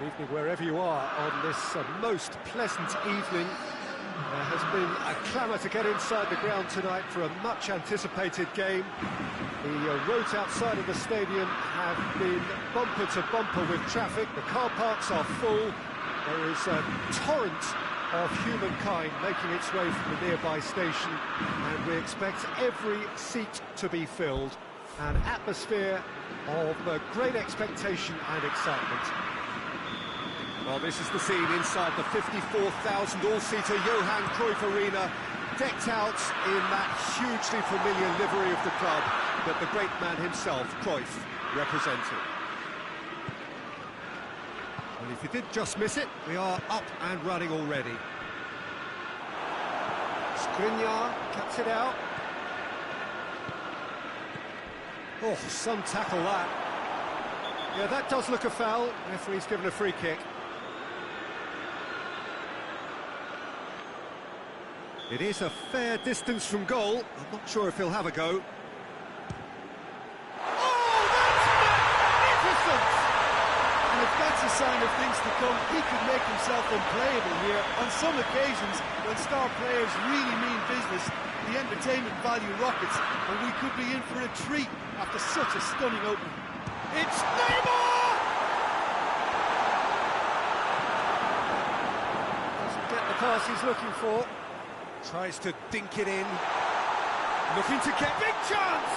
Speaker 1: Good evening wherever you are on this most pleasant evening. There has been a clamour to get inside the ground tonight for a much-anticipated game. The roads outside of the stadium have been bumper to bumper with traffic. The car parks are full. There is a torrent of humankind making its way from the nearby station, and we expect every seat to be filled. An atmosphere of great expectation and excitement. Well, this is the scene inside the 54,000 all-seater Johan Cruyff Arena, decked out in that hugely familiar livery of the club that the great man himself, Cruyff, represented. Well, if you did just miss it, we are up and running already. Skriniar cuts it out. Oh, some tackle that. Yeah, that does look a foul. Referee's given a free kick. It is a fair distance from goal. I'm not sure if he'll have a go.
Speaker 3: Oh, that's magnificent!
Speaker 2: And if that's a sign of things to come, he could make himself unplayable here. On some occasions, when star players really mean business, the entertainment value rockets, and we could be in for a treat after such a stunning opening.
Speaker 3: It's Neymar!
Speaker 1: Doesn't get the pass he's looking for. Tries to dink it in.
Speaker 3: Looking to get big chance!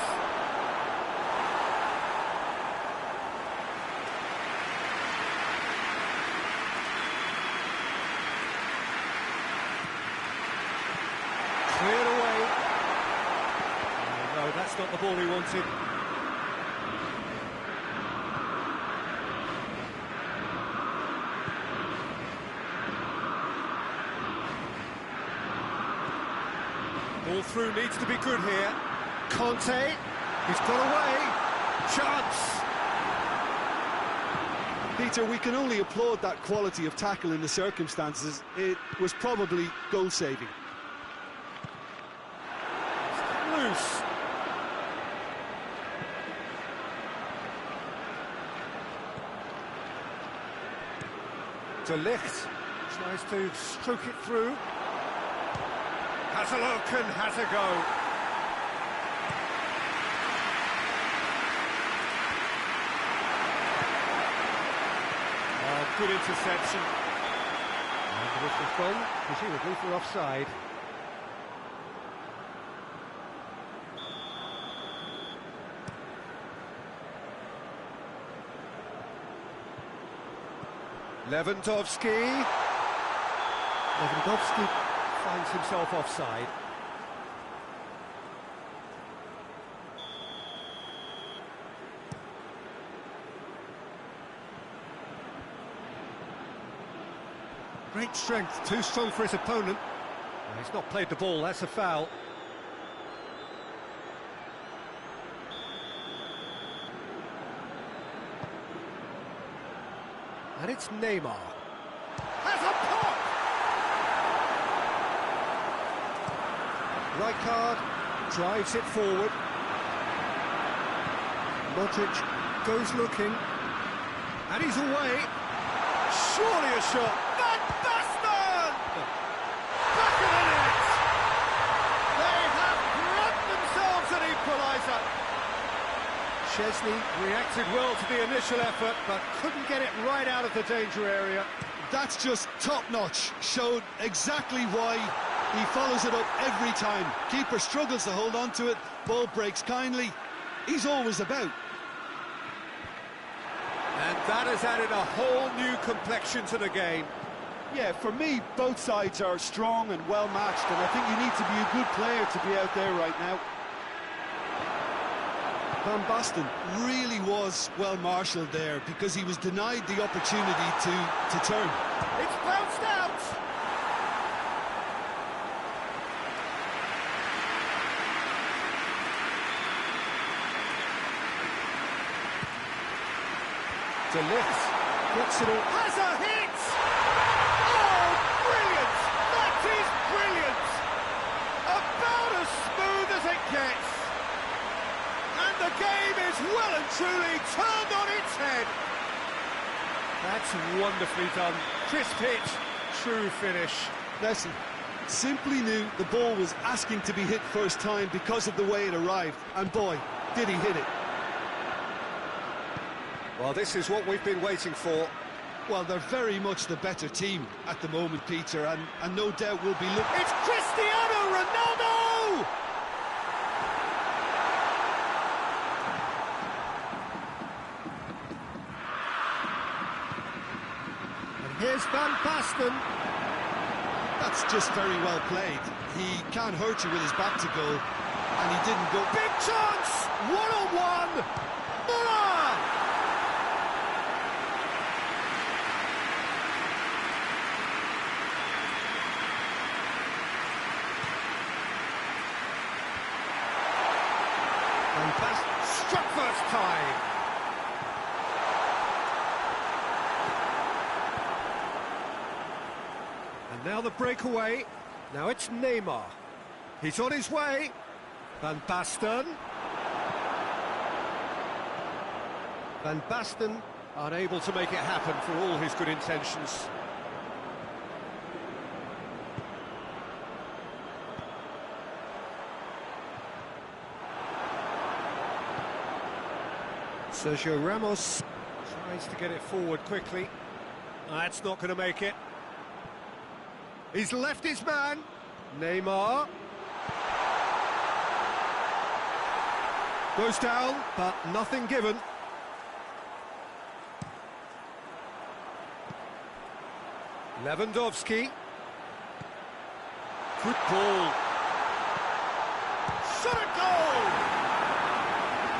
Speaker 1: Cleared away. Oh, no, that's not the ball he wanted. Ball through needs to be good here. Conte, he's got away. Chance!
Speaker 2: Peter, we can only applaud that quality of tackle in the circumstances. It was probably goal-saving.
Speaker 1: Loose. De Ligt tries to stroke it through. Has a look and has a go. Oh, good interception. And the whistle's gone, presumably for offside. Lewandowski finds himself offside. Great strength, too strong for his opponent. Well, he's not played the ball, that's a foul. And it's Neymar. Has a pop! Rijkaard drives it forward. Modric goes looking. And he's away. Surely a shot.
Speaker 3: Van Basten! Back of the net! They have grabbed themselves an equaliser.
Speaker 1: Chesney reacted well to the initial effort, but couldn't get it right out of the danger area.
Speaker 2: That's just top-notch. Showed exactly why he follows it up every time. Keeper struggles to hold on to it. Ball breaks kindly. He's always about.
Speaker 1: And that has added a whole new complexion to the game.
Speaker 2: Yeah, for me, both sides are strong and well-matched, and I think you need to be a good player to be out there right now. Van Basten really was well-marshalled there because he was denied the opportunity to turn.
Speaker 3: It's bounced out!
Speaker 1: De Ligt gets it all.
Speaker 3: Has a hit! Oh, brilliant! That is brilliant! About as smooth as it gets. And the game is well and truly turned on its head.
Speaker 1: That's wonderfully done. Crisp hit, true finish.
Speaker 2: Listen, simply knew the ball was asking to be hit first time because of the way it arrived, and boy, did he hit it.
Speaker 1: Well, this is what we've been waiting for.
Speaker 2: Well, they're very much the better team at the moment, Peter, and no doubt will be looking...
Speaker 1: It's Cristiano Ronaldo! And here's Van Basten.
Speaker 2: That's just very well played. He can't hurt you with his back to goal, and he didn't go...
Speaker 1: Big chance! One-on-one! Muller! And Basten struck first time. And now the breakaway. Now it's Neymar. He's on his way. Van Basten. Van Basten unable to make it happen for all his good intentions. Sergio Ramos tries to get it forward quickly. That's not going to make it. He's left his man. Neymar. Goes down, but nothing given. Lewandowski. Good ball. Shot at goal!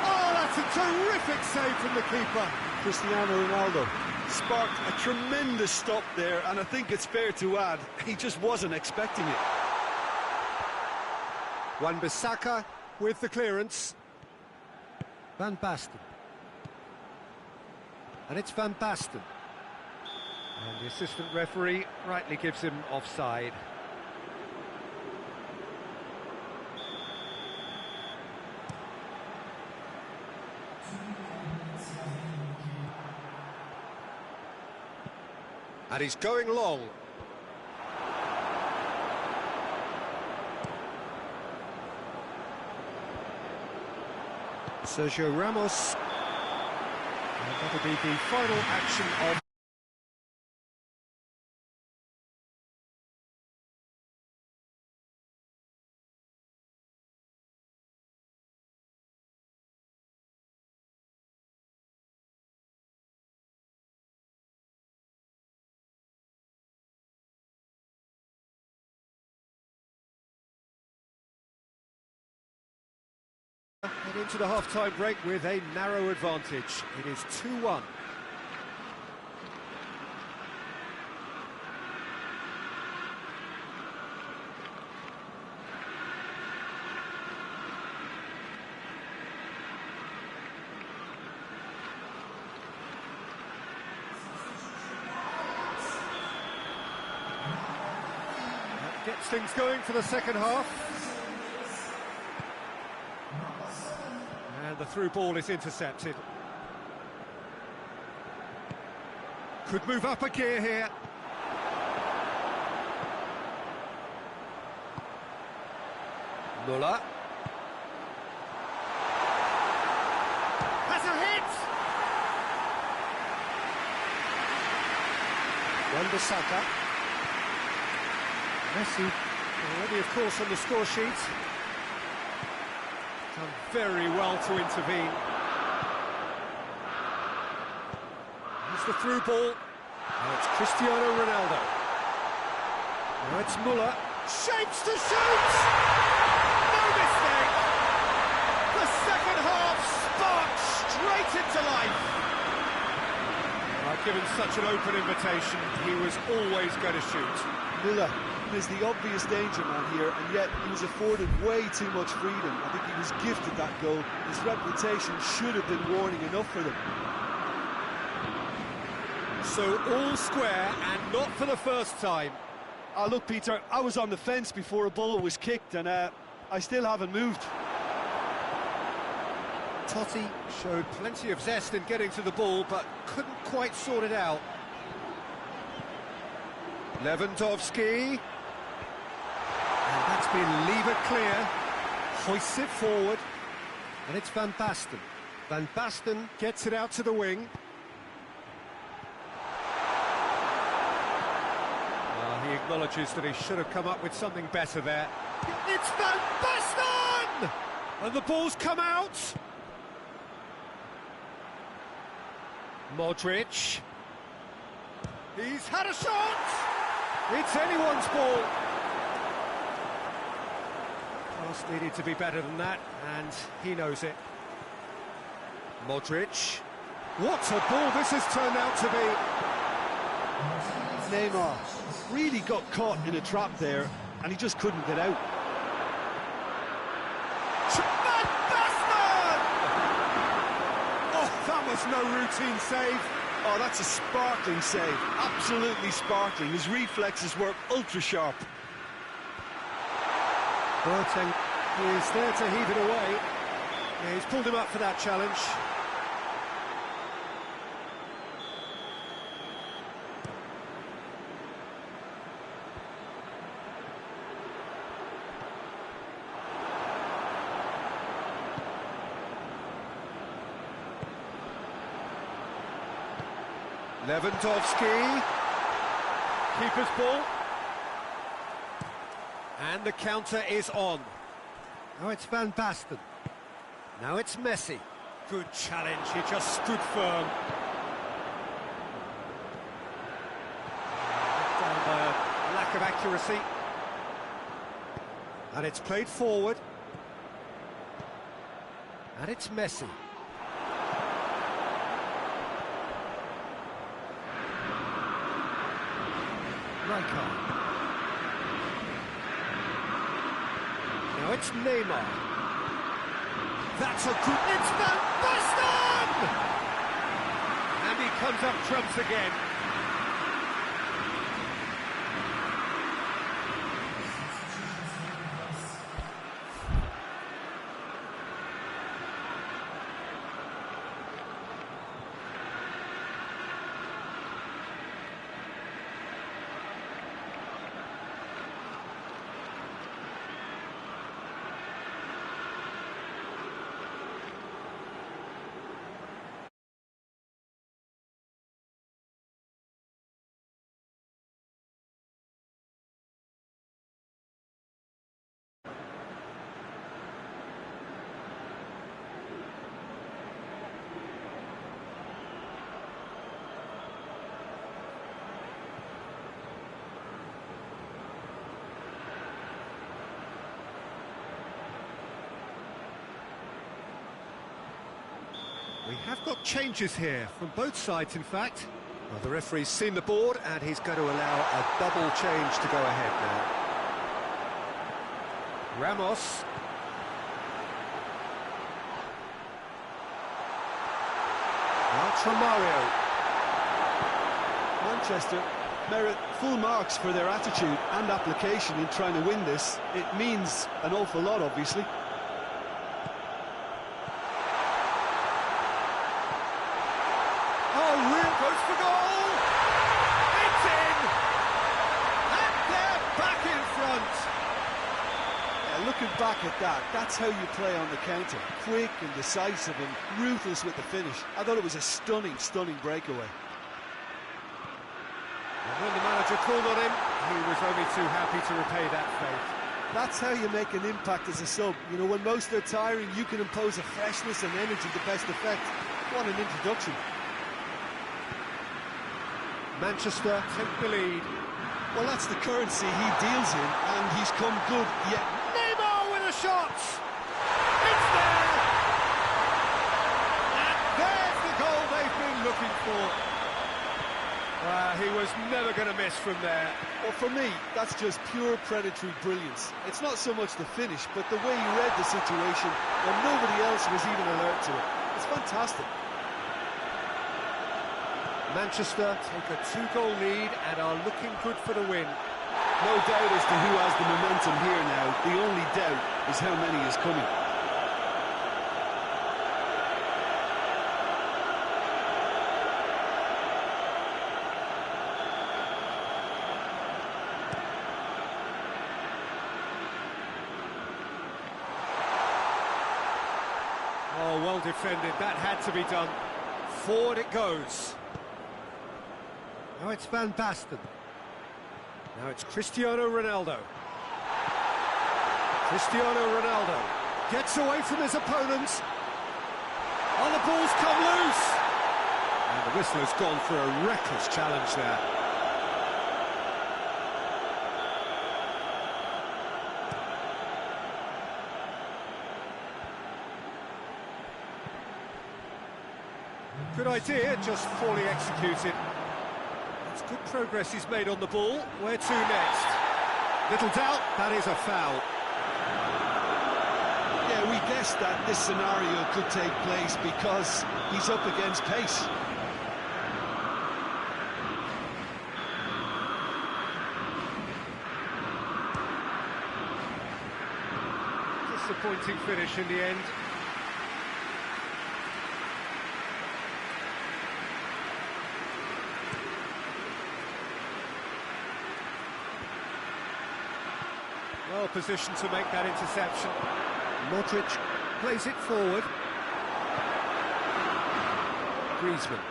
Speaker 1: Oh, that's a terrific save from the keeper.
Speaker 2: Cristiano Ronaldo sparked a tremendous stop there, and I think it's fair to add, he just wasn't expecting it.
Speaker 1: Wan-Bissaka with the clearance. Van Basten. And it's Van Basten. And the assistant referee rightly gives him offside. And he's going long. Sergio Ramos. And that'll be the final action of... And into the half-time break with a narrow advantage. It is 2-1. That gets things going for the second half. And the through ball is intercepted. Could move up a gear here. Muller. Has a hit! Wan-Bissaka. Messi already, of course, on the score sheet. Done very well to intervene. Here's the through ball. Now it's Cristiano Ronaldo. Now it's Muller. Shapes to shoot! No mistake! The second half sparked straight into life. Given such an open invitation, he was always going to shoot.
Speaker 2: Muller is the obvious danger man here, and yet he was afforded way too much freedom. I think he was gifted that goal. His reputation should have been warning enough for them.
Speaker 1: So all square, and not for the first time.
Speaker 2: Look, Peter, I was on the fence before a ball was kicked, and I still haven't moved.
Speaker 1: Totti showed plenty of zest in getting to the ball, but couldn't quite sort it out. Lewandowski. And that's been levered clear. Hoists it forward. And it's Van Basten. Van Basten gets it out to the wing. He acknowledges that he should have come up with something better there. It's Van Basten! And the ball's come out. Modric. He's had a shot! It's anyone's ball. Pass needed to be better than that, and he knows it. Modric. What a ball this has turned out to be.
Speaker 2: Neymar really got caught in a trap there, and he just couldn't get out.
Speaker 1: Van Basten! Oh, that was no routine save.
Speaker 2: Oh, that's a sparkling save. Absolutely sparkling. His reflexes were ultra sharp.
Speaker 1: Boateng is there to heave it away. Yeah, he's pulled him up for that challenge. Lewandowski, keeper's ball, and the counter is on. Now it's Van Basten, now it's Messi. Good challenge, he just stood firm. Down by a lack of accuracy. And it's played forward. And it's Messi. Now it's Neymar. That's a good... It's Van Basten! And he comes up trumps again. We have got changes here, from both sides in fact. Well, the referee's seen the board and he's going to allow a double change to go ahead now. Ramos. Out from Mario.
Speaker 2: Manchester merit full marks for their attitude and application in trying to win this. It means an awful lot, obviously.
Speaker 1: Goes for goal! It's in! And they're back in front!
Speaker 2: Yeah, looking back at that, that's how you play on the counter. Quick and decisive and ruthless with the finish. I thought it was a stunning, stunning breakaway.
Speaker 1: And when the manager called on him, he was only too happy to repay that faith.
Speaker 2: That's how you make an impact as a sub. You know, when most are tiring, you can impose a freshness and energy to best effect. What an introduction.
Speaker 1: Manchester take the lead.
Speaker 2: Well, that's the currency he deals in, and he's come good yet.
Speaker 1: Neymar with a shot! It's there! And there's the goal they've been looking for. He was never going to miss from there.
Speaker 2: Well, for me, that's just pure predatory brilliance. It's not so much the finish, but the way he read the situation when nobody else was even alert to it. It's fantastic.
Speaker 1: Manchester take a 2-goal lead and are looking good for the win.
Speaker 2: No doubt as to who has the momentum here now. The only doubt is how many is coming.
Speaker 1: Oh, well defended, that had to be done. Forward it goes. Now it's Van Basten. Now it's Cristiano Ronaldo. Cristiano Ronaldo gets away from his opponents. Oh, the ball's come loose. And the whistle has gone for a reckless challenge there. Good idea, just poorly executed. It's good progress he's made on the ball. Where to next? Little doubt, that is a foul.
Speaker 2: Yeah, we guessed that this scenario could take place because he's up against pace.
Speaker 1: Disappointing finish in the end. Well positioned to make that interception. Modric plays it forward. Griezmann.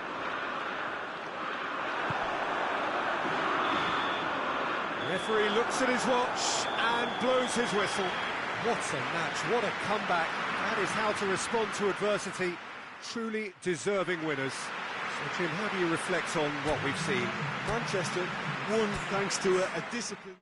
Speaker 1: The referee looks at his watch and blows his whistle. What a match, what a comeback. That is how to respond to adversity. Truly deserving winners. So Jim, how do you reflect on what we've seen?
Speaker 2: Manchester won thanks to a discipline.